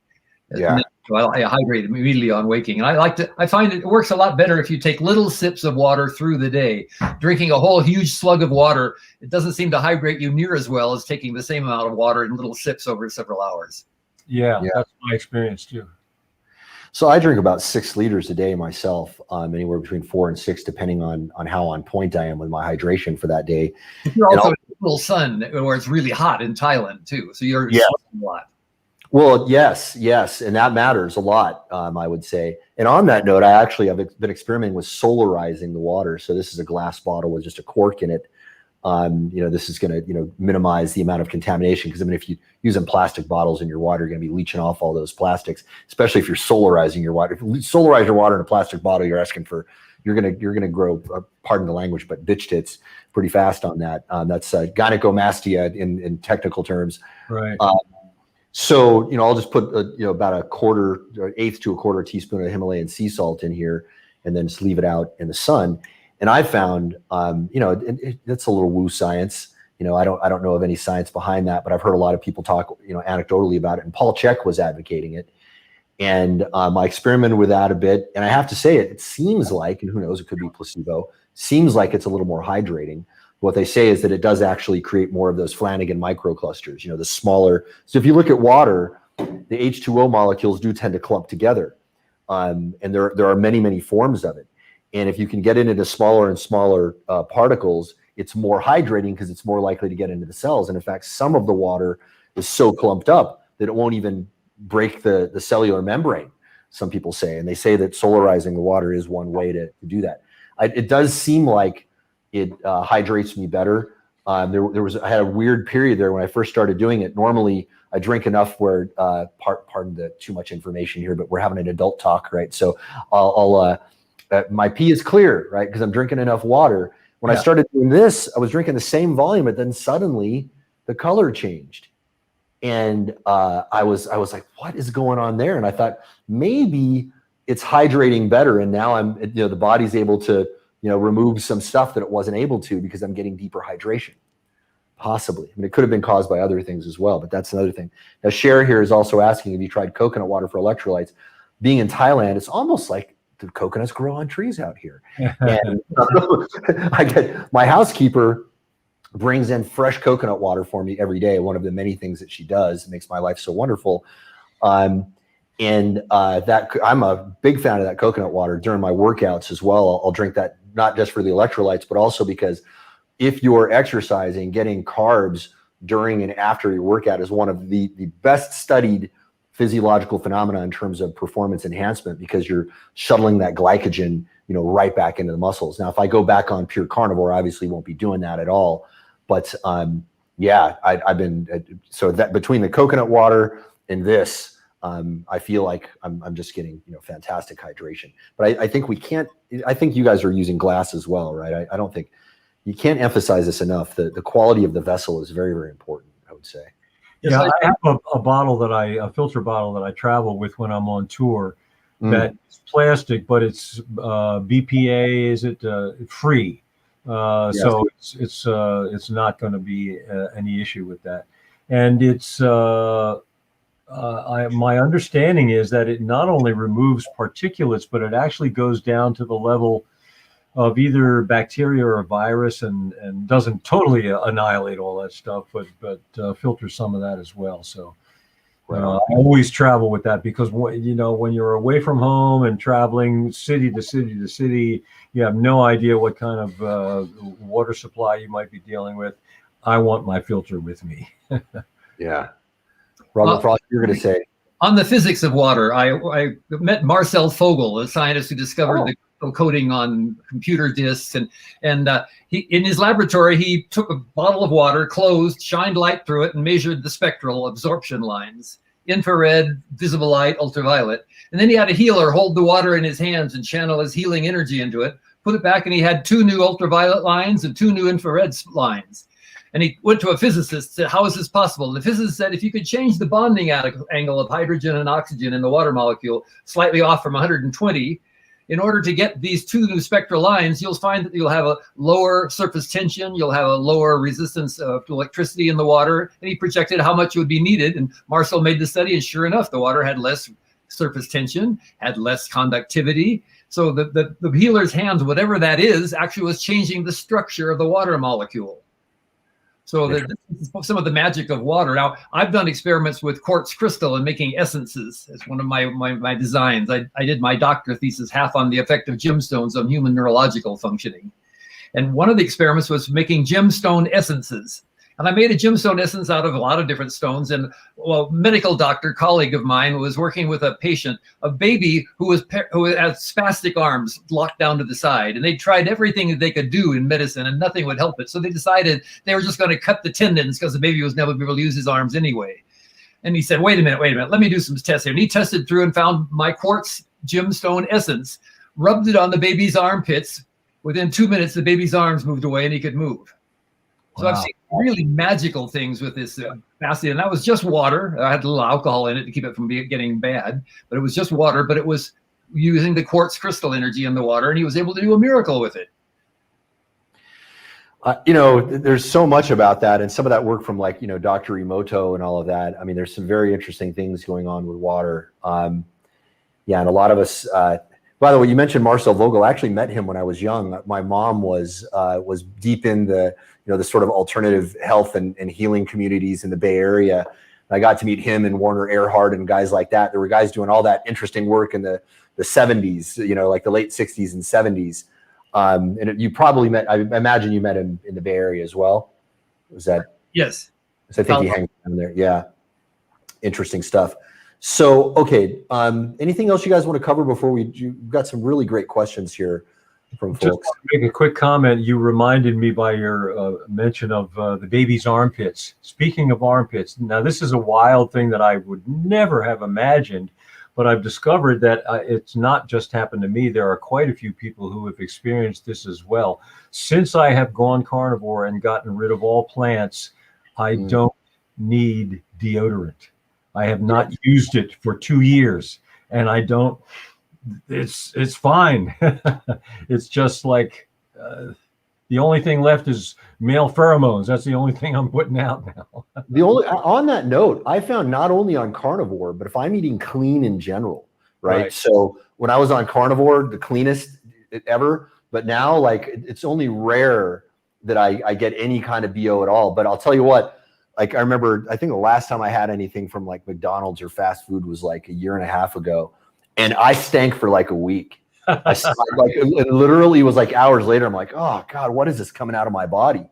Yeah. I hydrate immediately on waking. And I find it works a lot better if you take little sips of water through the day. Drinking a whole huge slug of water, it doesn't seem to hydrate you near as well as taking the same amount of water in little sips over several hours. Yeah, that's my experience too. So I drink about 6 liters a day myself, anywhere between 4 and 6, depending on how on point I am with my hydration for that day. You're also in the full sun where it's really hot in Thailand too. So you're sweating a lot. Well, yes, and that matters a lot, I would say. And on that note, I've been experimenting with solarizing the water. So this is a glass bottle with just a cork in it. This is going to, minimize the amount of contamination because if you use plastic bottles in your water, you're going to be leaching off all those plastics, especially if you're solarizing your water. If you solarize your water in a plastic bottle, you're going to grow, pardon the language, but bitch tits pretty fast on that. That's gynecomastia in technical terms. Right. So, I'll just put, about an eighth to a quarter teaspoon of Himalayan sea salt in here and then just leave it out in the sun. And I found, that's a little woo science. I don't know of any science behind that, but I've heard a lot of people talk, anecdotally about it. And Paul Chek was advocating it. And I experimented with that a bit. And I have to say it seems like, and who knows, it could be placebo, seems like it's a little more hydrating. What they say is that it does actually create more of those Flanagan microclusters, the smaller. So if you look at water, the H2O molecules do tend to clump together. And there are many, many forms of it. And if you can get it into smaller and smaller particles, it's more hydrating because it's more likely to get into the cells. And in fact, some of the water is so clumped up that it won't even break the cellular membrane, some people say. And they say that solarizing the water is one way to do that. It does seem like it hydrates me better. I had a weird period there when I first started doing it. Normally, I drink enough where, pardon the too much information here, but we're having an adult talk, right? So my pee is clear, right? Because I'm drinking enough water. When I started doing this, I was drinking the same volume, but then suddenly the color changed. And I was like, what is going on there? And I thought maybe it's hydrating better. And now the body's able to, remove some stuff that it wasn't able to because I'm getting deeper hydration. Possibly. It could have been caused by other things as well, but that's another thing. Now, Cher here is also asking, have you tried coconut water for electrolytes? Being in Thailand, it's almost like the coconuts grow on trees out here. And my housekeeper brings in fresh coconut water for me every day. One of the many things that she does makes my life so wonderful. That I'm a big fan of that coconut water during my workouts as well. I'll drink that not just for the electrolytes, but also because if you're exercising, getting carbs during and after your workout is one of the best studied physiological phenomena in terms of performance enhancement because you're shuttling that glycogen, right back into the muscles. Now, if I go back on pure carnivore, I obviously won't be doing that at all. But I've been so that between the coconut water and this, I feel like I'm just getting fantastic hydration. But I think I think you guys are using glass as well, right? I don't think you can't emphasize this enough. The quality of the vessel is very, very important, I would say. Yeah, I have a filter bottle that I travel with when I'm on tour. That's plastic, but it's BPA. Is it free? Yes. So it's not going to be any issue with that. And it's my understanding is that it not only removes particulates, but it actually goes down to the level of either bacteria or a virus and doesn't totally annihilate all that stuff, but filters some of that as well. So Right. I always travel with that because when you're away from home and traveling city to city to city, you have no idea what kind of water supply you might be dealing with. I want my filter with me. Yeah. Robert Frost, you're going to say. On the physics of water, I met Marcel Vogel, a scientist who discovered the coating on computer disks, and he, in his laboratory, he took a bottle of water, closed, shined light through it, and measured the spectral absorption lines: infrared, visible light, ultraviolet. And then he had a healer hold the water in his hands and channel his healing energy into it, put it back, and he had 2 new ultraviolet lines and 2 new infrared lines. And he went to a physicist, said, how is this possible? And the physicist said, if you could change the bonding angle of hydrogen and oxygen in the water molecule slightly off from 120, in order to get these 2 new spectral lines, you'll find that you'll have a lower surface tension, you'll have a lower resistance to electricity in the water. And he projected how much would be needed. And Marcel made the study, and sure enough, the water had less surface tension, had less conductivity. So the healer's hands, whatever that is, actually was changing the structure of the water molecule. So this is some of the magic of water. Now, I've done experiments with quartz crystal and making essences as one of my designs. I did my doctoral thesis half on the effect of gemstones on human neurological functioning. And one of the experiments was making gemstone essences. And I made a gemstone essence out of a lot of different stones. And a medical doctor colleague of mine was working with a patient, a baby who had spastic arms locked down to the side. And they tried everything that they could do in medicine, and nothing would help it. So they decided they were just going to cut the tendons because the baby was never able to use his arms anyway. And he said, wait a minute, let me do some tests here. And he tested through and found my quartz gemstone essence, rubbed it on the baby's armpits. Within 2 minutes, the baby's arms moved away and he could move. So I've seen really magical things with this capacity, and that was just water. I had a little alcohol in it to keep it from getting bad, but it was just water. But it was using the quartz crystal energy in the water, and he was able to do a miracle with it. There's so much about that, and some of that work from Dr. Emoto and all of that. I mean, there's some very interesting things going on with water. And a lot of us. By the way, you mentioned Marcel Vogel. I actually met him when I was young. My mom was deep in the sort of alternative health and healing communities in the Bay Area. And I got to meet him and Warner Earhart and guys like that. There were guys doing all that interesting work in the 70s, like the late 60s and 70s. And you probably met, I imagine you met him in the Bay Area as well. Was that? Yes. I think he hangs down there. Yeah. Interesting stuff. So, okay. Anything else you guys want to cover before you've got some really great questions here from folks. Just to make a quick comment, you reminded me by your mention of the baby's armpits. Speaking of armpits, now this is a wild thing that I would never have imagined, but I've discovered that it's not just happened to me. There are quite a few people who have experienced this as well. Since I have gone carnivore and gotten rid of all plants, I don't need deodorant. I have not used it for 2 years, and I don't. It's fine. It's just like the only thing left is male pheromones. That's the only thing I'm putting out now. On that note, I found not only on carnivore, but if I'm eating clean in general, right? So when I was on carnivore, the cleanest ever, but now it's only rare that I get any kind of BO at all. But I'll tell you what. I remember, I think the last time I had anything from McDonald's or fast food was a year and a half ago, and I stank for a week. It literally was hours later. I'm like, oh God, what is this coming out of my body?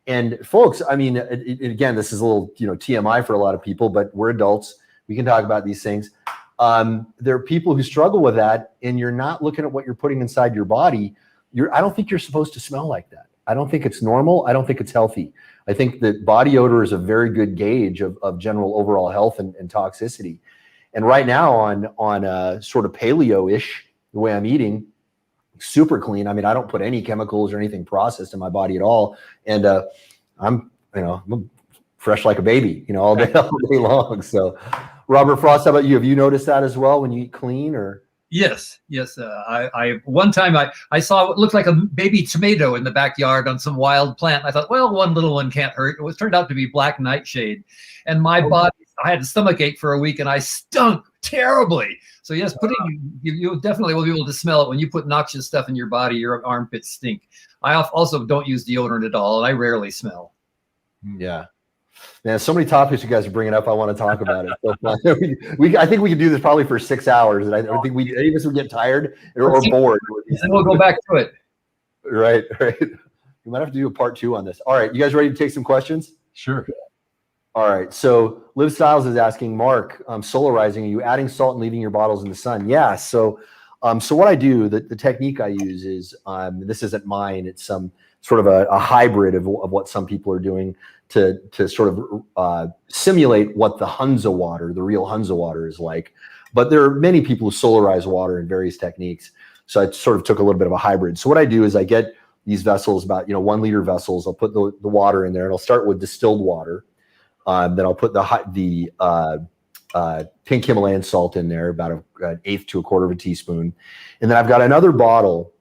And folks, I mean, again, this is a little TMI for a lot of people, but we're adults. We can talk about these things. There are people who struggle with that, and you're not looking at what you're putting inside your body. I don't think you're supposed to smell like that. I don't think it's normal. I don't think it's healthy. I think that body odor is a very good gauge of general overall health and toxicity. And right now on sort of paleo-ish, the way I'm eating, super clean. I mean, I don't put any chemicals or anything processed in my body at all. And I'm fresh like a baby, all day long. So Robert Frost, how about you? Have you noticed that as well when you eat clean or? Yes. I one time I saw what looked like a baby tomato in the backyard on some wild plant. I thought, well, one little one can't hurt. It turned out to be black nightshade, and my body. I had a stomach ache for a week, and I stunk terribly. So yes, you definitely will be able to smell it when you put noxious stuff in your body. Your armpits stink. I also don't use deodorant at all, and I rarely smell. Yeah. Man, so many topics you guys are bringing up. I want to talk about it. So I think we could do this probably for 6 hours, and I think any of us would get tired or bored. And we'll go back to it. Right. We might have to do a part 2 on this. All right, you guys ready to take some questions? Sure. All right. So Liv Styles is asking, Mark, solarizing, are you adding salt and leaving your bottles in the sun? Yeah. So what I do, the technique I use is, this isn't mine. It's some sort of a hybrid of what some people are doing to sort of simulate what the Hunza water, the real Hunza water is like. But there are many people who solarize water in various techniques. So I sort of took a little bit of a hybrid. So what I do is I get these vessels, about 1 liter vessels. I'll put the water in there, and I'll start with distilled water. Then I'll put the pink Himalayan salt in there, about an eighth to a quarter of a teaspoon. And then I've got another bottle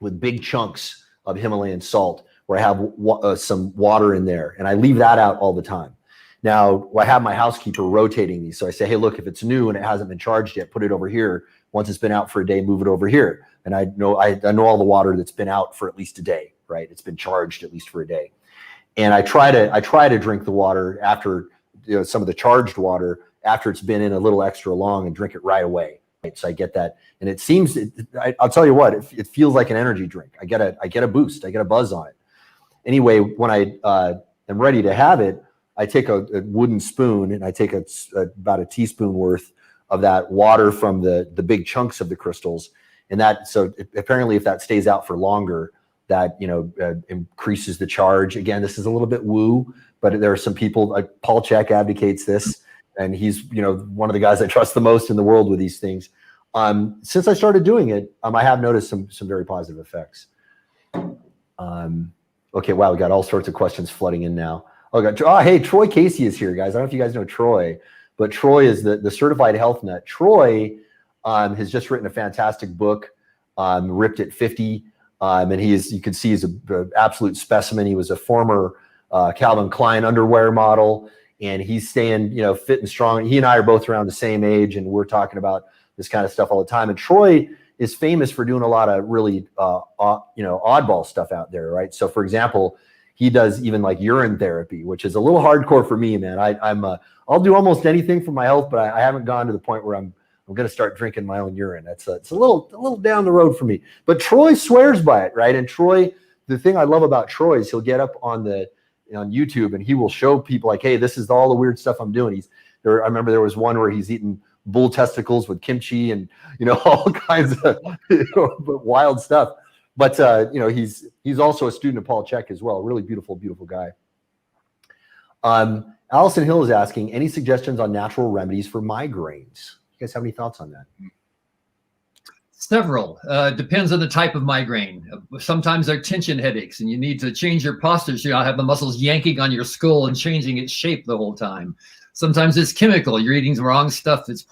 with big chunks of Himalayan salt where I have some water in there, and I leave that out all the time. Now, I have my housekeeper rotating these. So I say, hey, look, if it's new and it hasn't been charged yet, put it over here. Once it's been out for a day, move it over here. And I know all the water that's been out for at least a day, right? It's been charged at least for a day. And I try to drink the water after, some of the charged water after it's been in a little extra long, and drink it right away. Right? So I get that, and it seems, I'll tell you what, it feels like an energy drink. I get a boost, I get a buzz on it. Anyway, when I am ready to have it, I take a wooden spoon, and I take about a teaspoon worth of that water from the big chunks of the crystals, and apparently if that stays out for longer, that increases the charge. Again, this is a little bit woo, but there are some people like Paul Chek advocates this, and he's one of the guys I trust the most in the world with these things. Since I started doing it, I have noticed some very positive effects. Okay, wow, we got all sorts of questions flooding in now. Hey, Troy Casey is here, guys. I don't know if you guys know Troy, but Troy is the certified health nut. Troy has just written a fantastic book, Ripped at 50. And you can see he's an absolute specimen. He was a former Calvin Klein underwear model, and he's staying, fit and strong. He and I are both around the same age, and we're talking about this kind of stuff all the time. And Troy is famous for doing a lot of really, oddball stuff out there, right? So, for example, he does even like urine therapy, which is a little hardcore for me, man. I'll do almost anything for my health, but I haven't gone to the point where I'm going to start drinking my own urine. It's a little down the road for me. But Troy swears by it, right? And Troy, the thing I love about Troy is he'll get up on YouTube, and he will show people like, hey, this is all the weird stuff I'm doing. I remember there was one where he's eating bull testicles with kimchi and all kinds of wild stuff. But he's also a student of Paul Chek as well. Really beautiful guy. Allison Hill is asking, any suggestions on natural remedies for migraines? You guys have any thoughts on that? Several. Depends on the type of migraine. Sometimes they're tension headaches, and you need to change your posture so you don't have the muscles yanking on your skull and changing its shape the whole time. Sometimes it's chemical. You're eating the wrong stuff that's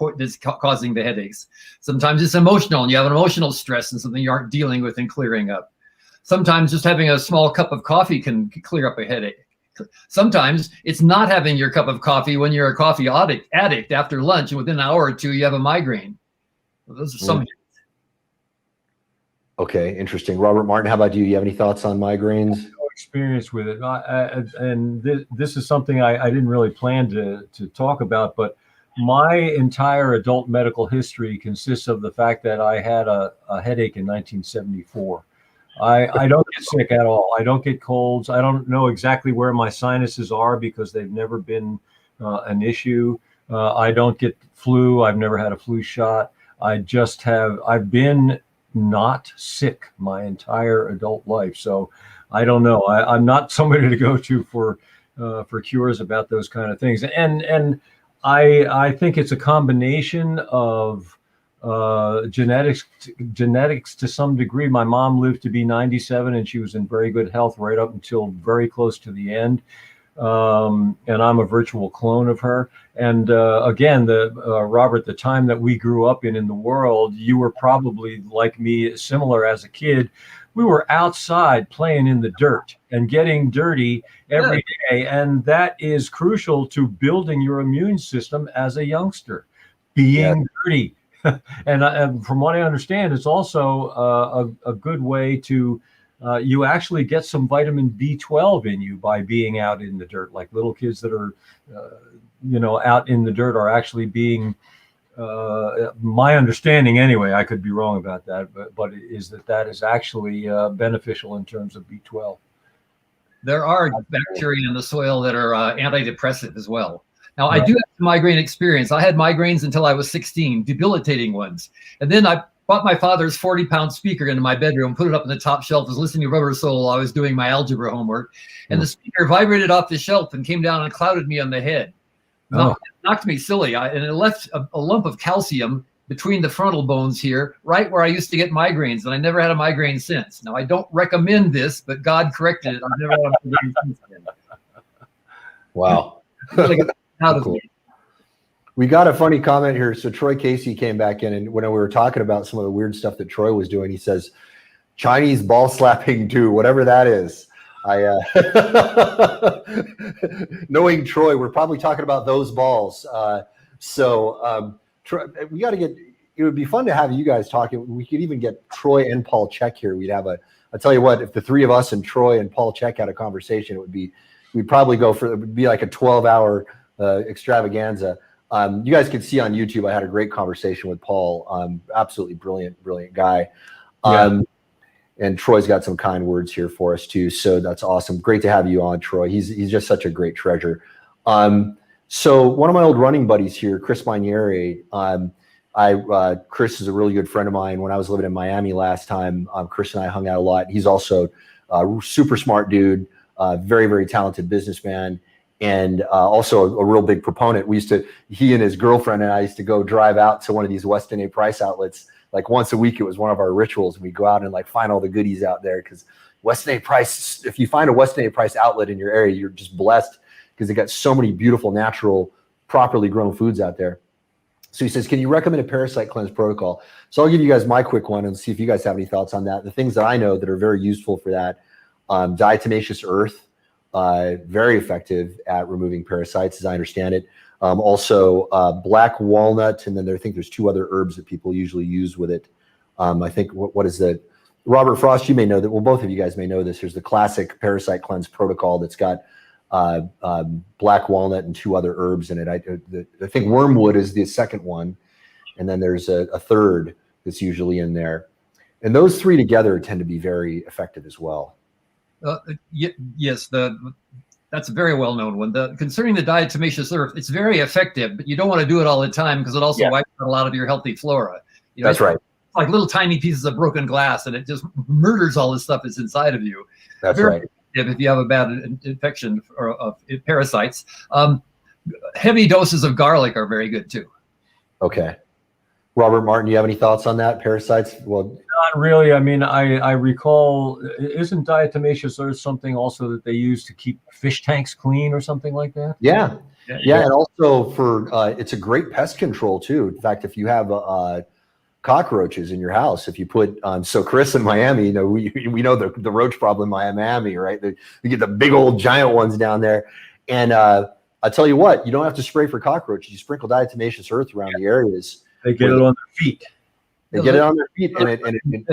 causing the headaches. Sometimes it's emotional, and you have an emotional stress and something you aren't dealing with and clearing up. Sometimes just having a small cup of coffee can clear up a headache. Sometimes it's not having your cup of coffee when you're a coffee addict after lunch, and within an hour or two you have a migraine. Well, those are some. Okay, interesting. Robert Martin, how about you? You have any thoughts on migraines? No experience with it, and this is something I didn't really plan to talk about, but my entire adult medical history consists of the fact that I had a headache in 1974. I don't get sick at all. I don't get colds. I don't know exactly where my sinuses are because they've never been an issue. I don't get flu. I've never had a flu shot. I've been not sick my entire adult life. So I don't know. I'm not somebody to go to for cures about those kind of things. And I think it's a combination of genetics to some degree. My mom lived to be 97, and she was in very good health right up until very close to the end. And I'm a virtual clone of her. And again, Robert, the time that we grew up in the world, you were probably like me, similar as a kid. We were outside playing in the dirt and getting dirty every day. And that is crucial to building your immune system as a youngster, being dirty. And from what I understand, it's also a good way to you actually get some vitamin B12 in you by being out in the dirt. Like little kids that are, out in the dirt are actually being, my understanding anyway, I could be wrong about that, but is that is actually beneficial in terms of B12. There are bacteria in the soil that are antidepressant as well. Now, I do have migraine experience. I had migraines until I was 16, debilitating ones. And then I bought my father's 40-pound speaker into my bedroom, put it up on the top shelf, was listening to Rubber Soul while I was doing my algebra homework. And the speaker vibrated off the shelf and came down and clouded me on the head. Knocked me silly. And it left a lump of calcium between the frontal bones here, right where I used to get migraines. And I never had a migraine since. Now, I don't recommend this, but God corrected it. I've never had a migraine since then. Wow. Cool. We got a funny comment here. So Troy Casey came back in, and when we were talking about some of the weird stuff that Troy was doing, he says, Chinese ball slapping too, whatever that is. Knowing Troy, we're probably talking about those balls. Troy, we got to get, it would be fun to have you guys talking. We could even get Troy and Paul Chek here. We'd have I'll tell you what, if the three of us and Troy and Paul Chek had a conversation, we'd probably it would be like a 12-hour extravaganza. You guys can see on YouTube, I had a great conversation with Paul. Absolutely brilliant guy. And Troy's got some kind words here for us too. So that's awesome. Great to have you on, Troy. He's just such a great treasure. So one of my old running buddies here, Chris Manieri, Chris is a really good friend of mine. When I was living in Miami last time, Chris and I hung out a lot. He's also a super smart dude, very, very talented businessman, and also a real big proponent. He and his girlfriend and I used to go drive out to one of these Weston A. Price outlets. Like once a week, it was one of our rituals. We'd go out and like find all the goodies out there, because Weston A. Price, if you find a Weston A. Price outlet in your area, you're just blessed, because they got so many beautiful, natural, properly grown foods out there. So he says, can you recommend a parasite cleanse protocol? So I'll give you guys my quick one and see if you guys have any thoughts on that. The things that I know that are very useful for that, diatomaceous earth, very effective at removing parasites, as I understand it. Also black walnut, and then I think there's two other herbs that people usually use with it. I think, what is that? Robert Frost, you may know that. Well, both of you guys may know this. There's the classic parasite cleanse protocol that's got black walnut and two other herbs in it. I think wormwood is the second one, and then there's a third that's usually in there. And those three together tend to be very effective as well. Yes, that's a very well-known one. Concerning the diatomaceous earth, it's very effective, but you don't want to do it all the time, because it also wipes out a lot of your healthy flora. That's right. It's like little tiny pieces of broken glass, and it just murders all the stuff that's inside of you. That's very right. effective if you have a bad infection of parasites. Heavy doses of garlic are very good too. Okay. Robert Martin, do you have any thoughts on that? Parasites? Well, not really. I mean, I recall, isn't diatomaceous earth something also that they use to keep fish tanks clean or something like that? Yeah. And also for it's a great pest control too. In fact, if you have cockroaches in your house, if you put so Chris in Miami, we know the roach problem in Miami, right? We get the big old giant ones down there, and I tell you what, you don't have to spray for cockroaches. You sprinkle diatomaceous earth around the areas. They get it on their feet. They get it on their feet, and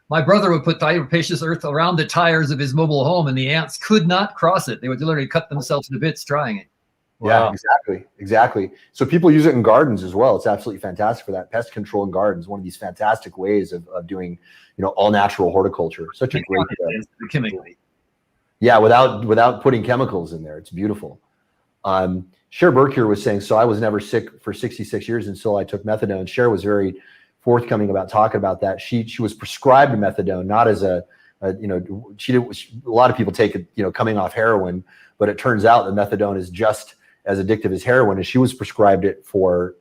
my brother would put diatomaceous earth around the tires of his mobile home, and the ants could not cross it. They would literally cut themselves to bits trying it. Wow. Yeah, exactly. So people use it in gardens as well. It's absolutely fantastic for that. Pest control in gardens, one of these fantastic ways of doing, all natural horticulture. Such a great chemically. Yeah, without putting chemicals in there. It's beautiful. Cher Burke here was saying, so I was never sick for 66 years until I took methadone. Cher was very forthcoming about talking about that. She was prescribed methadone, not as a lot of people take it, coming off heroin, but it turns out that methadone is just as addictive as heroin, and she was prescribed it for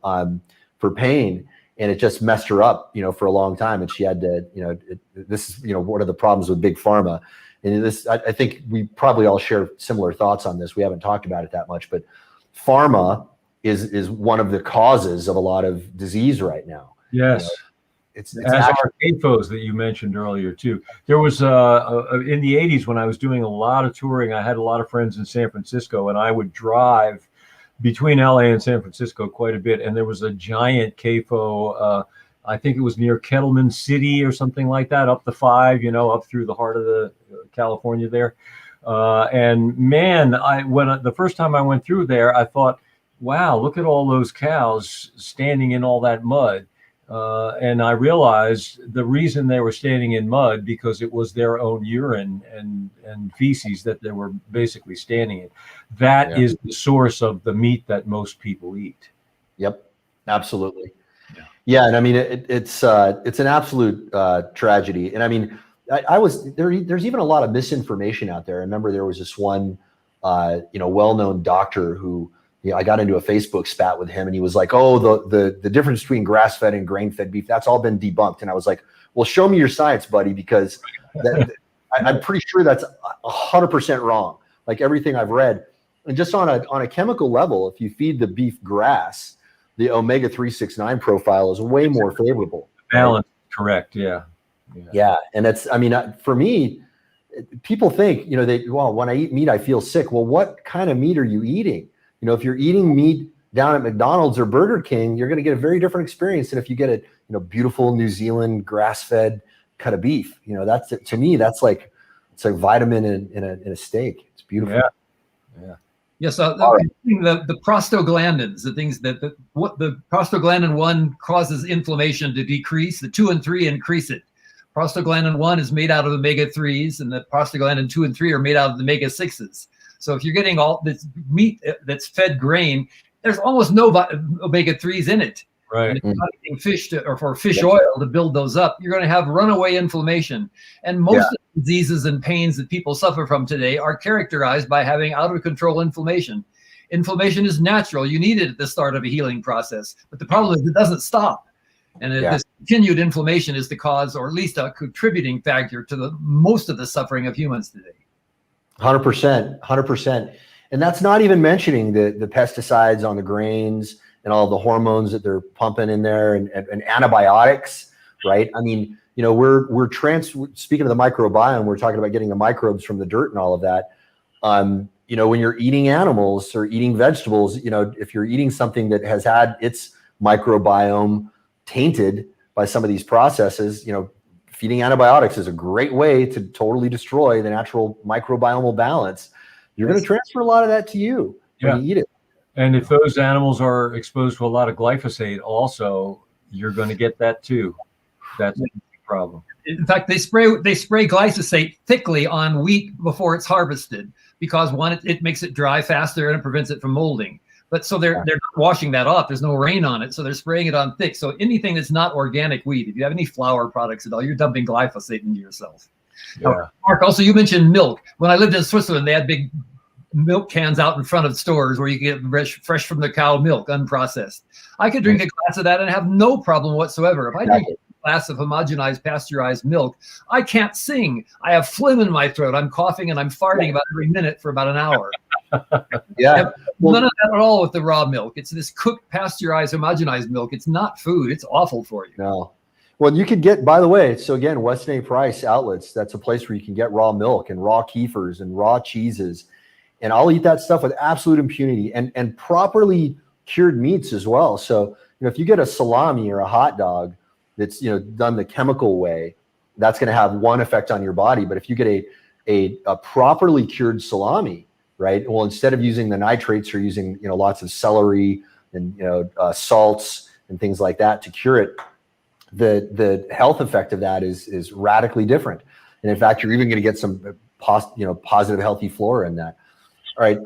pain, and it just messed her up, for a long time. And she had to, this is, one of the problems with big pharma. And this, I think we probably all share similar thoughts on this. We haven't talked about it that much, but pharma is one of the causes of a lot of disease right now. Yes. It's as are CAFOs that you mentioned earlier too. There was in the 80s when I was doing a lot of touring, I had a lot of friends in San Francisco, and I would drive between LA and San Francisco quite a bit. And there was a giant CAFO I think it was near Kettleman City or something like that, up the 5, up through the heart of the California there. And man, the first time I went through there, I thought, wow, look at all those cows standing in all that mud. And I realized the reason they were standing in mud because it was their own urine and feces that they were basically standing in. That is the source of the meat that most people eat. Yep, absolutely. Yeah, and I mean it's an absolute tragedy. And I mean, I was there. There's even a lot of misinformation out there. I remember there was this one, well-known doctor who, I got into a Facebook spat with him, and he was like, "Oh, the difference between grass-fed and grain-fed beef, that's all been debunked." And I was like, "Well, show me your science, buddy, because I'm pretty sure that's 100% wrong. Like everything I've read, and just on a chemical level, if you feed the beef grass, the omega 369 profile is way more favorable. Balance, correct? Yeah. Yeah, and that's, I mean, for me, people think, when I eat meat, I feel sick. Well, what kind of meat are you eating? If you're eating meat down at McDonald's or Burger King, you're going to get a very different experience than if you get a beautiful New Zealand grass-fed cut of beef. That's, to me, that's like, it's a vitamin in a steak. It's beautiful. Yeah. Yes, the prostaglandins, the things that what the prostaglandin 1 causes inflammation to decrease, the 2 and 3 increase it. Prostaglandin 1 is made out of omega 3s, and the prostaglandin 2 and 3 are made out of the omega 6s. So if you're getting all this meat that's fed grain, there's almost no omega 3s in it. Right. And if you're not eating fish or fish oil to build those up, you're going to have runaway inflammation. And most of the diseases and pains that people suffer from today are characterized by having out of control inflammation. Inflammation is natural. You need it at the start of a healing process. But the problem is it doesn't stop. And this continued inflammation is the cause, or at least a contributing factor to most of the suffering of humans today. 100%. And that's not even mentioning the pesticides on the grains and all the hormones that they're pumping in there and antibiotics, right? I mean, we're speaking of the microbiome, we're talking about getting the microbes from the dirt and all of that. When you're eating animals or eating vegetables, if you're eating something that has had its microbiome tainted by some of these processes, feeding antibiotics is a great way to totally destroy the natural microbiomal balance. You're going to transfer a lot of that to you when you eat it. And if those animals are exposed to a lot of glyphosate also, you're going to get that too. That's a problem. In fact, they spray glyphosate thickly on wheat before it's harvested because one, it makes it dry faster and it prevents it from molding. But so they're not washing that off. There's no rain on it, so they're spraying it on thick. So anything that's not organic wheat, if you have any flour products at all, you're dumping glyphosate into yourself. Yeah. Mark, also you mentioned milk. When I lived in Switzerland, they had big milk cans out in front of stores where you get fresh from the cow milk, unprocessed. I could drink a glass of that and have no problem whatsoever. If I drink a glass of homogenized, pasteurized milk, I can't sing. I have phlegm in my throat. I'm coughing and I'm farting about every minute for about an hour. None of that at all with the raw milk. It's this cooked, pasteurized, homogenized milk. It's not food. It's awful for you. No. Well, you could get, by the way, so again, Weston A. Price outlets, that's a place where you can get raw milk and raw kefirs and raw cheeses. And I'll eat that stuff with absolute impunity and properly cured meats as well. So, if you get a salami or a hot dog that's, done the chemical way, that's going to have one effect on your body. But if you get a properly cured salami, right? Well, instead of using the nitrates, you're using, lots of celery and, salts and things like that to cure it. The health effect of that is radically different. And in fact, you're even going to get some positive, healthy flora in that. All right,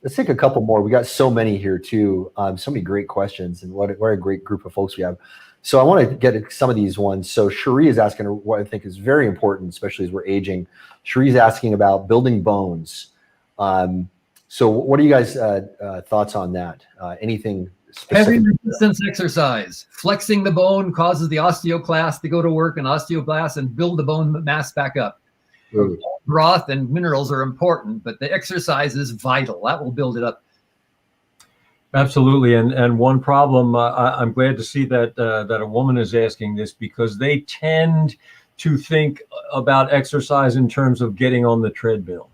let's take a couple more. We got so many here too. So many great questions, and what a great group of folks we have. So I want to get some of these ones. So Cherie is asking what I think is very important, especially as we're aging. Cherie's asking about building bones. So what are you guys' thoughts on that? Anything specific? Heavy resistance exercise. Flexing the bone causes the osteoclast to go to work and osteoblast and build the bone mass back up. Broth and minerals are important, but the exercise is vital. That will build it up. Absolutely. And one problem, I'm glad to see that a woman is asking this, because they tend to think about exercise in terms of getting on the treadmill.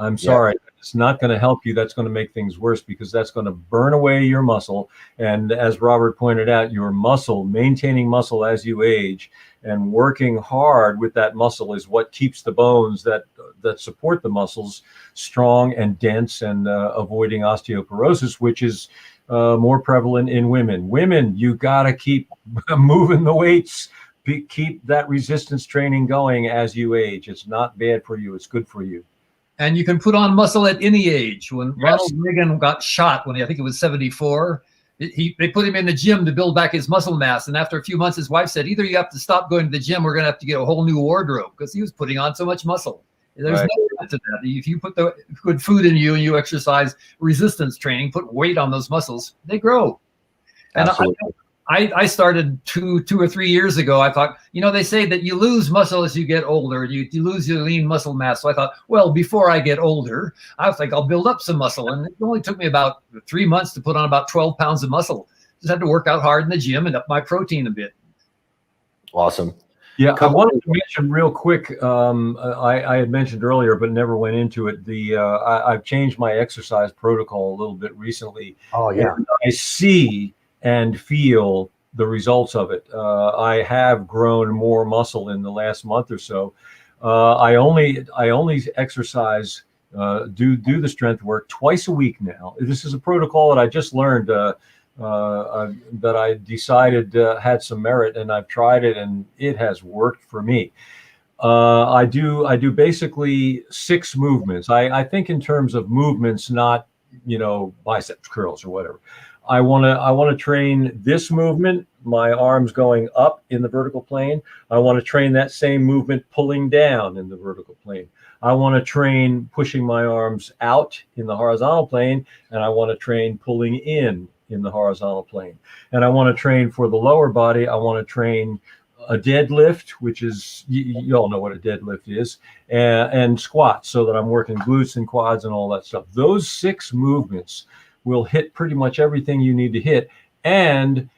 I'm sorry, it's not going to help you. That's going to make things worse because that's going to burn away your muscle. And as Robert pointed out, your muscle, maintaining muscle as you age and working hard with that muscle is what keeps the bones that support the muscles strong and dense and avoiding osteoporosis, which is more prevalent in women. Women, you got to keep moving the weights. Keep that resistance training going as you age. It's not bad for you. It's good for you. And you can put on muscle at any age. When Ronald Reagan got shot, I think it was 74, they put him in the gym to build back his muscle mass. And after a few months, his wife said, either you have to stop going to the gym, we're going to have to get a whole new wardrobe, because he was putting on so much muscle. There's no limit to that. If you put the good food in you and you exercise resistance training, put weight on those muscles, they grow. And I started two or 3 years ago. I thought, they say that you lose muscle as you get older. You lose your lean muscle mass. So I thought, well, before I get older, I think I'll build up some muscle. And it only took me about 3 months to put on about 12 pounds of muscle. Just had to work out hard in the gym and up my protein a bit. Awesome. Yeah, I wanted to mention real quick. I had mentioned earlier, but never went into it. I've changed my exercise protocol a little bit recently. Oh yeah, I see and feel the results of it. I have grown more muscle in the last month or so. I only exercise, do the strength work twice a week now. This is a protocol that I just learned that I decided had some merit, and I've tried it, and it has worked for me. I do basically 6 movements. I think in terms of movements, not biceps curls or whatever. I want to train this movement, my arms going up in the vertical plane. I want to train that same movement pulling down in the vertical plane. I want to train pushing my arms out in the horizontal plane, and I want to train pulling in the horizontal plane. And I want to train for the lower body. I want to train a deadlift, which is, you all know what a deadlift is, and squats, so that I'm working glutes and quads and all that stuff. Those 6 movements will hit pretty much everything you need to hit. And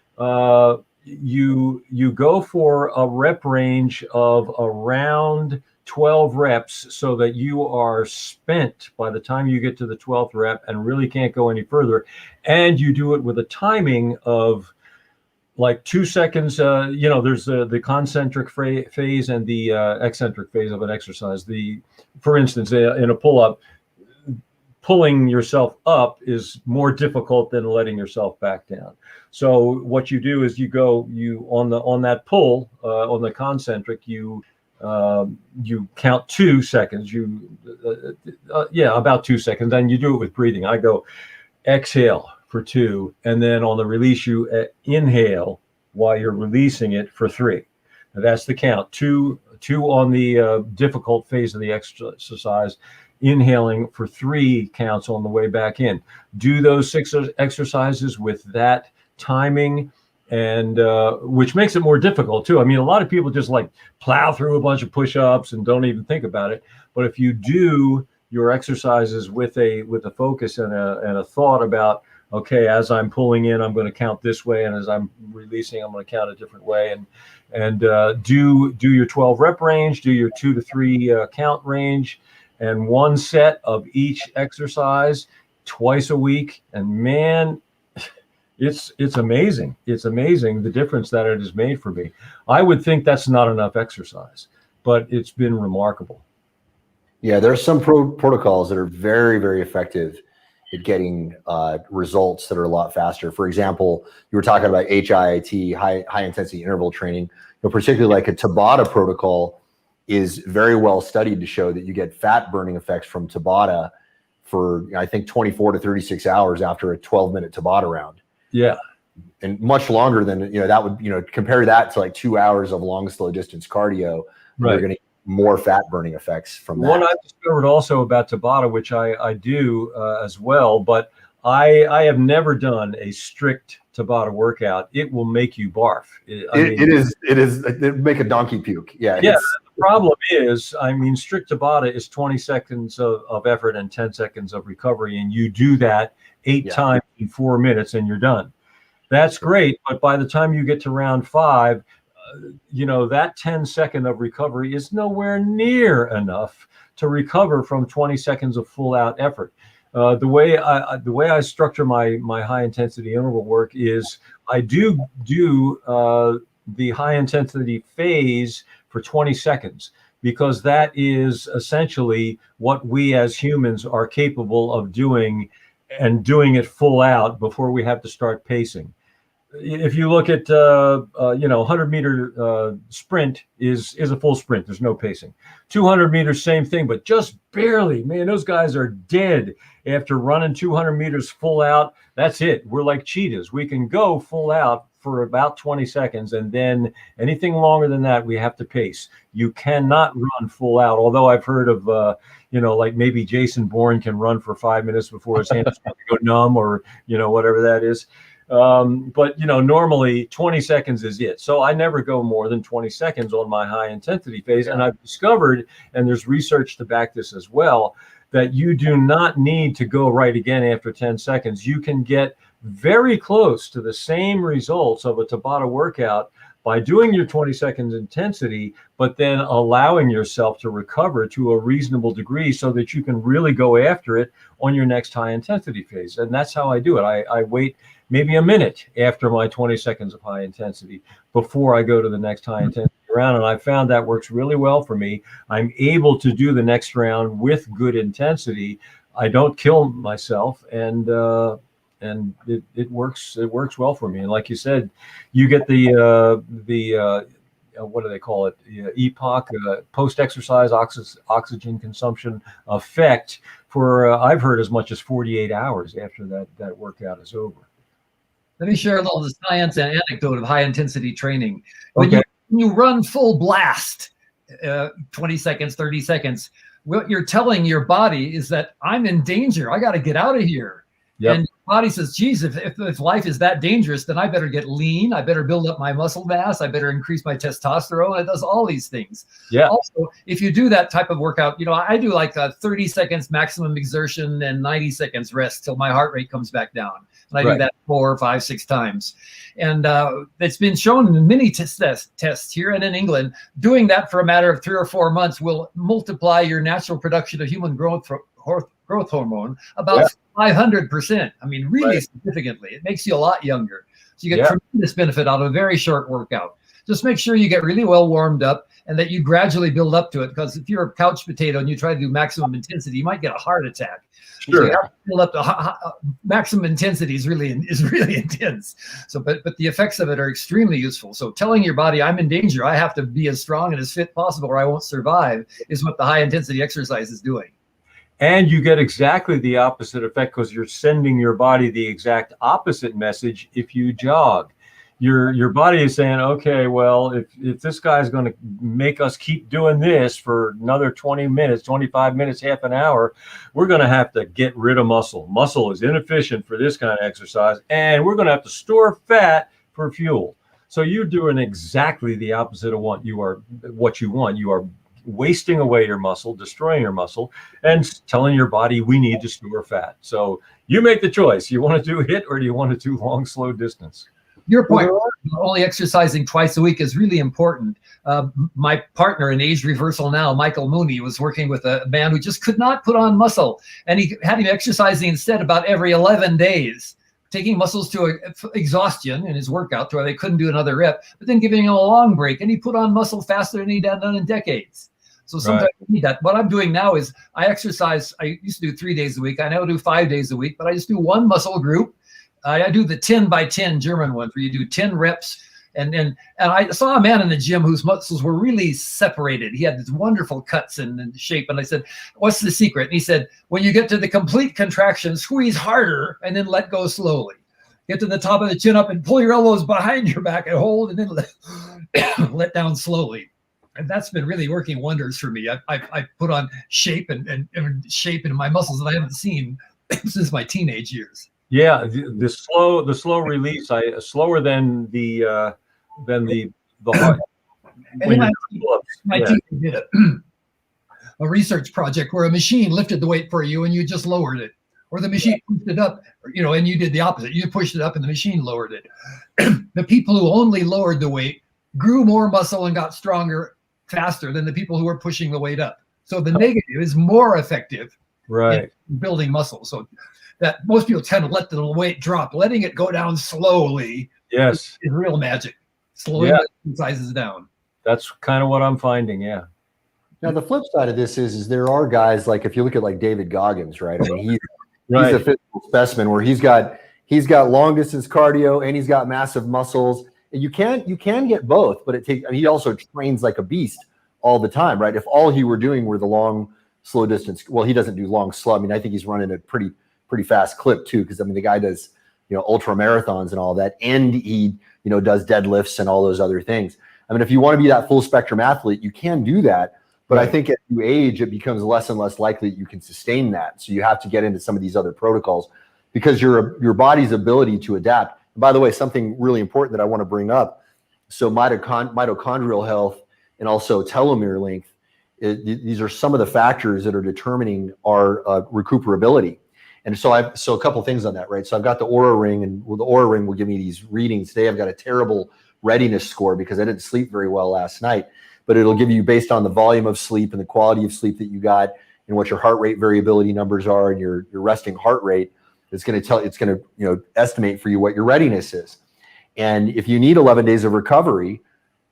you go for a rep range of around 12 reps, so that you are spent by the time you get to the 12th rep and really can't go any further. And you do it with a timing of like 2 seconds. There's the concentric phase and the eccentric phase of an exercise. For instance, in a pull-up, pulling yourself up is more difficult than letting yourself back down. So what you do is you on that pull, on the concentric, you count 2 seconds. About 2 seconds. Then you do it with breathing. I go exhale for 2, and then on the release you inhale while you're releasing it for 3. Now that's the count. Two on the difficult phase of the exercise, inhaling for 3 counts on the way back in. Do those 6 exercises with that timing, and which makes it more difficult too. I mean, a lot of people just like plow through a bunch of push-ups and don't even think about it. But if you do your exercises with a focus and a thought about, okay, as I'm pulling in, I'm going to count this way, and as I'm releasing, I'm going to count a different way, and do your 12 rep range, do your 2 to 3 count range, and 1 set of each exercise twice a week. And man, it's amazing. It's amazing the difference that it has made for me. I would think that's not enough exercise, but it's been remarkable. Yeah, there are some protocols that are very, very effective at getting results that are a lot faster. For example, you were talking about HIIT, high intensity interval training. Particularly like a Tabata protocol is very well studied to show that you get fat burning effects from Tabata for, I think, 24 to 36 hours after a 12-minute Tabata round. Yeah. And much longer than, that would, compare that to like 2 hours of long, slow distance cardio. Right. You're going to get more fat burning effects from that. What I've discovered also about Tabata, which I do as well, but I have never done a strict Tabata workout. It will make you barf. It make a donkey puke. Yeah. Yeah. The problem is, strict Tabata is 20 seconds of effort and 10 seconds of recovery. And you do that 8 times in 4 minutes and you're done. That's great. But by the time you get to round 5, that 10-second of recovery is nowhere near enough to recover from 20 seconds of full out effort. The way I structure my high intensity interval work is I do the high intensity phase for 20 seconds, because that is essentially what we as humans are capable of doing, and doing it full out before we have to start pacing. If you look at 100-meter sprint is a full sprint. There's no pacing. 200 meters, same thing, but just barely. Man, those guys are dead after running 200 meters full out. That's it. We're like cheetahs. We can go full out for about 20 seconds, and then anything longer than that, we have to pace. You cannot run full out. Although I've heard of, like maybe Jason Bourne can run for 5 minutes before his hands go numb, or whatever that is. But normally 20 seconds is it. So I never go more than 20 seconds on my high intensity phase. And I've discovered, and there's research to back this as well, that you do not need to go right again after 10 seconds. You can get very close to the same results of a Tabata workout by doing your 20 seconds intensity, but then allowing yourself to recover to a reasonable degree so that you can really go after it on your next high intensity phase. And that's how I do it. I wait maybe a minute after my 20 seconds of high intensity before I go to the next high intensity round. And I found that works really well for me. I'm able to do the next round with good intensity. I don't kill myself, and it works. It works well for me. And like you said, you get the what do they call it? EPOC, post-exercise oxygen consumption effect for I've heard as much as 48 hours after that workout is over. Let me share a little science and anecdote of high intensity training. When Okay. you run full blast, 20 seconds, 30 seconds, what you're telling your body is that I'm in danger. I got to get out of here. Yep. And your body says, geez, if life is that dangerous, then I better get lean. I better build up my muscle mass. I better increase my testosterone. It does all these things. Yeah. Also, if you do that type of workout, I do like 30 seconds maximum exertion and 90 seconds rest till my heart rate comes back down. And I do that 4, 5, 6 times. And it's been shown in many tests here and in England, doing that for a matter of 3 or 4 months will multiply your natural production of human growth hormone about 500%. I mean, really significantly. It makes you a lot younger. So you get tremendous benefit out of a very short workout. Just make sure you get really well warmed up and that you gradually build up to it. Because if you're a couch potato and you try to do maximum intensity, you might get a heart attack. Sure. So you have to build up to maximum intensity is really intense. So, but the effects of it are extremely useful. So telling your body, I'm in danger, I have to be as strong and as fit possible or I won't survive, is what the high intensity exercise is doing. And you get exactly the opposite effect because you're sending your body the exact opposite message if you jog. Your body is saying, okay, well, if this guy's going to make us keep doing this for another 20 minutes, 25 minutes, half an hour, we're going to have to get rid of muscle. Muscle is inefficient for this kind of exercise, and we're going to have to store fat for fuel. So you're doing exactly the opposite of what you want. You are wasting away your muscle, destroying your muscle, and telling your body we need to store fat. So you make the choice. You want to do HIIT or do you want to do long, slow distance? Your point, only exercising twice a week is really important. My partner in Age Reversal Now, Michael Mooney, was working with a man who just could not put on muscle. And he had him exercising instead about every 11 days, taking muscles to exhaustion in his workout to where they couldn't do another rep, but then giving him a long break. And he put on muscle faster than he'd done in decades. So sometimes you need that. What I'm doing now is I exercise. I used to do 3 days a week. I now do 5 days a week, but I just do one muscle group. I do the 10 by 10 German ones where you do 10 reps. And I saw a man in the gym whose muscles were really separated. He had these wonderful cuts and shape. And I said, what's the secret? And he said, when you get to the complete contraction, squeeze harder and then let go slowly. Get to the top of the chin up and pull your elbows behind your back and hold and then let down slowly. And that's been really working wonders for me. I put on shape and shape in my muscles that I haven't seen since my teenage years. Yeah, the slow release, slower than the heart. And my team did a research project where a machine lifted the weight for you and you just lowered it, or the machine pushed it up, and you did the opposite. You pushed it up and the machine lowered it. The people who only lowered the weight grew more muscle and got stronger faster than the people who were pushing the weight up. So the negative is more effective Right. in building muscle. So that most people tend to let the weight drop. Letting it go down slowly Yes. is real magic. Slowing Yeah. the exercises down. That's kind of what I'm finding. Yeah. Now the flip side of this is there are guys like if you look at like David Goggins, right? I mean, he's Right. a physical specimen where he's got long distance cardio and he's got massive muscles. And you can get both, but he also trains like a beast all the time, right? If all he were doing were the long, slow distance, well, he doesn't do long, slow. I mean, I think he's running a pretty fast clip too, because I mean the guy does ultra marathons and all that, and he does deadlifts and all those other things. I mean, if you want to be that full spectrum athlete, you can do that. But I think as you age, it becomes less and less likely that you can sustain that. So you have to get into some of these other protocols because your body's ability to adapt. And by the way, something really important that I want to bring up. So mitochondrial health and also telomere length, these are some of the factors that are determining our recuperability. And so a couple things on that, right? So I've got the Oura Ring, and the Oura Ring will give me these readings. Today I've got a terrible readiness score because I didn't sleep very well last night. But it'll give you based on the volume of sleep and the quality of sleep that you got and what your heart rate variability numbers are and your resting heart rate. It's going to estimate for you what your readiness is. And if you need 11 days of recovery,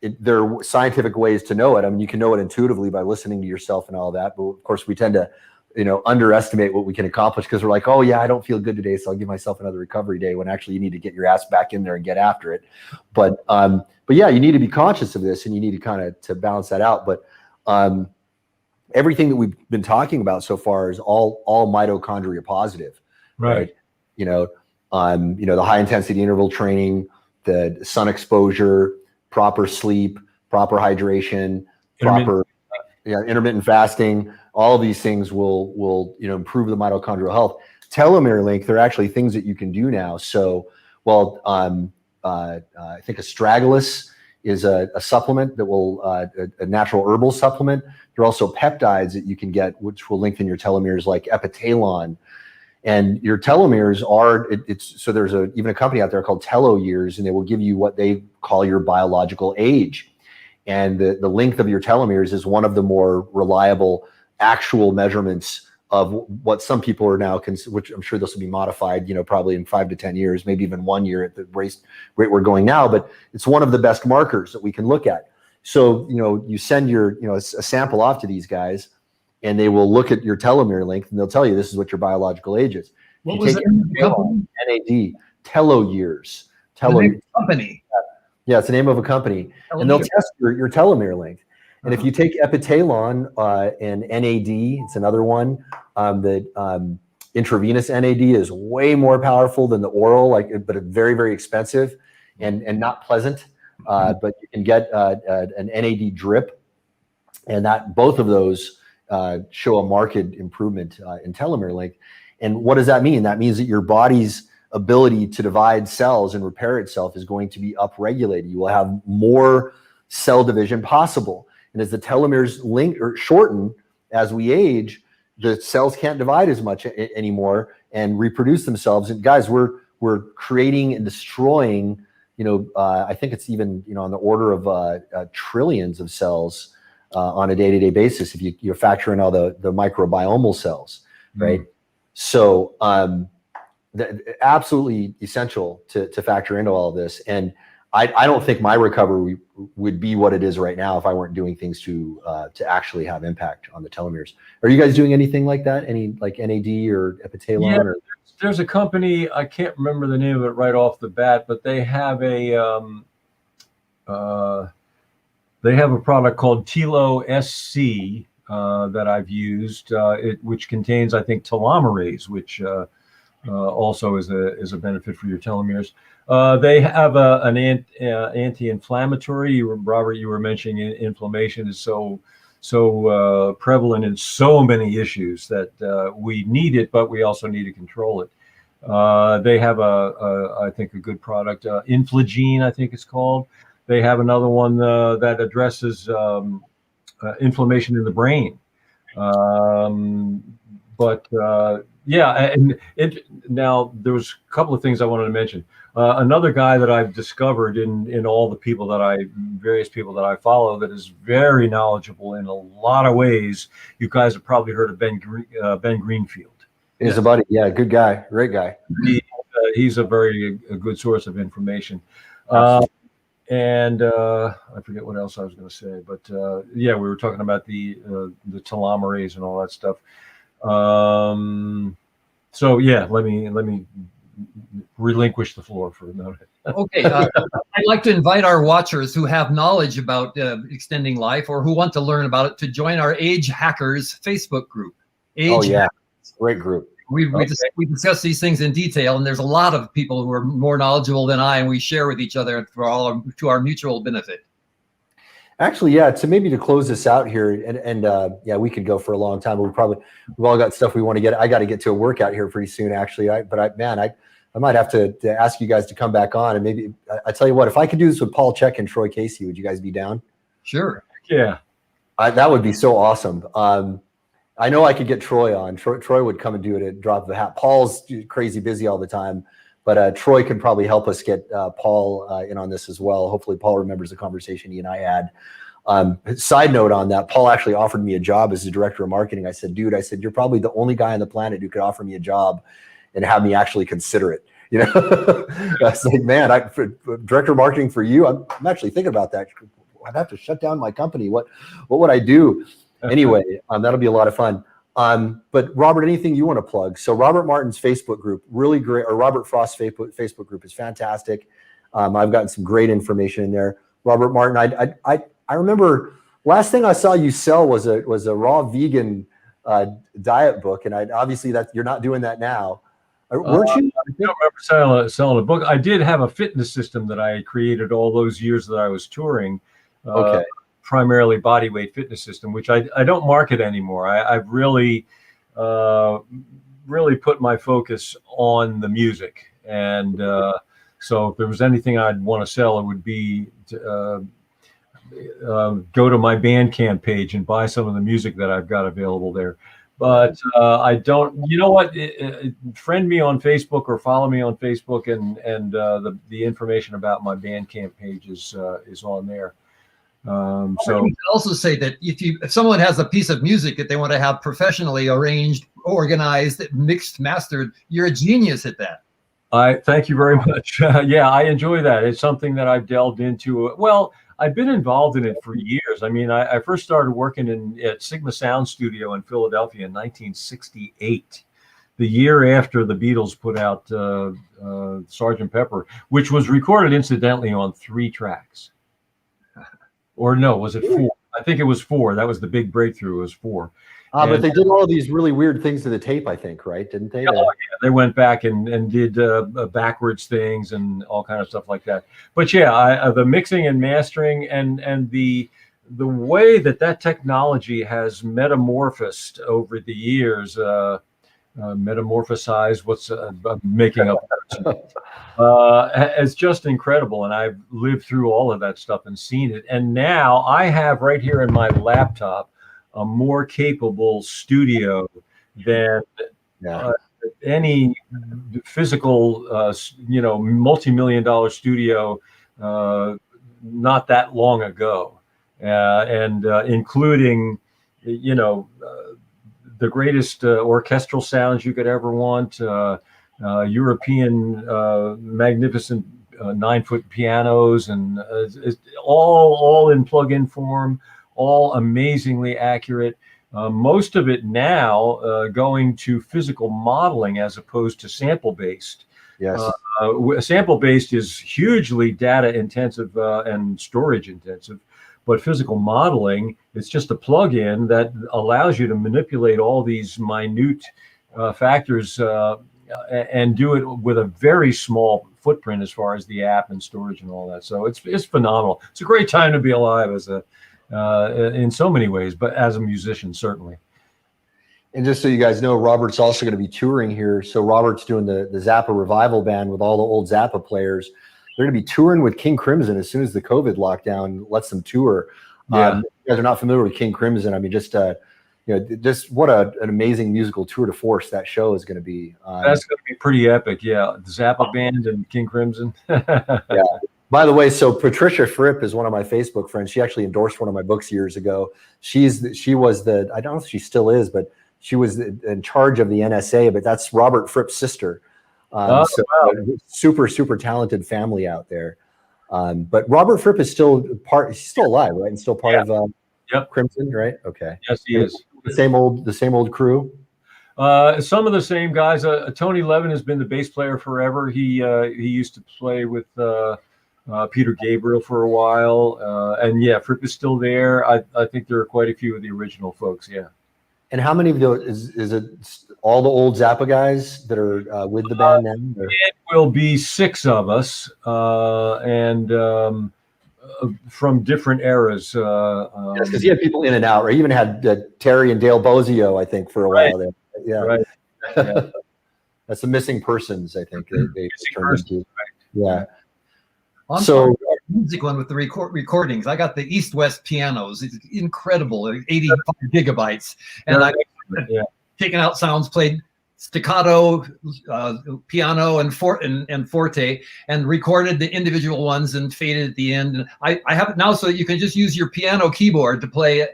there are scientific ways to know it. I mean, you can know it intuitively by listening to yourself and all that. But of course, we tend to underestimate what we can accomplish because we're like, oh yeah, I don't feel good today, so I'll give myself another recovery day, when actually you need to get your ass back in there and get after it. But yeah, you need to be conscious of this and you need to kind of to balance that out. But everything that we've been talking about so far is all mitochondria positive, right? The high intensity interval training, the sun exposure, proper sleep, proper hydration, intermittent fasting. All of these things will improve the mitochondrial health. Telomere length, there are actually things that you can do now. So, I think astragalus is a supplement that will a natural herbal supplement. There are also peptides that you can get, which will lengthen your telomeres, like epitalon. And your telomeres are so there's even a company out there called TeloYears, and they will give you what they call your biological age. And the length of your telomeres is one of the more reliable actual measurements of what some people are now, which I'm sure this will be modified, probably in 5 to 10 years, maybe even 1 year at the rate we're going now. But it's one of the best markers that we can look at. So, you send a sample off to these guys, and they will look at your telomere length, and they'll tell you this is what your biological age is. What was the name of the company? NAD, TeloYears. Company. Yeah, it's the name of a company. And they'll test your telomere length. And if you take epitalon and NAD, it's another one that intravenous NAD is way more powerful than the oral, but very, very expensive and not pleasant. But you can get an NAD drip, and that both of those show a marked improvement in telomere length. And what does that mean? That means that your body's ability to divide cells and repair itself is going to be upregulated. You will have more cell division possible. And as the telomeres shorten as we age, the cells can't divide as much anymore and reproduce themselves. And guys, we're creating and destroying, I think it's even, on the order of trillions of cells on a day-to-day basis if you factor in all the microbiomal cells, right? So absolutely essential to factor into all of this. And I don't think my recovery would be what it is right now if I weren't doing things to actually have impact on the telomeres. Are you guys doing anything like that? Any like NAD or epitalon? Yeah, there's a company, I can't remember the name of it right off the bat, but they have a product called Telo SC that I've used, which contains, I think, telomerase, which also is a benefit for your telomeres. They have an anti-inflammatory. Robert, you were mentioning inflammation is so prevalent in so many issues that we need it, but we also need to control it. They have I think a good product, Infligene, I think it's called. They have another one that addresses inflammation in the brain. Yeah, and now there was a couple of things I wanted to mention. Another guy that I've discovered in all the various people that I follow, that is very knowledgeable in a lot of ways. You guys have probably heard of Ben Greenfield. He's a buddy. Yeah, good guy, great guy. He's a good source of information. And I forget what else I was going to say, but yeah, we were talking about the telomerase and all that stuff. So yeah, let me relinquish the floor for a minute. Okay, I'd like to invite our watchers who have knowledge about extending life or who want to learn about it to join our Age Hackers Facebook group. Great group. We discuss these things in detail, and there's a lot of people who are more knowledgeable than I, and we share with each other to our mutual benefit. Actually, yeah. So maybe to close this out here, and yeah, we could go for a long time, but we've all got stuff we want to get. I got to get to a workout here pretty soon, actually. I might have to ask you guys to come back on, and maybe I tell you what, if I could do this with Paul Chek and Troy Casey, would you guys be down? Sure. Yeah. That would be so awesome. I know I could get Troy on. Troy would come and do it at drop of the hat. Paul's crazy busy all the time, but Troy can probably help us get Paul in on this as well. Hopefully Paul remembers the conversation he and I had. Side note on that, Paul actually offered me a job as the director of marketing. I said, dude, you're probably the only guy on the planet who could offer me a job and have me actually consider it. You know, I was like, man, for director of marketing for you, I'm actually thinking about that. I'd have to shut down my company. What would I do? Anyway, that'll be a lot of fun. But Robert, anything you want to plug? So Robert Martin's Facebook group, really great, or Robert Frost's Facebook group is fantastic. I've gotten some great information in there. Robert Martin, I remember last thing I saw you sell was a raw vegan diet book, and obviously that you're not doing that now, weren't you? I don't remember selling a book. I did have a fitness system that I created all those years that I was touring. Okay. Primarily body weight fitness system, which I don't market anymore. I've really put my focus on the music, and so if there was anything I'd want to sell, it would be to, go to my Bandcamp page and buy some of the music that I've got available there. But I don't. You know what? Friend me on Facebook or follow me on Facebook, and the information about my Bandcamp page is on there. So you can also say that if someone has a piece of music that they want to have professionally arranged, organized, mixed, mastered, you're a genius at that. I thank you very much. Yeah, I enjoy that. It's something that I've delved into. Well, I've been involved in it for years. I mean, I first started working at Sigma Sound Studio in Philadelphia in 1968, the year after the Beatles put out Sgt. Pepper, which was recorded incidentally on 3 tracks. Or no, was it 4? I think it was 4. That was the big breakthrough. It was 4. But they did all of these really weird things to the tape, I think, right? Didn't they? Yeah, they went back and did backwards things and all kind of stuff like that. But yeah, the mixing and mastering and the way that technology has metamorphosed over the years. Metamorphosized, what's making up it's just incredible, and I've lived through all of that stuff and seen it. And now I have right here in my laptop a more capable studio than any physical multi-million-dollar studio not that long ago, and including the greatest orchestral sounds you could ever want, European magnificent 9-foot pianos, and all in plug-in form, all amazingly accurate. Most of it now going to physical modeling as opposed to sample-based. Yes. Sample-based is hugely data intensive and storage intensive. But physical modeling, it's just a plug-in that allows you to manipulate all these minute factors and do it with a very small footprint as far as the app and storage and all that. So it's phenomenal. It's a great time to be alive in so many ways, but as a musician, certainly. And just so you guys know, Robert's also going to be touring here. So Robert's doing the Zappa Revival Band with all the old Zappa players. They're going to be touring with King Crimson as soon as the COVID lockdown lets them tour. Yeah. You guys are not familiar with King Crimson. I mean, just just what an amazing musical tour de force that show is going to be. That's going to be pretty epic. Yeah. The Zappa Band and King Crimson. Yeah. By the way, so Patricia Fripp is one of my Facebook friends. She actually endorsed one of my books years ago. She was I don't know if she still is, but she was in charge of the NSA, but that's Robert Fripp's sister. Wow. Super, super talented family out there. But Robert Fripp is he's still alive, right? And still part of Crimson, right? Okay. Yes, he is. The same old crew. Some of the same guys. Tony Levin has been the bass player forever. He used to play with Peter Gabriel for a while, and Fripp is still there. I think there are quite a few of the original folks. Yeah. And how many of those is it? All the old Zappa guys that are with the band now? Or? It will be 6 of us, and from different eras. Yes, because you had people in and out, right? You even had Terry and Dale Bozio, I think, for a while there. Yeah. Right. Yeah. That's the missing persons, I think. They turned into. Right. Yeah. I'm So music one with the recordings. I got the East-West pianos. It's incredible, 85 gigabytes, and I've taken out sounds, played staccato, piano, and forte, and recorded the individual ones and faded at the end. And I have it now so that you can just use your piano keyboard to play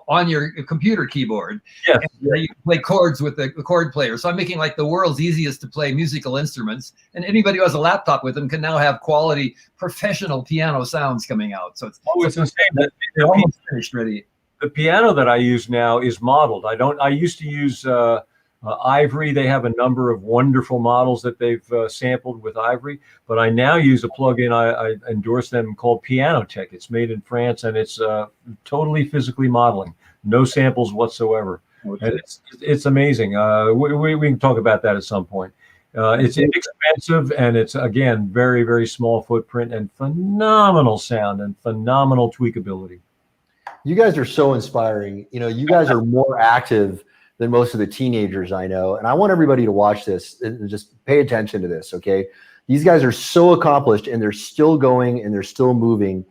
on your computer keyboard. Yes. And you can play chords with the chord player. So I'm making like the world's easiest to play musical instruments. And anybody who has a laptop with them can now have quality professional piano sounds coming out. So it's insane. They're almost finished, ready. The piano that I use now is modeled. I used to use Ivory. They have a number of wonderful models that they've sampled with Ivory, but I now use a plugin. I endorse them called Pianotech. It's made in France, and it's totally physically modeling, no samples whatsoever. Okay. And it's amazing. We can talk about that at some point. It's inexpensive, and it's again very, very small footprint and phenomenal sound and phenomenal tweakability. you guys are so inspiring. You guys are more active than most of the teenagers I know. And I want everybody to watch this and just pay attention to this, okay? These guys are so accomplished, and they're still going, and they're still moving.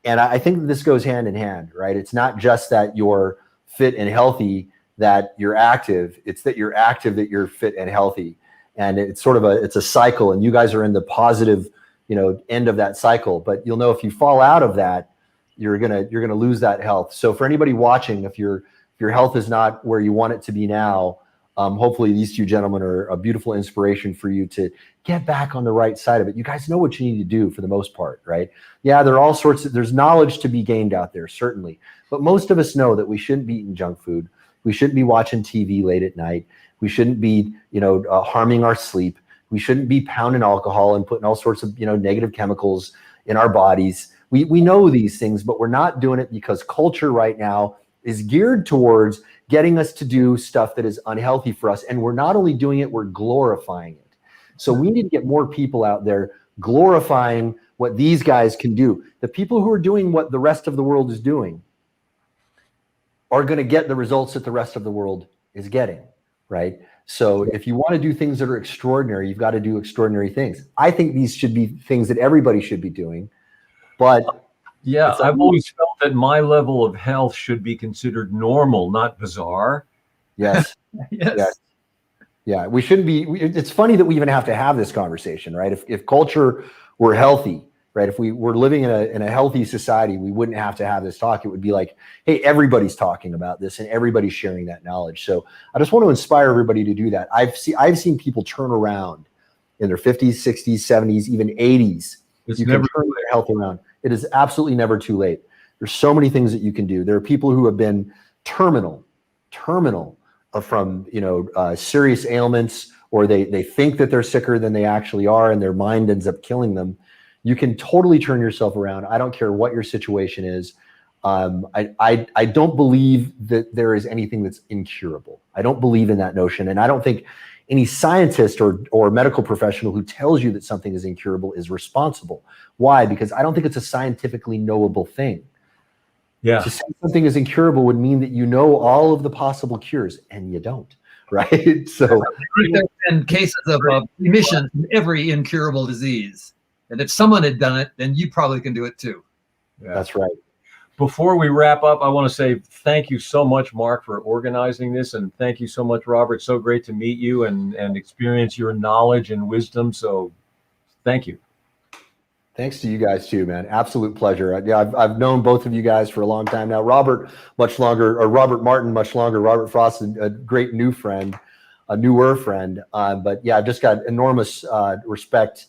And I think this goes hand in hand, right? It's not just that you're fit and healthy, that you're active. It's that you're active, that you're fit and healthy. And it's sort of it's a cycle, and you guys are in the positive, end of that cycle. But you'll know if you fall out of that, you're gonna lose that health. So for anybody watching, if your health is not where you want it to be now, hopefully these two gentlemen are a beautiful inspiration for you to get back on the right side of it. You guys know what you need to do for the most part, right? Yeah, there's knowledge to be gained out there, certainly. But most of us know that we shouldn't be eating junk food. We shouldn't be watching TV late at night. We shouldn't be, harming our sleep. We shouldn't be pounding alcohol and putting all sorts of, negative chemicals in our bodies. We know these things, but we're not doing it because culture right now is geared towards getting us to do stuff that is unhealthy for us. And we're not only doing it, we're glorifying it. So we need to get more people out there glorifying what these guys can do. The people who are doing what the rest of the world is doing are going to get the results that the rest of the world is getting, right? So if you want to do things that are extraordinary, you've got to do extraordinary things. I think these should be things that everybody should be doing. But yeah, I've always felt that my level of health should be considered normal, not bizarre. Yes. Yes. Yeah, we shouldn't be. It's funny that we even have to have this conversation, right? If culture were healthy, right? If we were living in a healthy society, we wouldn't have to have this talk. It would be like, hey, everybody's talking about this and everybody's sharing that knowledge. So I just want to inspire everybody to do that. I've seen people turn around in their 50s, 60s, 70s, even 80s. It's you never can turn their health around. It is absolutely never too late. There's so many things that you can do. There are people who have been terminal from serious ailments, or they think that they're sicker than they actually are, and their mind ends up killing them. You can totally turn yourself around. I don't care what your situation is. I don't believe that there is anything that's incurable. I don't believe in that notion, and I don't think any scientist or medical professional who tells you that something is incurable is responsible. Why? Because I don't think it's a scientifically knowable thing. Yeah. To say something is incurable would mean that you know all of the possible cures, and you don't, right? So There have been cases of remission from every incurable disease. And if someone had done it, then you probably can do it too. Yeah. that's right. Before we wrap up, I want to say thank you so much, Mark, for organizing this, and thank you so much, Robert. So great to meet you and experience your knowledge and wisdom. So thank you. Thanks to you guys too, man. Absolute pleasure. Yeah, I've known both of you guys for a long time now. Robert, much longer, or Robert Martin, much longer. Robert Frost, a great new friend, a newer friend. But yeah, I've just got enormous respect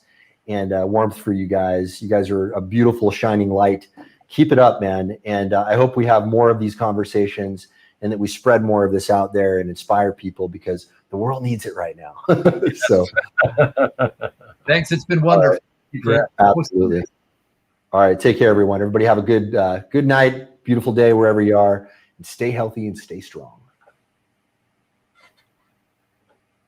and warmth for you guys. You guys are a beautiful, shining light. Keep it up, man. And I hope we have more of these conversations and that we spread more of this out there and inspire people, because the world needs it right now. So thanks. It's been wonderful. Yeah, absolutely. All right. Take care, everyone. Everybody have a good night, beautiful day wherever you are, and stay healthy and stay strong.